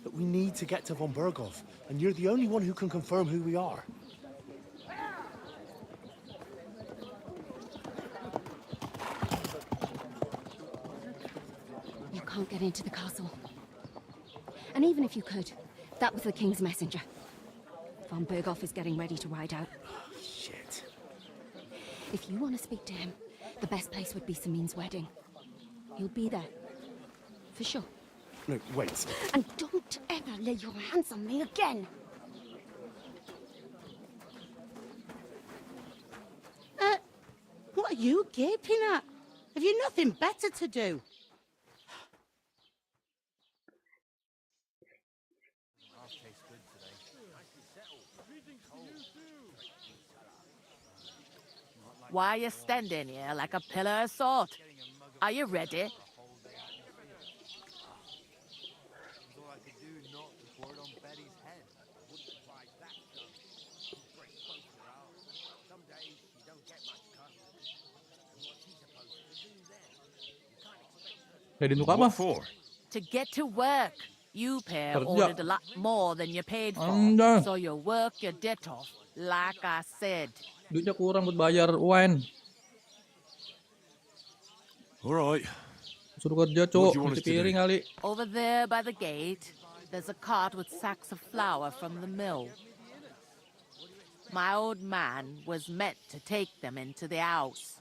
But we need to get to von Berghoff, and you're the only one who can confirm who we are. You can't get into the castle. And even if you could, that was the king's messenger. Von Berghoff is getting ready to ride out. Shit. If you want to speak to him, the best place would be Samin's wedding. He'll be there. For sure. No, wait. And don't ever lay your hands on me again! What are you gaping at? Have you nothing better to do? Why are you standing here like a pillar of salt? Are you ready? Jadi untuk apa? To get to work. You pair Kerja. ordered a lot more than you paid for. Anda. So you work your debt off, like I said. Duitnya kurang buat bayar wine. Alright. Suruh kerja, Cok. Cuci piring kali. Over there by the gate, there's a cart with sacks of flour from the mill. My old man was meant to take them into the house.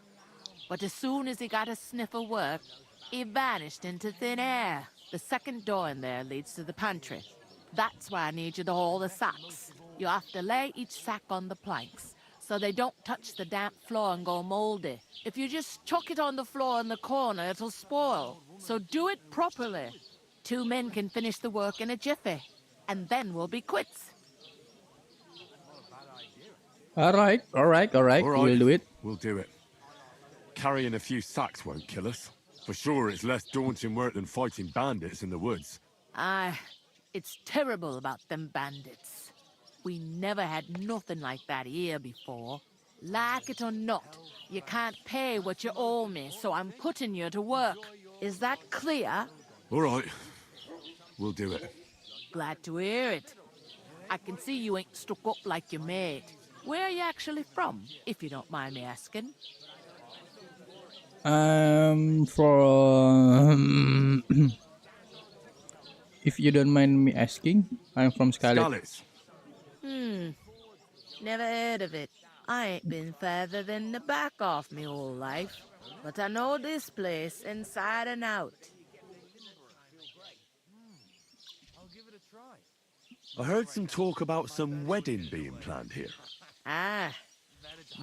But as soon as he got a sniff of work, he vanished into thin air. The second door in there leads to the pantry. That's why I need you to haul the sacks. You have to lay each sack on the planks so they don't touch the damp floor and go moldy. If you just chuck it on the floor in the corner, it'll spoil. So do it properly. 2 men can finish the work in a jiffy, and then we'll be quits. Alright. We'll do it. We'll do it. Carrying a few sacks won't kill us. For sure, it's less daunting work than fighting bandits in the woods. It's terrible about them bandits. We never had nothing like that here before. Like it or not, you can't pay what you owe me, so I'm putting you to work. Is that clear? All right. We'll do it. Glad to hear it. I can see you ain't stuck up like your mate. Where are you actually from, if you don't mind me asking? From if you don't mind me asking, I'm from Skalitz. Never heard of it. I ain't been further than the back of me whole life, but I know this place inside and out. I heard some talk about some wedding being planned here. Ah,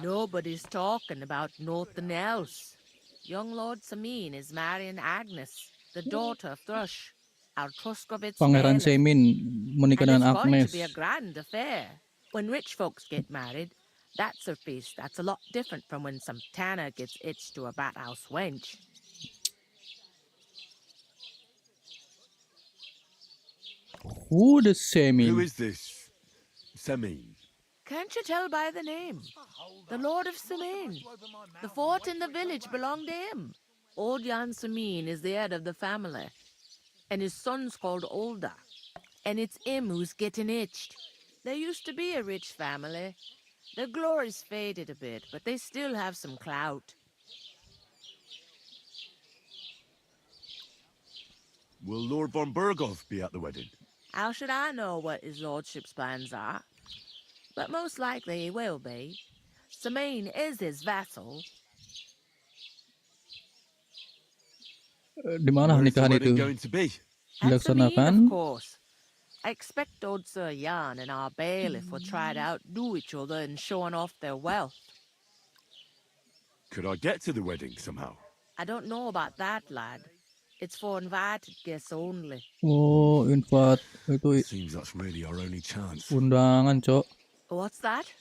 nobody's talking about nothing else. Young Lord Samin is marrying Agnes, the daughter of Thrush, our Truskovitz Pangeran bailiff. Semin menikah And dengan it's going to Agnes. be a grand affair. When rich folks get married, that's a feast that's a lot different from when some tanner gets hitched to a bathouse wench. Who the Semin? Who is this Semin? Can't you tell by the name? The Lord of Samin. The fort in the village belonged to him. Old Jan Samin is the head of the family, and his son's called Olda, and it's him who's getting itched. There used to be a rich family. Their glory's faded a bit, but they still have some clout. Will Lord von Berghoff be at the wedding? How should I know what his lordship's plans are? But most likely he will be. Samin is his vassal. Di mana Where's the nikahan wedding itu going to be? At Samin, dilaksanakan? of course. I expect old Sir Jan and our bailiff will try to outdo each other in showing off their wealth. Could I get to the wedding somehow? I don't know about that, lad. It's for invited guests only. Oh, invite itu Seems that's really our only chance. undangan, Cok. What's that?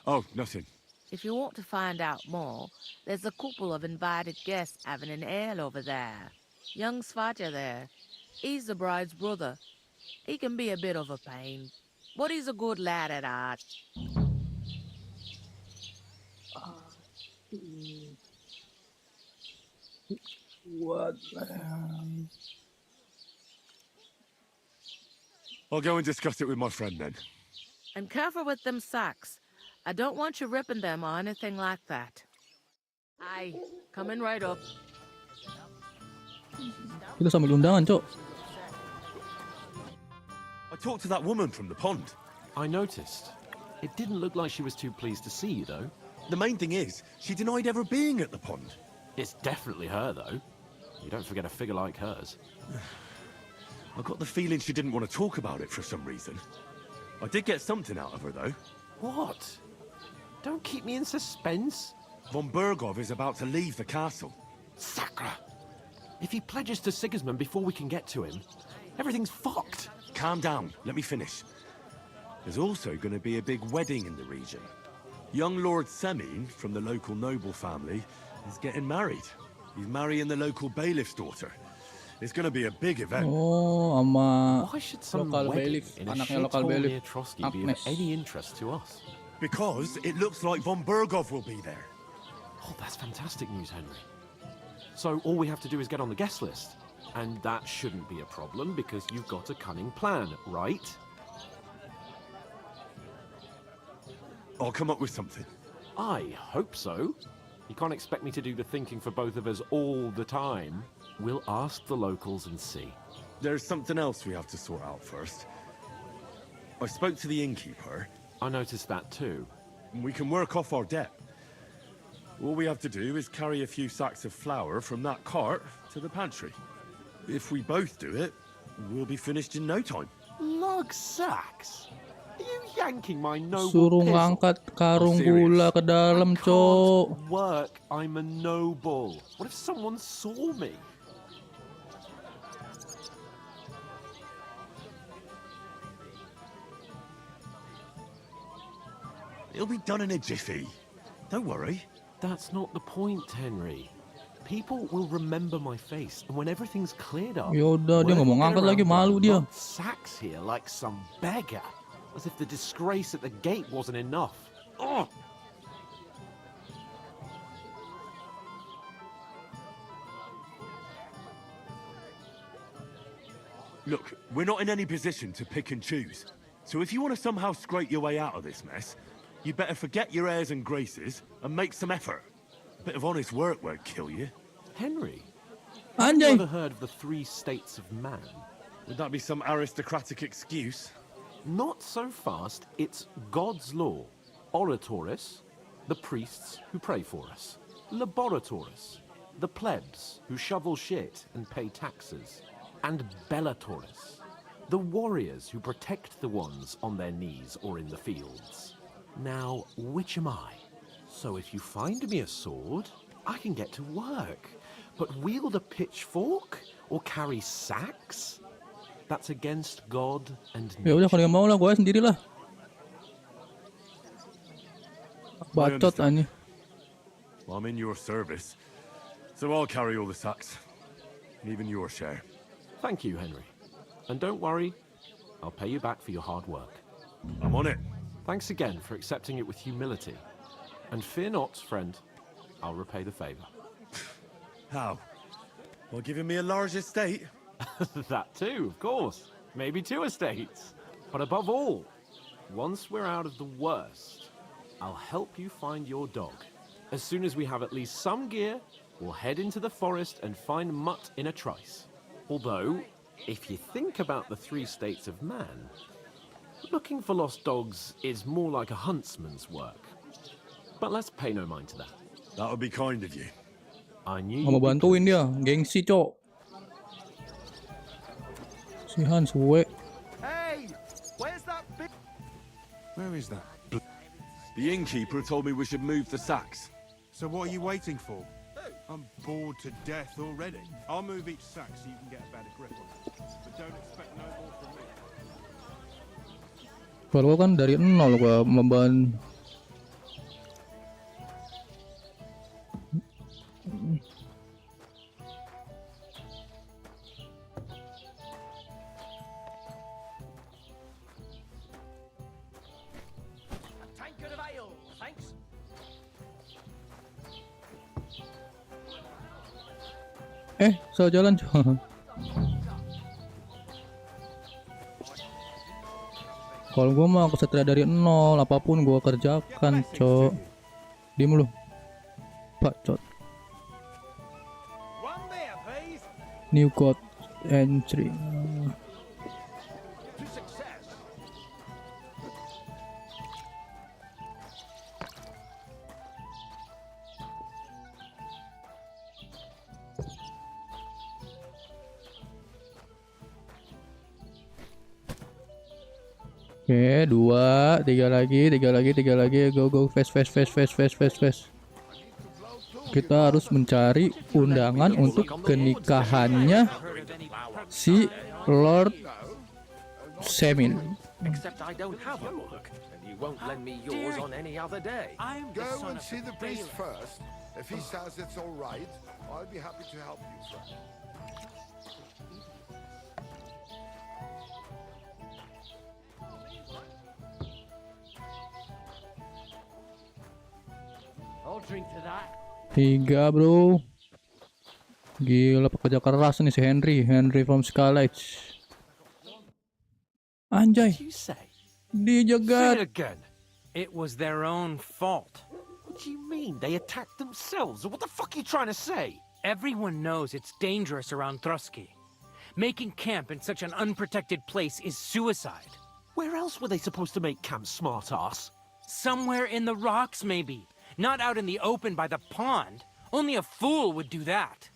Oh, nothing. If you want to find out more, there's a couple of invited guests having an ale over there. Young Svatja there. He's the bride's brother. He can be a bit of a pain, but he's a good lad at heart. What? I'll go and discuss it with my friend then. And careful with them sacks. I don't want you ripping them or anything like that. Aye, coming right up. Kita sambil undangan, Cok. I talked to that woman from the pond. I noticed. It didn't look like she was too pleased to see you, though. The main thing is, she denied ever being at the pond. It's definitely her, though. You don't forget a figure like hers. I got the feeling she didn't want to talk about it for some reason. I did get something out of her, though. What? Don't keep me in suspense. Von Berghoff is about to leave the castle. Sacra! If he pledges to Sigismund before we can get to him, everything's fucked. Calm down, let me finish. There's also going to be a big wedding in the region. Young Lord Semin, from the local noble family, is getting married. He's marrying the local bailiff's daughter. It's going to be a big event. Oh, sama Why should some lokal wedding bailiff, in a anaknya lokal shithole bailiff near Trotsky be of Agnes. any interest to us? Because it looks like von Berghoff will be there. Oh, that's fantastic news, Henry. So all we have to do is get on the guest list. And that shouldn't be a problem because you've got a cunning plan, right? I'll come up with something. I hope so. You can't expect me to do the thinking for both of us all the time. We'll ask the locals and see. There's something else we have to sort out first. I spoke to the innkeeper. I noticed that too. We can work off our debt. All we have to do is carry a few sacks of flour from that cart to the pantry. If we both do it, we'll be finished in no time. Lug sacks? Are you yanking my noble Suruh pizzle? ngangkat karung gula ke dalam, Cok. Work, I'm a noble. What if someone saw me? It'll be done in a jiffy. Don't worry. That's not the point, Henry. People will remember my face, and when everything's cleared up, Yaudah, dia word nggak mau will get ngangkat lagi, around malu that dia. Lug sacks here like some beggar, as if the disgrace at the gate wasn't enough. Ugh! Look, we're not in any position to pick and choose. So if you want to somehow scrape your way out of this mess, You better forget your airs and graces and make some effort. A bit of honest work won't kill you. Henry, have you ever heard of the 3 states of man? Would that be some aristocratic excuse? Not so fast. It's God's law. Oratoris, the priests who pray for us. Laboratoris, the plebs who shovel shit and pay taxes. And Bellatoris, the warriors who protect the ones on their knees or in the fields. Now, which am I? So if you find me a sword, I can get to work. But wield a pitchfork or carry sacks? That's against God and Ya udah kalau nggak mau lah, gue sendirilah. Bacot anjing. Well, I'm in your service, so I'll carry all the sacks, even your share. Thank you, Henry. And don't worry, I'll pay you back for your hard work. I'm on it. Thanks again for accepting it with humility. And fear not, friend, I'll repay the favor. How? Well, giving me a large estate? That too, of course. Maybe 2 estates. But above all, once we're out of the worst, I'll help you find your dog. As soon as we have at least some gear, we'll head into the forest and find Mutt in a trice. Although, if you think about the 3 states of man, looking for lost dogs is more like a huntsman's work. But let's pay no mind to that. That would be kind of you. I knew Mau bantuin dia, gengsi cok. Si Han suwe. Hey, where's that big... Where is that? The innkeeper told me we should move the sacks. So what are you waiting for? I'm bored to death already. I'll move each sack so you can get a better grip on it. But don't expect no more from me. Kalau kan dari nol gua memban. Salah jalan cok. Kalau gue mau kesatria dari nol, apapun gue kerjakan cok. Diem lu, bacot. New code entry. Oke, 2, 3 lagi, go, fast. Kita harus mencari undangan untuk kenikahannya si Lord Semin. Except I don't have a book, and you won't lend me yours on any other day. Go and see the priest first. If he says it's all right, I'll be happy to help you, friend. I'll drink to that. 3 bro. Gila pekerja keras nih si Henry from Skalitz. Anjay. Dijagat. Again. It was their own fault. What do you mean? They attacked themselves? What the fuck are you trying to say? Everyone knows it's dangerous around Trotsky. Making camp in such an unprotected place is suicide. Where else were they supposed to make camp, smart-ass? Somewhere in the rocks, maybe. Not out in the open by the pond. Only a fool would do that.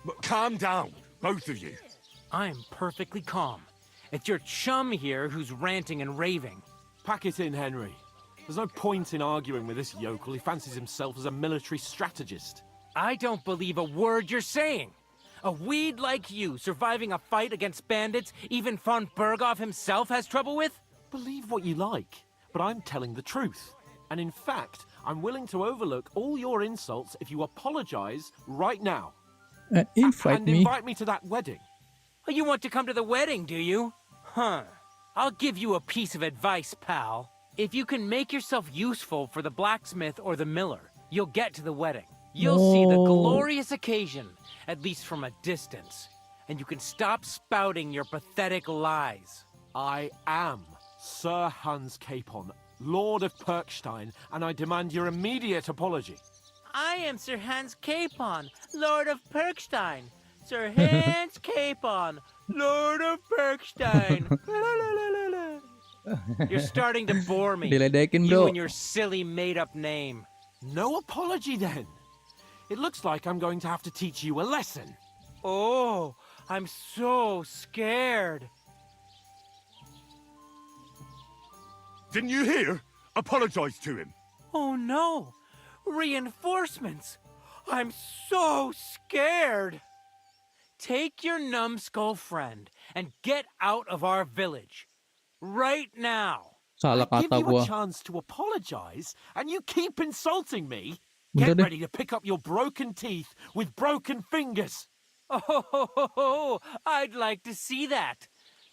But calm down, both of you. I'm perfectly calm. It's your chum here who's ranting and raving. Pack it in, Henry. There's no point in arguing with this yokel. He fancies himself as a military strategist. I don't believe a word you're saying. A weed like you surviving a fight against bandits even von Berghoff himself has trouble with? Believe what you like, but I'm telling the truth. And in fact, I'm willing to overlook all your insults if you apologize right now. Invite me to that wedding. Oh, you want to come to the wedding, do you? Huh. I'll give you a piece of advice, pal. If you can make yourself useful for the blacksmith or the miller, you'll get to the wedding. You'll see the glorious occasion, at least from a distance. And you can stop spouting your pathetic lies. I am Sir Hans Capon, Lord of Perkstein, and I demand your immediate apology. I am Sir Hans Capon, Lord of Perkstein. Sir Hans Capon, Lord of Perkstein. You're starting to bore me. Diledekin, You bro. and your silly made-up name. No apology, then. It looks like I'm going to have to teach you a lesson. Oh, I'm so scared. Didn't you hear? Apologize to him. Oh no! Reinforcements! I'm so scared! Take your numbskull friend and get out of our village. Right now. Salah I give kata you gua. a chance to apologize, and you keep insulting me? Bener Get deh. ready to pick up your broken teeth with broken fingers. Oh, I'd like to see that.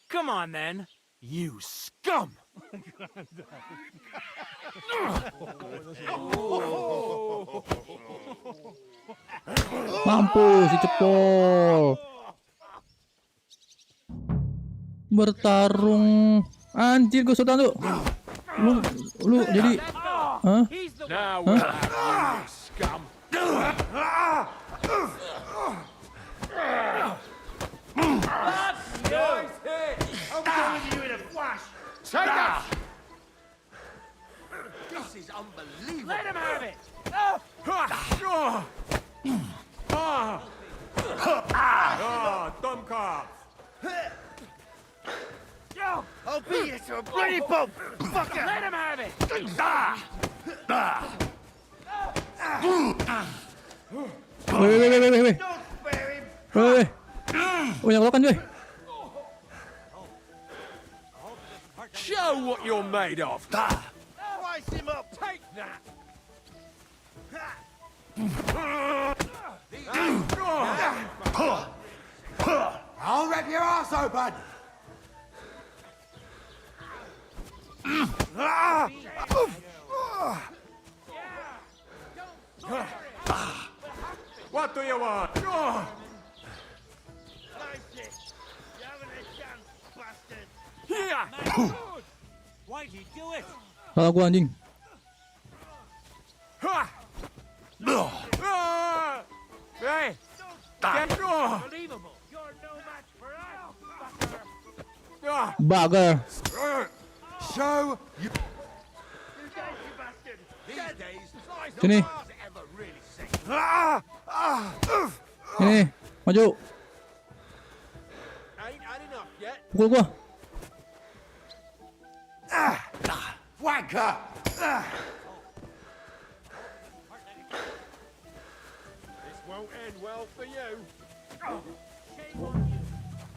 Come on then. You scum! Mampus si cepol. Bertarung. Anjir, gue sultan tuh. Lu jadi hah? Now we'll have you, scum. Nice hit! I'm killing you in a flash! Take that! This is unbelievable! Let him have it! Dumb cops. I'll beat you to a bloody pulp! Fucker! Let him have it! Weh. Don't spare him! Weh. Banyak lokan, cuy. Show what you're made of. Slice him up! Take that! I'll rip your ass open! What do you want? Why'd you do it? Salah gua anjing. Hey! Unbelievable! You're no match for us, Bagger. Show you. You daisy bastard! These days, slice Sini. ever really sick. Ini, maju. Ain't had enough yet. Pukul gua. Wanker! This won't end well for you.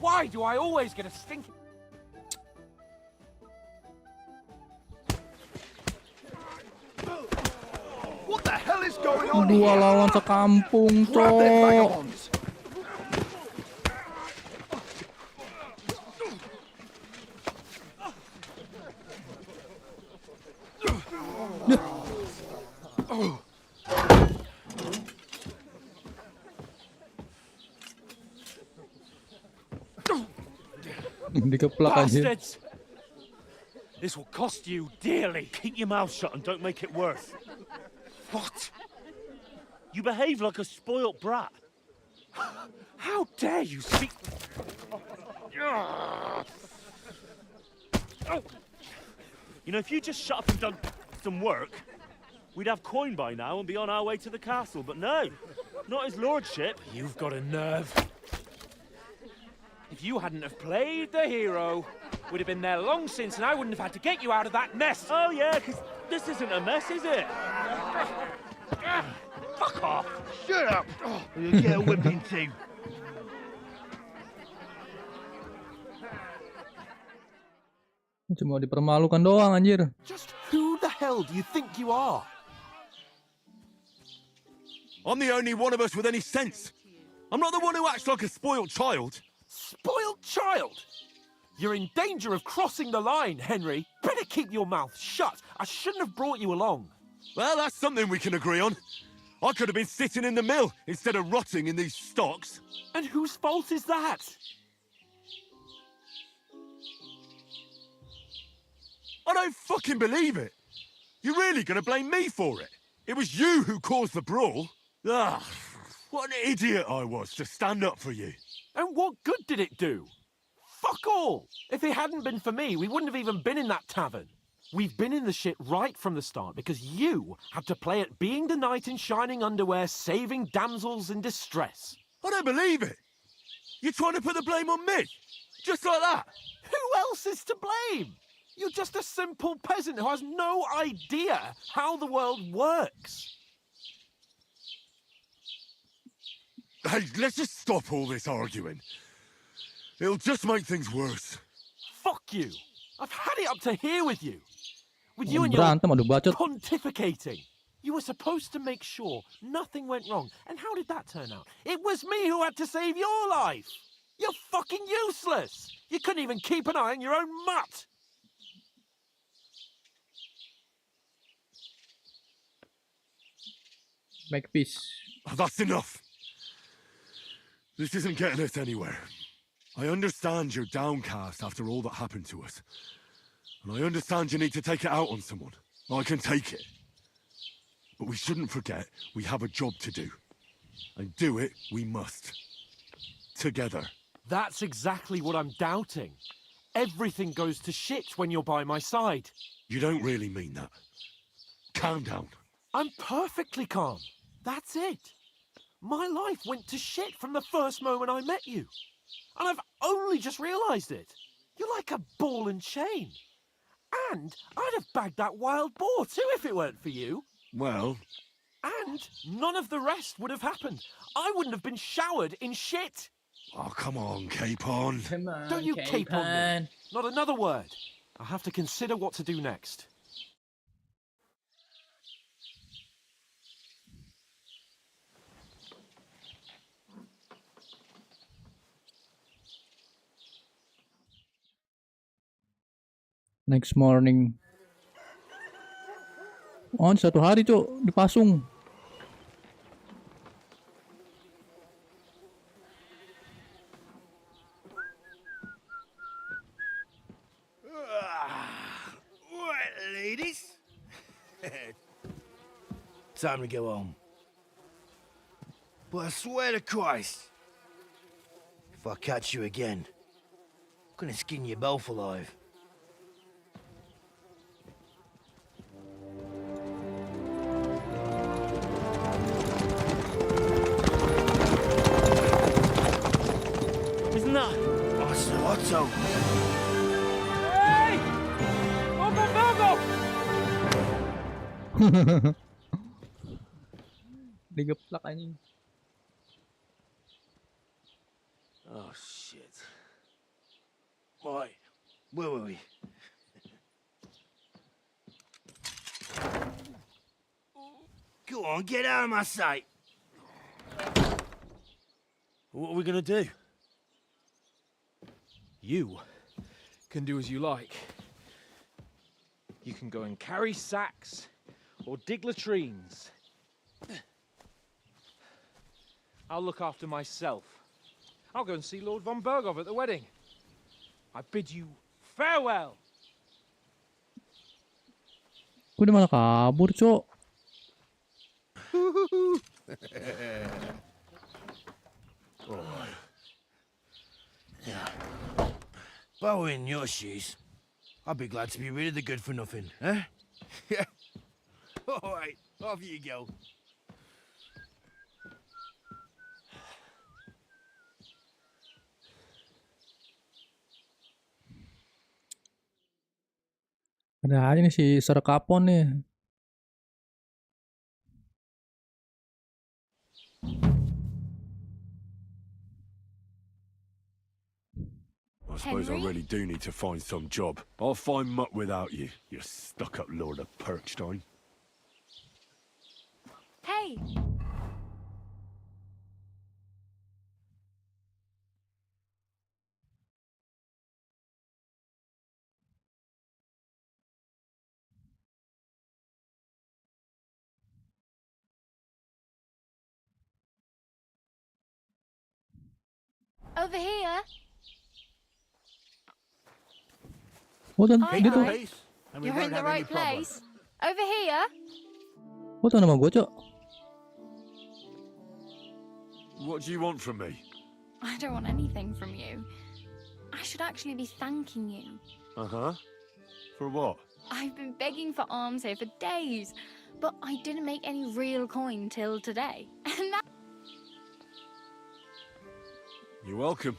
Why do I always get a stinking... What the hell is going on Dua here? lawan sekampung, Grab them cok. vagabonds. Dikeplak aja. Bastards! This will cost you dearly. Keep your mouth shut and don't make it worse. What? You behave like a spoilt brat. How dare you speak... You know, if you just shut up and done some work, we'd have coin by now and be on our way to the castle, but no, not his lordship. You've got a nerve. If you hadn't have played the hero, we'd have been there long since and I wouldn't have had to get you out of that nest. Oh yeah, because this isn't a mess, is it? Fuck off. Shut up! Or you'll get a whipping too. Cuma dipermalukan doang anjir. Just who the hell do you think you are? I'm the only one of us with any sense. I'm not the one who acts like a spoiled child. Spoiled child? You're in danger of crossing the line, Henry. Better keep your mouth shut. I shouldn't have brought you along. Well, that's something we can agree on. I could have been sitting in the mill instead of rotting in these stocks. And whose fault is that? I don't fucking believe it. You're really gonna blame me for it? It was you who caused the brawl. Ah, what an idiot I was to stand up for you. And what good did it do? Fuck all! If it hadn't been for me, we wouldn't have even been in that tavern. We've been in the shit right from the start because you had to play at being the knight in shining underwear, saving damsels in distress. I don't believe it. You're trying to put the blame on me? Just like that? Who else is to blame? You're just a simple peasant who has no idea how the world works. Hey, let's just stop all this arguing. It'll just make things worse. Fuck you. I've had it up to here with you. With you and your Berantem, adu bacot. pontificating. You were supposed to make sure nothing went wrong. And how did that turn out? It was me who had to save your life. You're fucking useless. You couldn't even keep an eye on your own mutt. Make peace. Oh, that's enough. This isn't getting us anywhere. I understand you're downcast after all that happened to us. And I understand you need to take it out on someone. I can take it. But we shouldn't forget we have a job to do. And do it we must. Together. That's exactly what I'm doubting. Everything goes to shit when you're by my side. You don't really mean that. Calm down. I'm perfectly calm. That's it. My life went to shit from the first moment I met you. And I've only just realised it. You're like a ball and chain. And I'd have bagged that wild boar too if it weren't for you. Well... And none of the rest would have happened. I wouldn't have been showered in shit. Oh, come on, Capon. Come on, Don't you cape on me. Not another word. I'll have to consider what to do next. Next morning. Oh, satu hari cok dipasung. Right, ladies. Time to go home. But I swear to Christ, if I catch you again, I'm gonna skin you both alive. Isn't that? Otto. Hey! Digeplak anjing. Oh, shit. Right, where were we? Go on, get out of my sight. What are we gonna do? You can do as you like. You can go and carry sacks or dig latrines. I'll look after myself. I'll go and see Lord von Berghoff at the wedding. I bid you farewell. Gue udah malah kabur, cok. Yeah. If I were in your shoes, I'd be glad to be rid of the good for nothing, eh? Yeah. All right, off you go. Ada aja nih si Serkapon nih. I suppose I really do need to find some job. I'll find mutt without you, you stuck-up Lord of Perkstein. Hey! Over here. Oh, dan Aye, dia tuh. aye. and we You're won't in the have any right problems. place. Over here. Kok tau nama gue, Cok? What do you want from me? I don't want anything from you. I should actually be thanking you. Uh-huh. For what? I've been begging for alms here for days, but I didn't make any real coin till today. And that... You're welcome.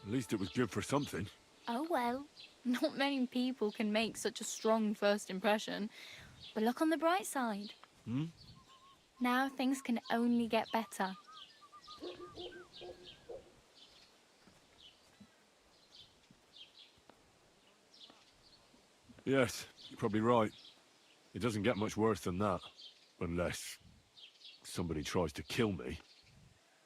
At least it was good for something. Oh well, not many people can make such a strong first impression. But look on the bright side. Hmm? Now things can only get better. Yes, you're probably right. It doesn't get much worse than that. Unless somebody tries to kill me.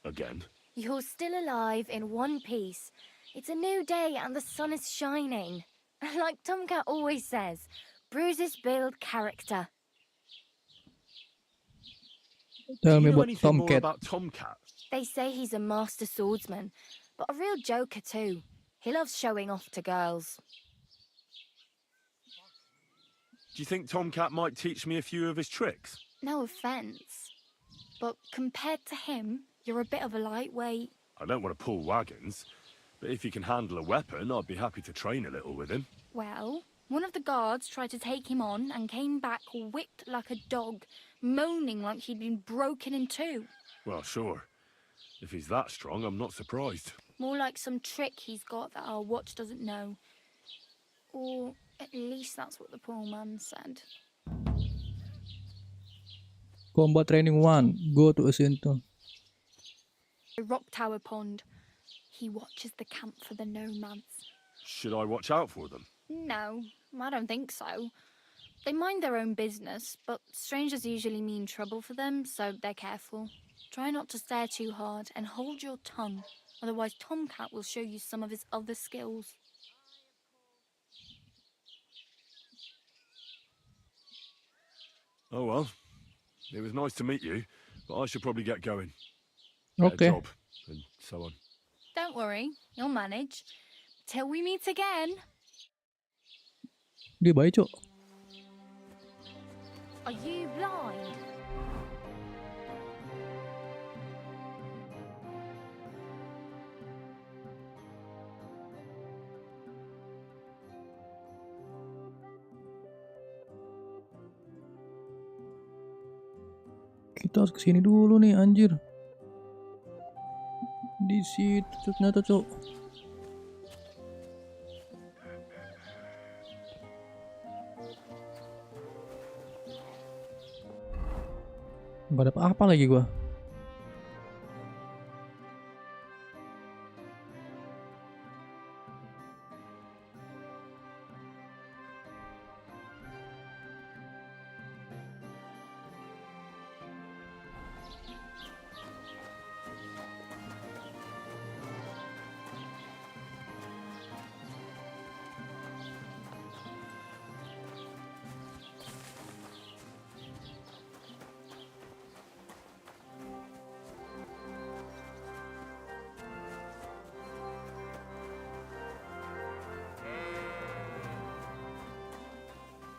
Again. You're still alive in one piece. It's a new day and the sun is shining. Like Tomcat always says, bruises build character. Tell Do me you know about anything more Tomcat. about Tomcat? They say he's a master swordsman, but a real joker too. He loves showing off to girls. Do you think Tomcat might teach me a few of his tricks? No offence, but compared to him, you're a bit of a lightweight. I don't want to pull wagons, but if he can handle a weapon, I'd be happy to train a little with him. Well, one of the guards tried to take him on and came back whipped like a dog, moaning like he'd been broken in two. Well, sure. If he's that strong, I'm not surprised. More like some trick he's got that our watch doesn't know. Or at least that's what the poor man said. Combat Training 1. Go to a center. Rock Tower Pond. He watches the camp for the nomads. Should I watch out for them? No, I don't think so. They mind their own business, but strangers usually mean trouble for them, so they're careful. Try not to stare too hard and hold your tongue, otherwise Tomcat will show you some of his other skills. Oh well. It was nice to meet you, but I should probably get going. Okay. Job, and so on. Don't worry, you'll manage. Till we meet again. Dia baik, Cok. Are you blind? Kita harus kesini dulu nih, anjir. Di situ ternyata, Cok. Gak ada apa lagi gua.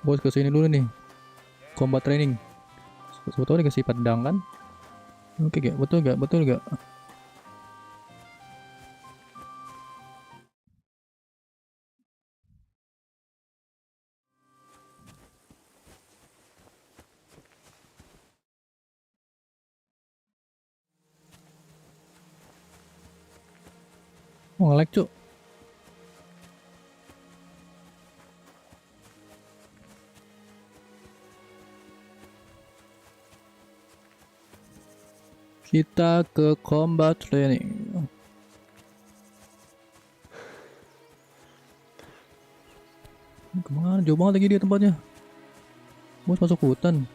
Bos kesini dulu nih. Combat training. Sebetulnya dikasih pedang kan? Oke gak? Betul gak? Betul gak? Oh, nge-lag, Cuk. Kita ke combat training. Kemana? Jauh banget lagi dia tempatnya. Bos masuk hutan.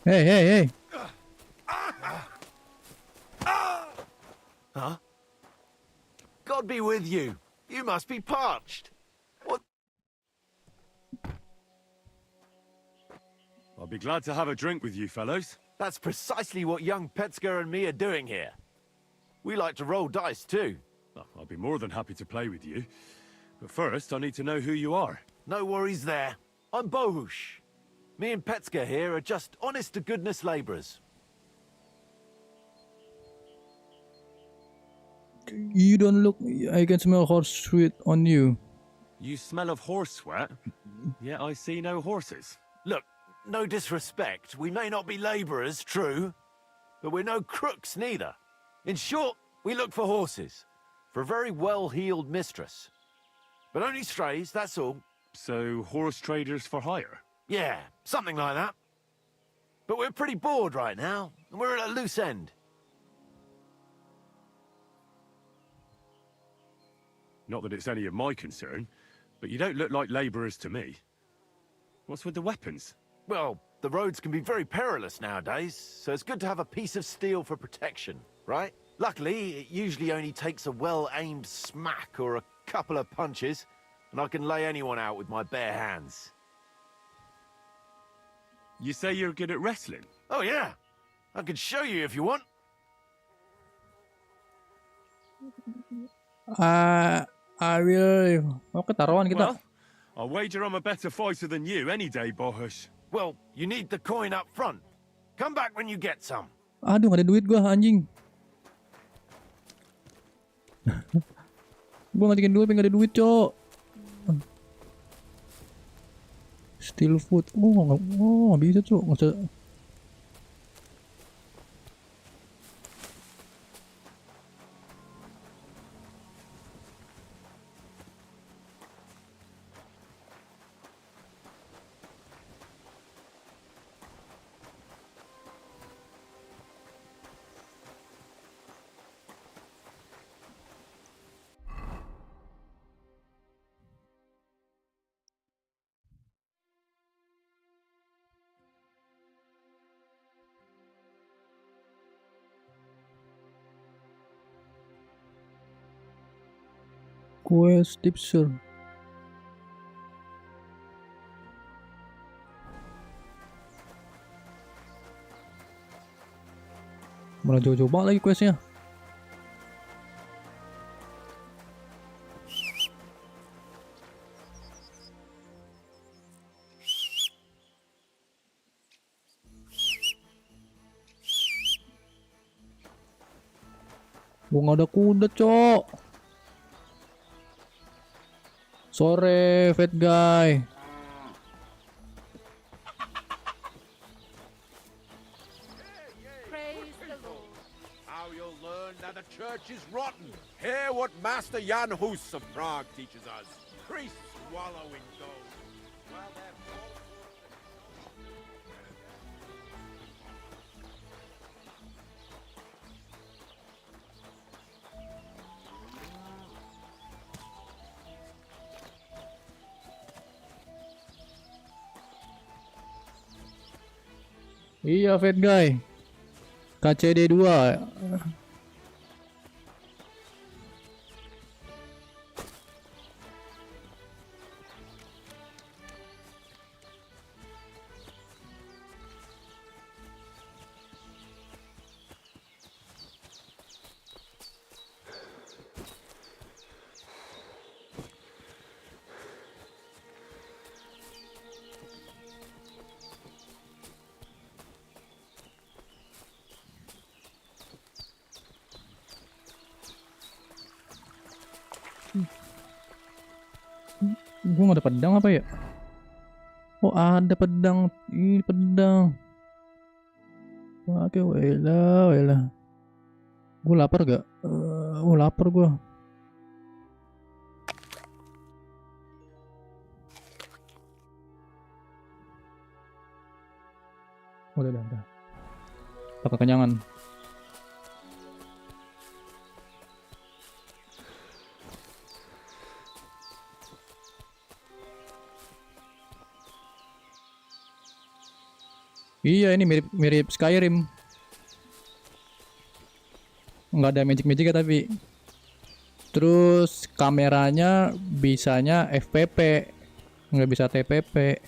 Hey, hey, hey. Huh? God be with you. You must be parched. Be glad to have a drink with you fellows. That's precisely what young Petska and me are doing here. We like to roll dice too. Well, I'll be more than happy to play with you. But first, I need to know who you are. No worries there. I'm Bohush. Me and Petska here are just honest-to-goodness labourers. You don't look... I can smell horse sweat on you. You smell of horse sweat, yet I see no horses. Look, no disrespect. We may not be labourers, true, but we're no crooks neither. In short, we look for horses. For a very well-heeled mistress. But only strays, that's all. So, horse traders for hire? Yeah, something like that. But we're pretty bored right now, and we're at a loose end. Not that it's any of my concern, but you don't look like labourers to me. What's with the weapons? Well, the roads can be very perilous nowadays, so it's good to have a piece of steel for protection, right? Luckily, it usually only takes a well-aimed smack or a couple of punches, and I can lay anyone out with my bare hands. You say you're good at wrestling? Oh yeah, I could show you if you want. I will... Oh, ketaruan kita. Well, I'll wager I'm a better fighter than you any day, Bohush. Well, you need the coin up front. Come back when you get some. Aduh, gak ada duit gua, anjing. Gua ngajakin duit, tapi gak ada duit, cok. Steal food. Oh, gak bisa, cok. Nggak usah. Quest tipser. Malah jauh-jauh banget lagi questnya. Gua nggak ada kuda, cok. Sore, fat guy. How you'll learn that the church is rotten. Hear what Master Jan Hus of Prague teaches us. Priests wallow in gold. While their Iya, fat guy. KCD 2. Gue gak ada pedang apa ya? Oh, ada pedang. Ini pedang. Oke, wela, wela. Gue lapar gak? Lapar gue. Udah. Tak kekenyangan. Iya, ini mirip Skyrim. Nggak ada magic ya tapi. Terus kameranya bisanya FPP, nggak bisa TPP.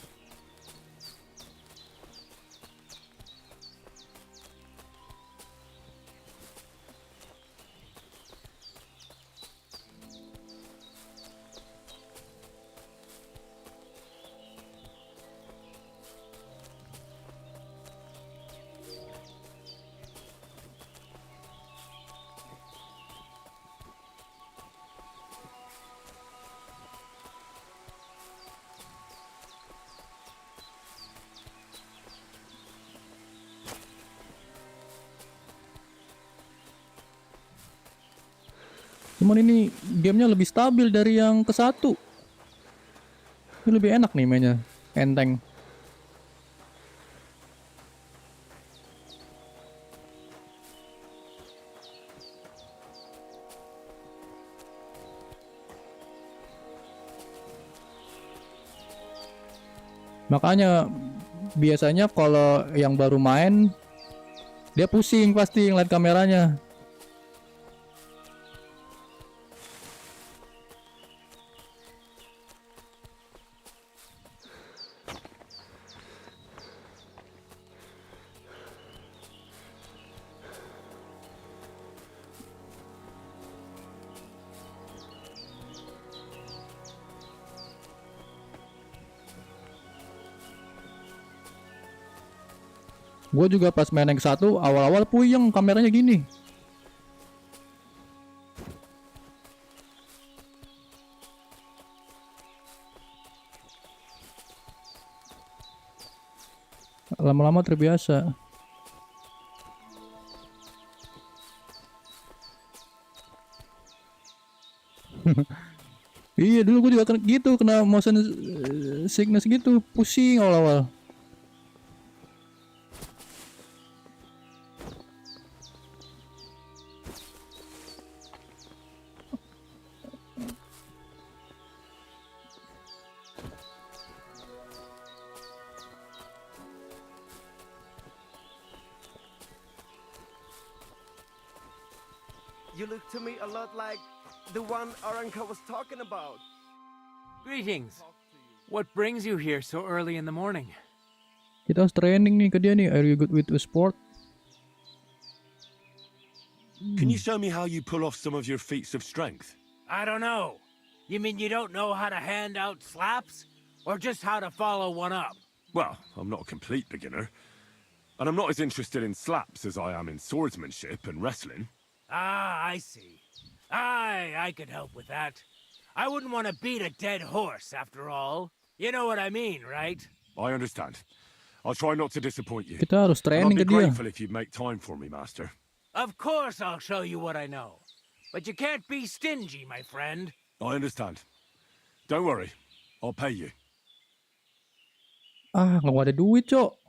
Cuman ini gamenya lebih stabil dari yang ke 1. Ini lebih enak nih mainnya, enteng. Makanya biasanya kalau yang baru main dia pusing pasti ngeliat kameranya. Gue juga pas main yang ke 1 awal-awal puyeng kameranya gini. Lama-lama terbiasa. Iya dulu gue juga gitu, kena motion sickness gitu, pusing awal-awal. You look to me a lot like the one our uncle was talking about. Greetings. What brings you here so early in the morning? Kita harus training nih ke dia nih. Are you good with the sport? Can you show me how you pull off some of your feats of strength? I don't know. You mean you don't know how to hand out slaps? Or just how to follow one up? Well, I'm not a complete beginner. And I'm not as interested in slaps as I am in swordsmanship and wrestling. Ah, I see. I could help with that. I wouldn't want to beat a dead horse, after all. You know what I mean, right? I understand. I'll try not to disappoint you. Kita harus And I'll training be ke dia. grateful if you'd make time for me, Master. Of course I'll show you what I know. But you can't be stingy, my friend. I understand. Don't worry. I'll pay you. Ah, nggak ada duit, Cok.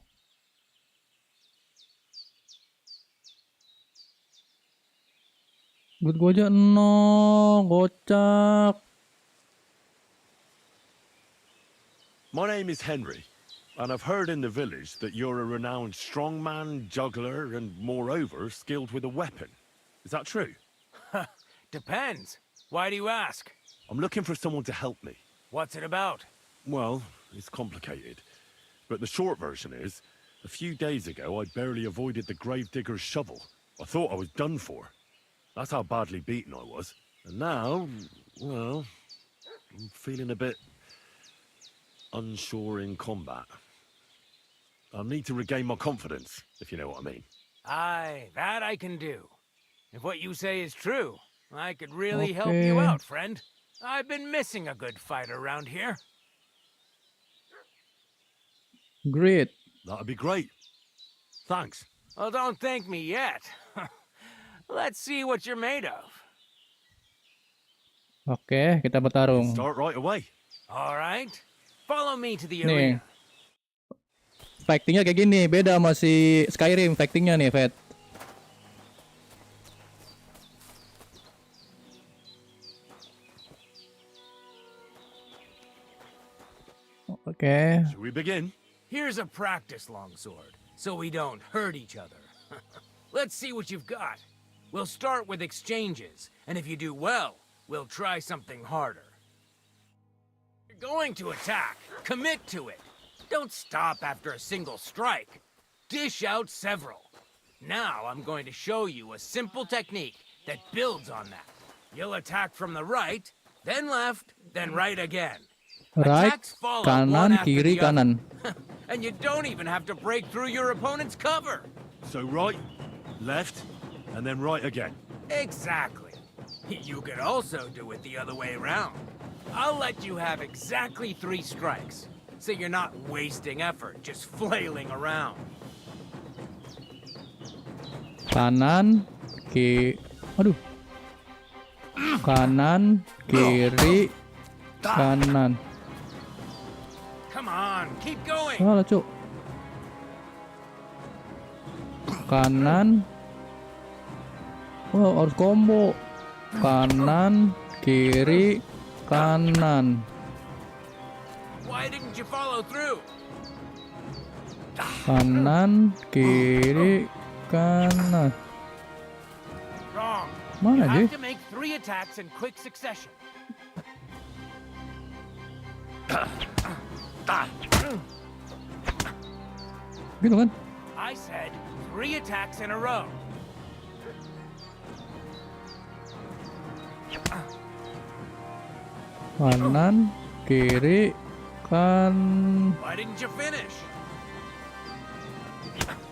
Duit gue aja 0, gocak. My name is Henry, and I've heard in the village that you're a renowned strongman, juggler, and moreover, skilled with a weapon. Is that true? Depends. Why do you ask? I'm looking for someone to help me. What's it about? Well, it's complicated. But the short version is, a few days ago I barely avoided the gravedigger's shovel. I thought I was done for. That's how badly beaten I was. And now, well, I'm feeling a bit unsure in combat. I'll need to regain my confidence, if you know what I mean. Aye, that I can do. If what you say is true, I could really help you out, friend. I've been missing a good fight around here. Great. That'd be great. Thanks. Well, don't thank me yet. Let's see what you're made of. Oke, kita bertarung. Start right away. All right. Follow me to the Nih. arena. Fightingnya kayak gini, beda sama si Skyrim fightingnya nih, Fed. Oke. Should we begin? Here's a practice longsword, so we don't hurt each other. Let's see what you've got. We'll start with exchanges, and if you do well, we'll try something harder. You're going to attack. Commit to it. Don't stop after a single strike. Dish out several. Now I'm going to show you a simple technique that builds on that. You'll attack from the right, then left, then right again. Right, Attacks follow one kanan, after kiri, the other. kanan. And you don't even have to break through your opponent's cover. So right, left, and then right again. Exactly. You could also do it the other way around. I'll let you have exactly 3 strikes, so you're not wasting effort just flailing around. Kanan, kiri. Aduh. kanan, kiri, kanan. Come on, keep going. Salah, Cuk. Kanan. Oh, harus combo. Kanan, kiri, kanan. Why didn't you follow through? Kanan, kiri, kanan. Wrong. Mana You sih? have to make 3 attacks in quick succession. Gitu kan? I said 3 attacks in a row. Kanan, kiri, kan. Why didn't you finish?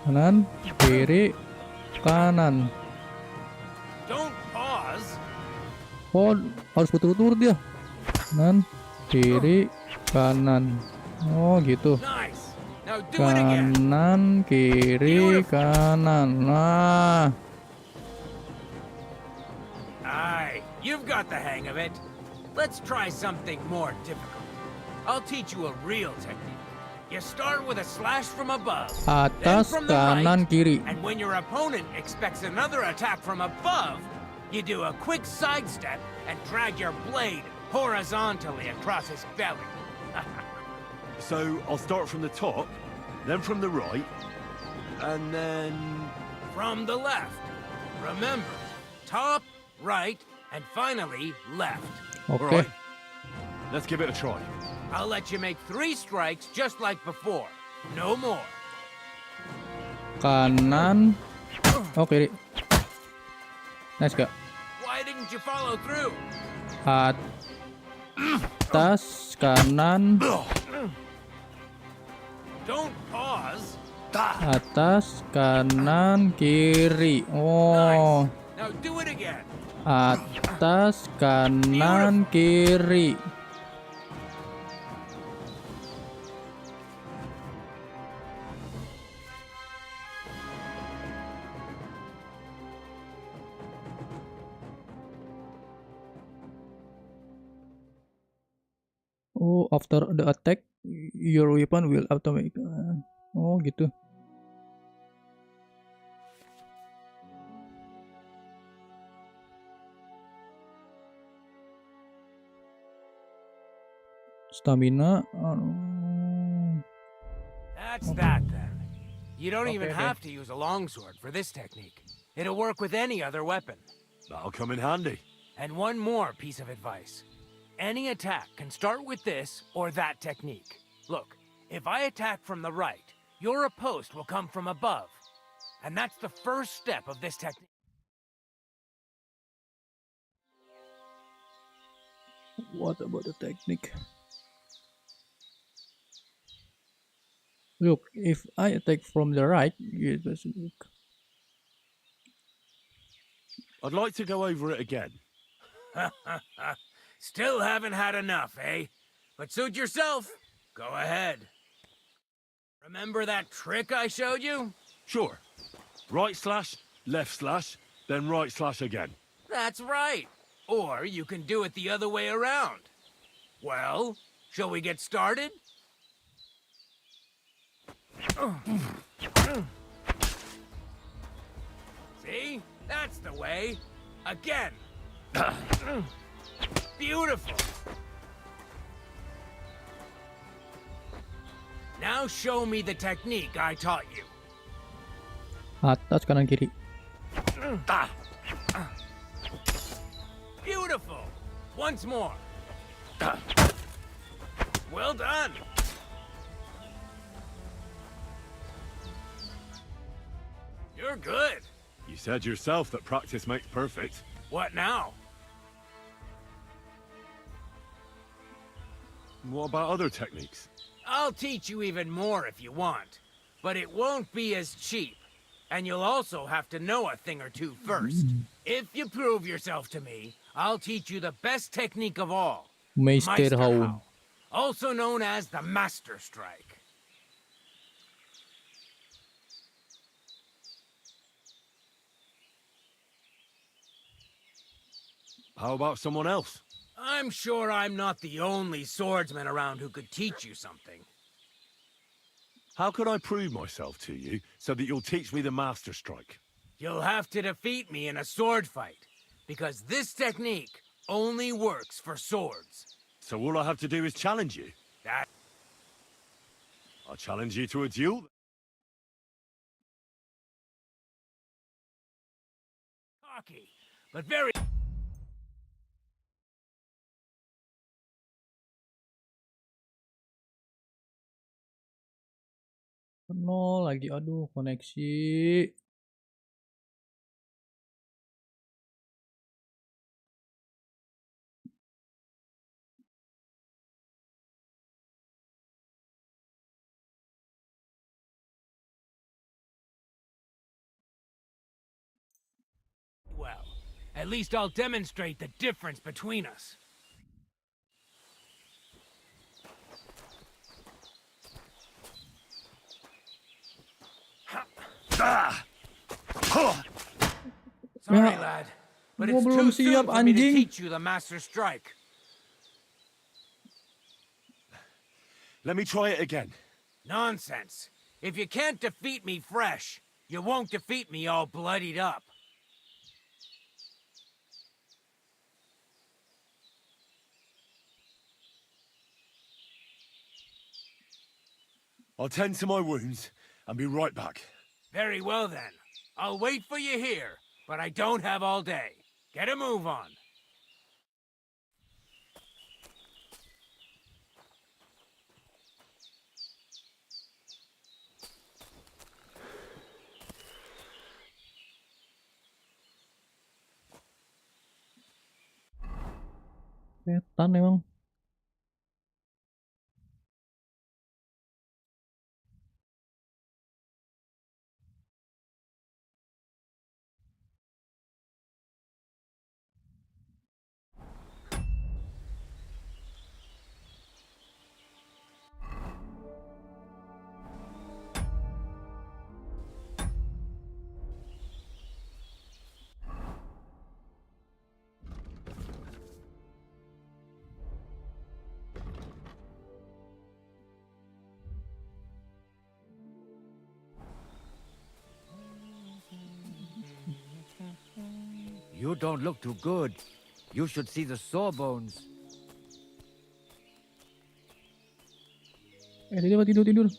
Kanan, kiri, kanan. Don't pause. Oh, harus berturut-turut dia. Kanan, kiri, kanan. Oh, gitu. Nice. Now do it again. Kanan, kiri, kanan. Nah. Aye, you've got the hang of it. Let's try something more difficult. I'll teach you a real technique. You start with a slash from above, then Atas, from the kanan, right, kiri. and when your opponent expects another attack from above, you do a quick sidestep and drag your blade horizontally across his belly. So I'll start from the top, then from the right, and then... From the left. Remember, top, right, and finally left. Okay. Alright, let's give it a try. I'll let you make 3 strikes just like before. No more. Kanan. Oh, kiri. Nice, Kak. Why didn't you follow through? Atas, kanan. Don't pause. Atas, kanan, kiri. Oh. Now do it again. Atas, kanan, kiri. Oh, after the attack, your weapon will automatically. Oh, gitu. Stamina. That's that then. You don't even Okay. have to use a longsword for this technique. It'll work with any other weapon. That'll come in handy. And one more piece of advice. Any attack can start with this or that technique. Look, if I attack from the right, your riposte will come from above. And that's the first step of this technique. What about the technique? Look, if I attack from the right, it doesn't work. I'd like to go over it again. Still haven't had enough, eh? But suit yourself. Go ahead. Remember that trick I showed you? Sure. Right slash, left slash, then right slash again. That's right. Or you can do it the other way around. Well, shall we get started? See? That's the way. Again. Beautiful. Now show me the technique I taught you. Atas, kanan, kiri. Beautiful. Once more. Well done. You're good. You said yourself that practice makes perfect. What now? What about other techniques? I'll teach you even more if you want. But it won't be as cheap. And you'll also have to know a thing or two first. If you prove yourself to me, I'll teach you the best technique of all. Meisterhau. Also known as the Master Strike. How about someone else? I'm sure I'm not the only swordsman around who could teach you something. How could I prove myself to you so that you'll teach me the Master Strike? You'll have to defeat me in a sword fight, because this technique only works for swords. So all I have to do is challenge you? That... I'll challenge you to a duel. Cocky, but very... Nol lagi, aduh koneksi. Well, at least I'll demonstrate the difference between us. Sorry, lad, but Gua it's belum too soon siap, for me to anjing. teach you the Master Strike. Let me try it again. Nonsense. If you can't defeat me fresh, you won't defeat me all bloodied up. I'll tend to my wounds and be right back. Very well then. I'll wait for you here, but I don't have all day. Get a move on. Setan emang. You don't look too good. You should see the sawbones. Tidur.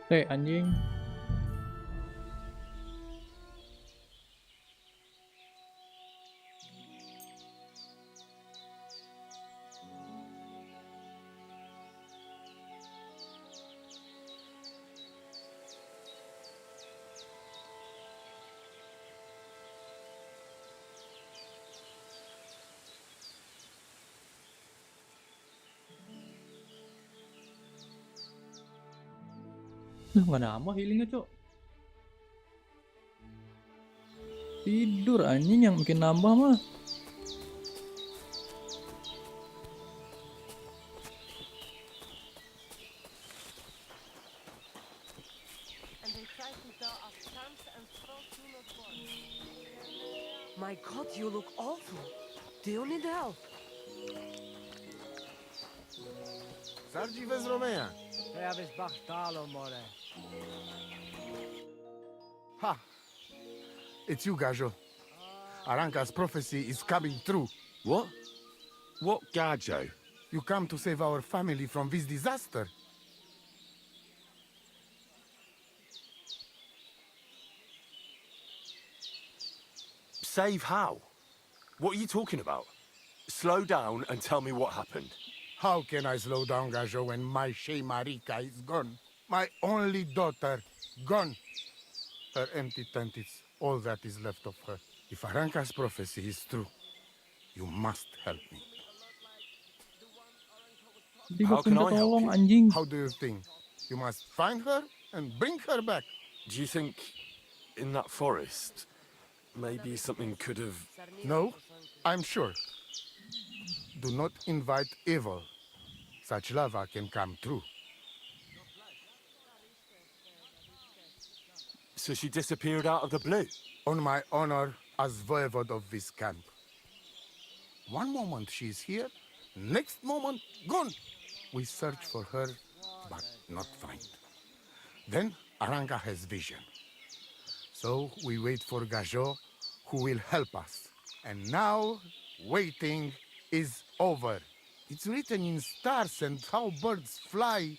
Anjing. Nggak nambah healingnya, Cok. Tidur anjing yang bikin nambah mah. My God, you look awful. Do you need help? Sargi vezi Romea. Te aveți bahtalo, more. Ha! It's you, Gajo. Aranka's prophecy is coming true. What? What Gajo? You come to save our family from this disaster. Save how? What are you talking about? Slow down and tell me what happened. How can I slow down, Gajo, when my Shea Marika is gone? My only daughter, gone. Her empty tent is all that is left of her. If Aranka's prophecy is true, you must help me. How can I help you? How do you think? You must find her and bring her back. Do you think in that forest, maybe something could have... No, I'm sure. Do not invite evil. Such lava can come true. So she disappeared out of the blue? On my honor as voivode of this camp. One moment she's here, next moment gone. We search for her, but not find. Then Aranka has vision. So we wait for Gajo, who will help us. And now, waiting is over. It's written in stars and how birds fly.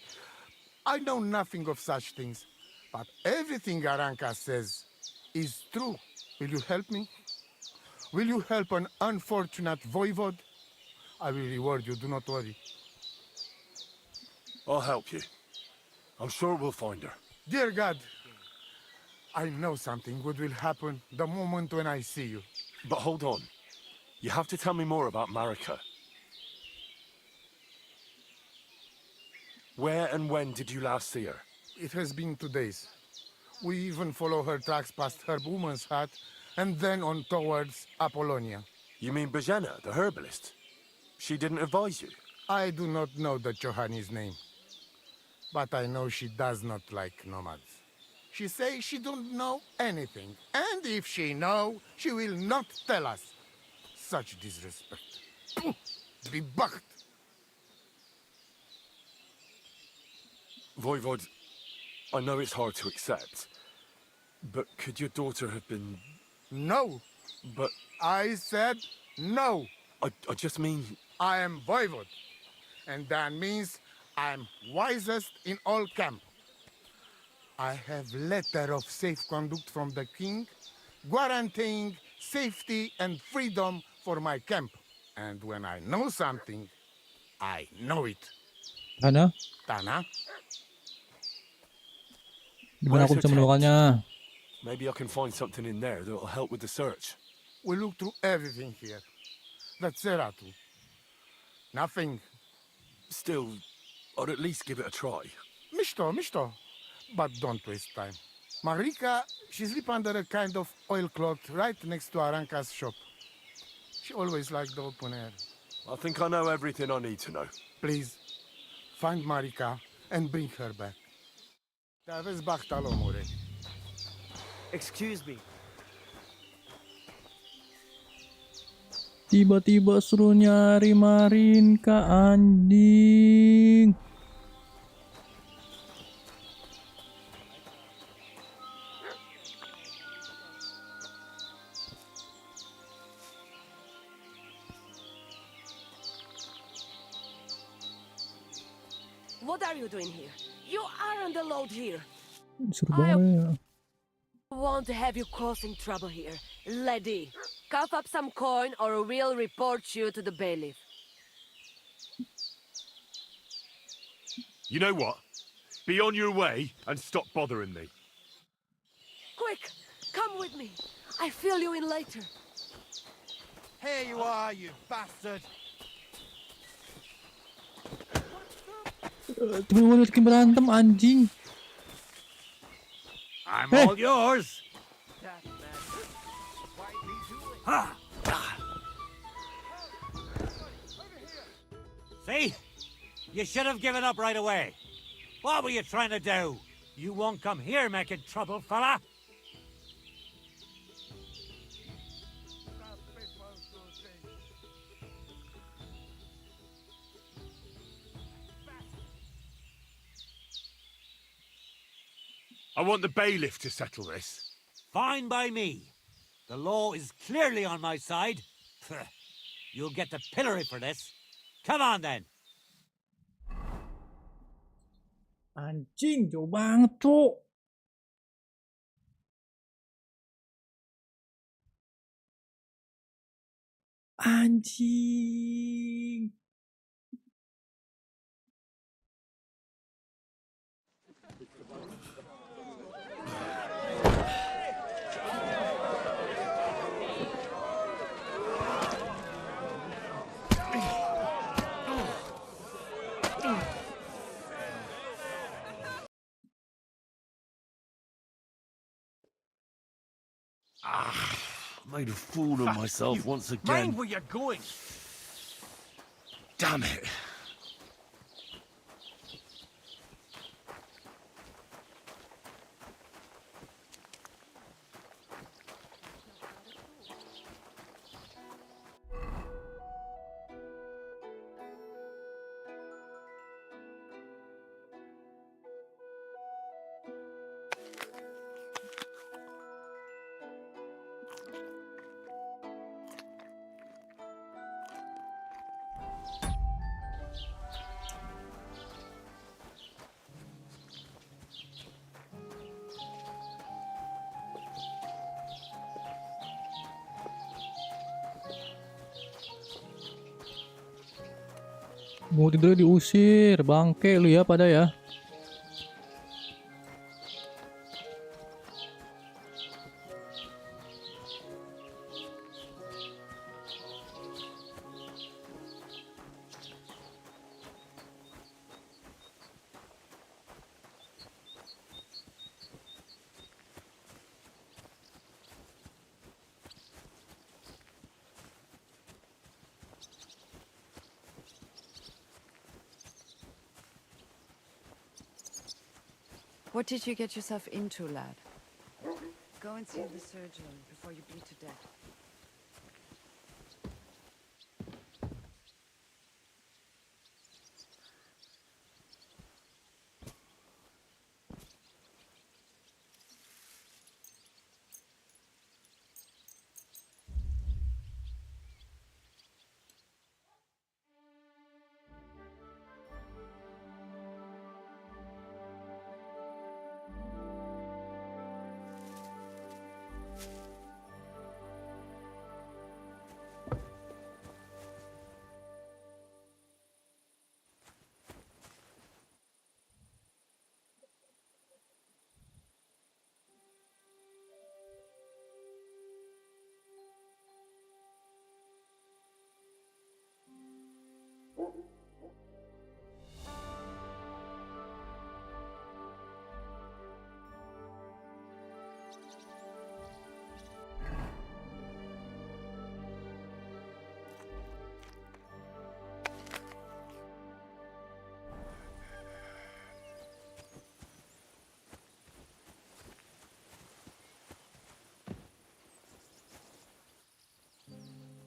I know nothing of such things, but everything Aranka says is true. Will you help me? Will you help an unfortunate voivode? I will reward you, do not worry. I'll help you. I'm sure we'll find her. Dear God, I know something good will happen the moment when I see you. But hold on. You have to tell me more about Marika. Where and when did you last see her? It has been 2 days. We even follow her tracks past her woman's hut and then on towards Apollonia. You mean Bajena, the herbalist? She didn't advise you? I do not know the Johani's name, but I know she does not like nomads. She says she don't know anything, and if she know, she will not tell us. Such disrespect. Be bucked. Voivod, I know it's hard to accept, but could your daughter have been... No. But... I said no. I just mean... I am voivod, and that means I am wisest in all camp. I have letter of safe conduct from the king, guaranteeing safety and freedom for my camp. And when I know something, I know it. Tana? Tana? Gimana aku bisa menemukannya? Maybe I can find something in there that'll help with the search. We look through everything here. That's Seratu. Nothing. Still, I'd at least give it a try. Mishto. But don't waste time. Marika, she sleep under a kind of oilcloth right next to Aranka's shop. She always liked the open air. I think I know everything I need to know. Please, find Marika and bring her back. Aveți bahtalo, more. Excuse me. Tiba-tiba suruh nyari Marin ke anjing. What are you doing here? You aren't allowed here. Suruh bawa ya. I want to have you causing trouble here. Lady, cough up some coin or we'll report you to the bailiff. You know what? Be on your way and stop bothering me. Quick, come with me. I fill you in later. Here you are, you bastard. Temen gue bikin berantem anjing. I'm Hey. all yours. Ha! See? You should have given up right away. What were you trying to do? You won't come here making trouble, fella. I want the bailiff to settle this. Fine by me. The law is clearly on my side. Pfft. You'll get the pillory for this. Come on then. Anjing, jauh banget, Cuk. Anjing. Made a fool of myself once again. Mind where you're going. Damn it. Mau tidur diusir, bangke lu ya pada ya. What did you get yourself into, lad? Go and see the surgeon before you bleed to death.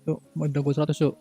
Yuk, udah gue 100 yuk.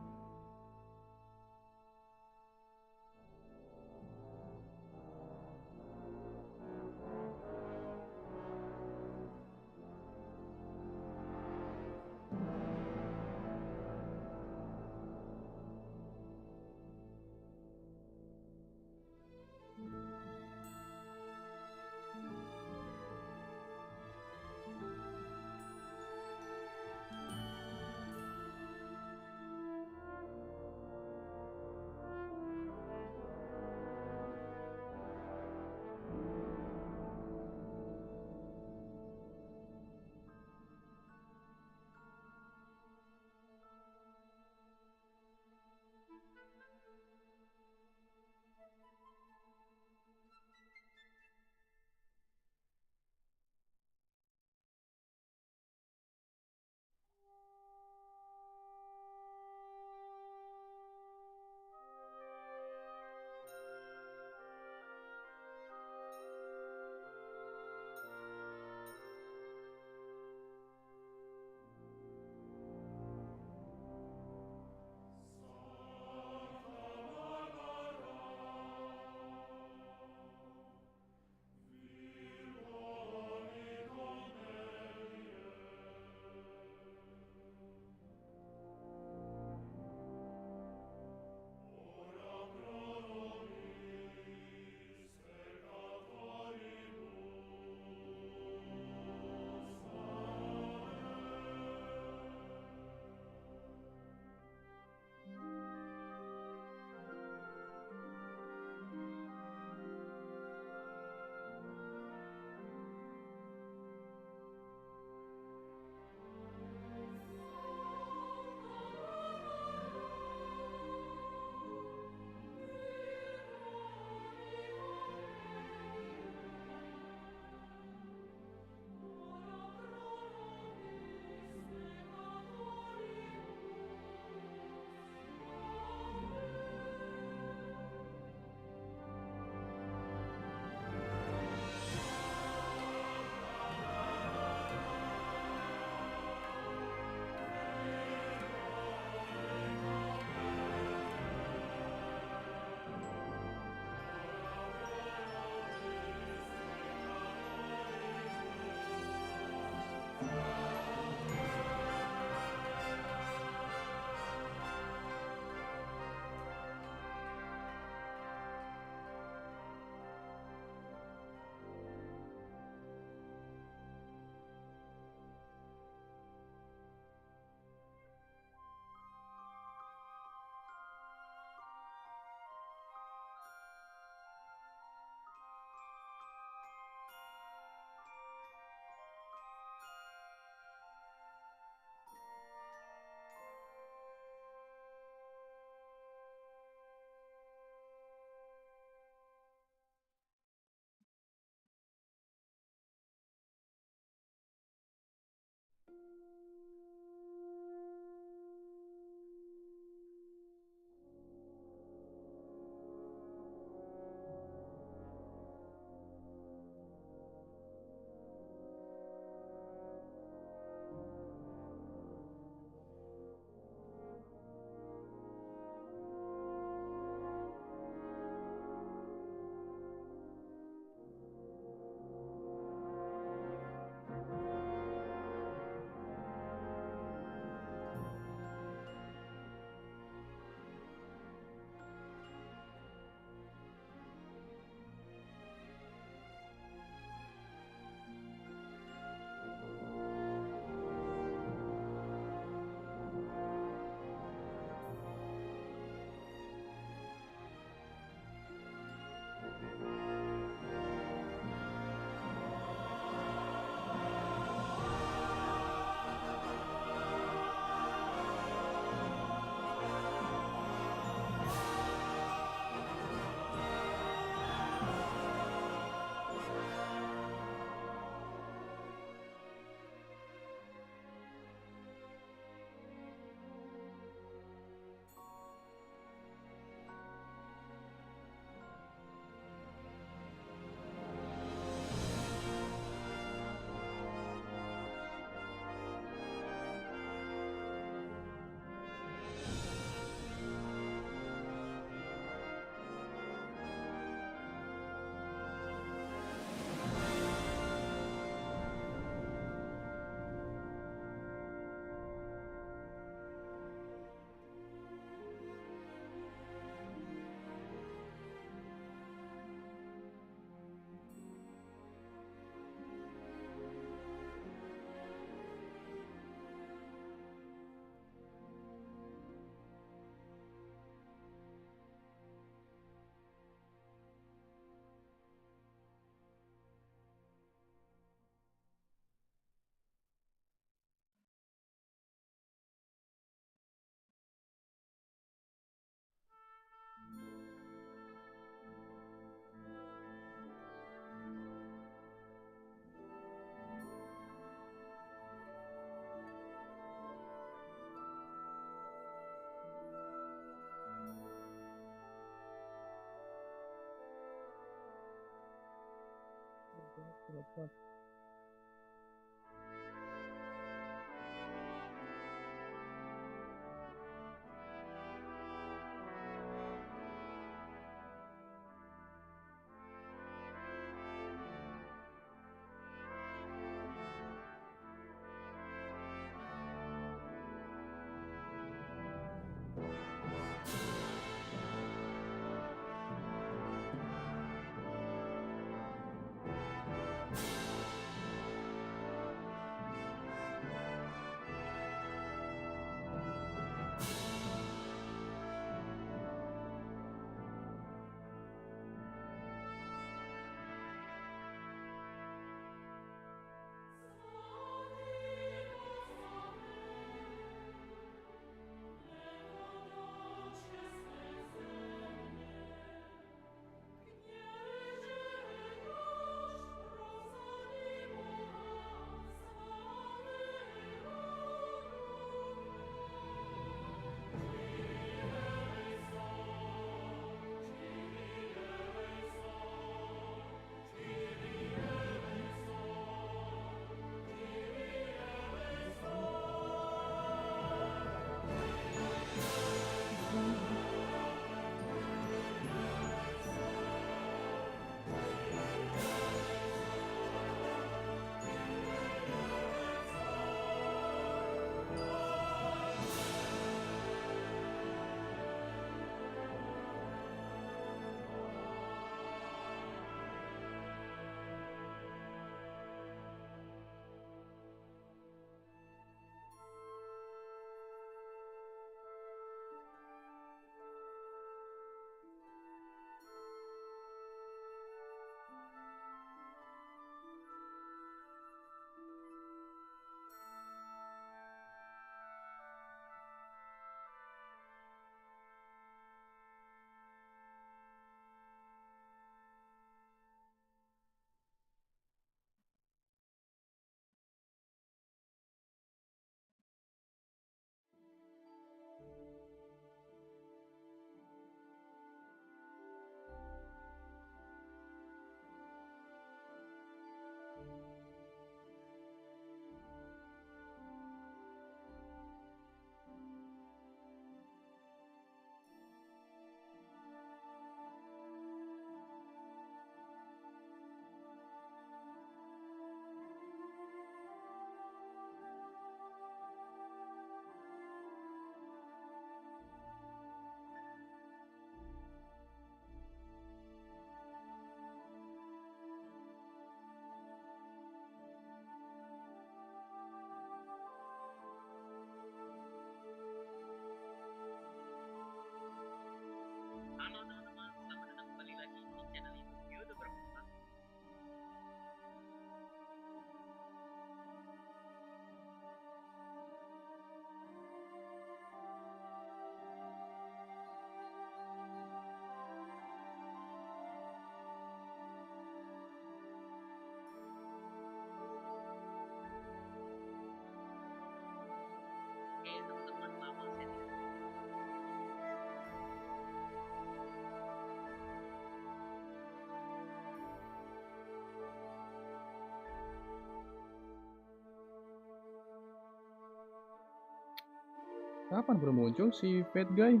Kapan bermuncul si Fat Guy?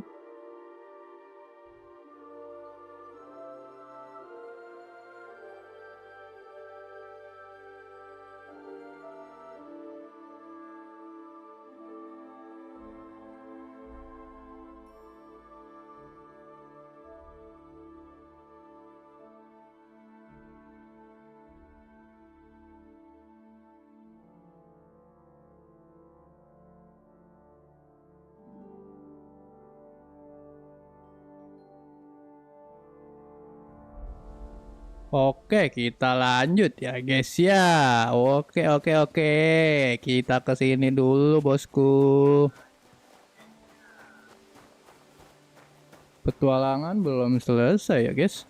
Oke, kita lanjut ya guys ya. Oke. Kita ke sini dulu, bosku. Petualangan belum selesai ya, guys.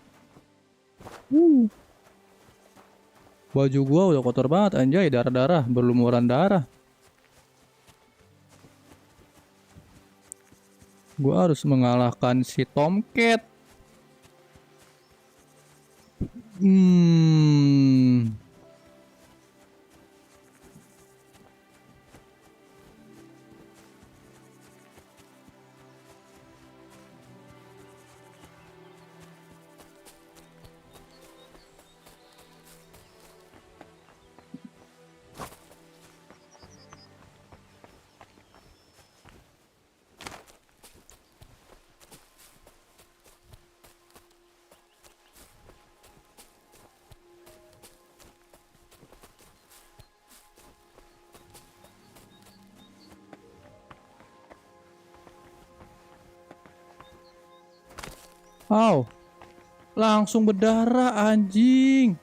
Baju gua udah kotor banget anjay, darah-darah, berlumuran darah. Gua harus mengalahkan si Tomcat. Langsung berdarah anjing.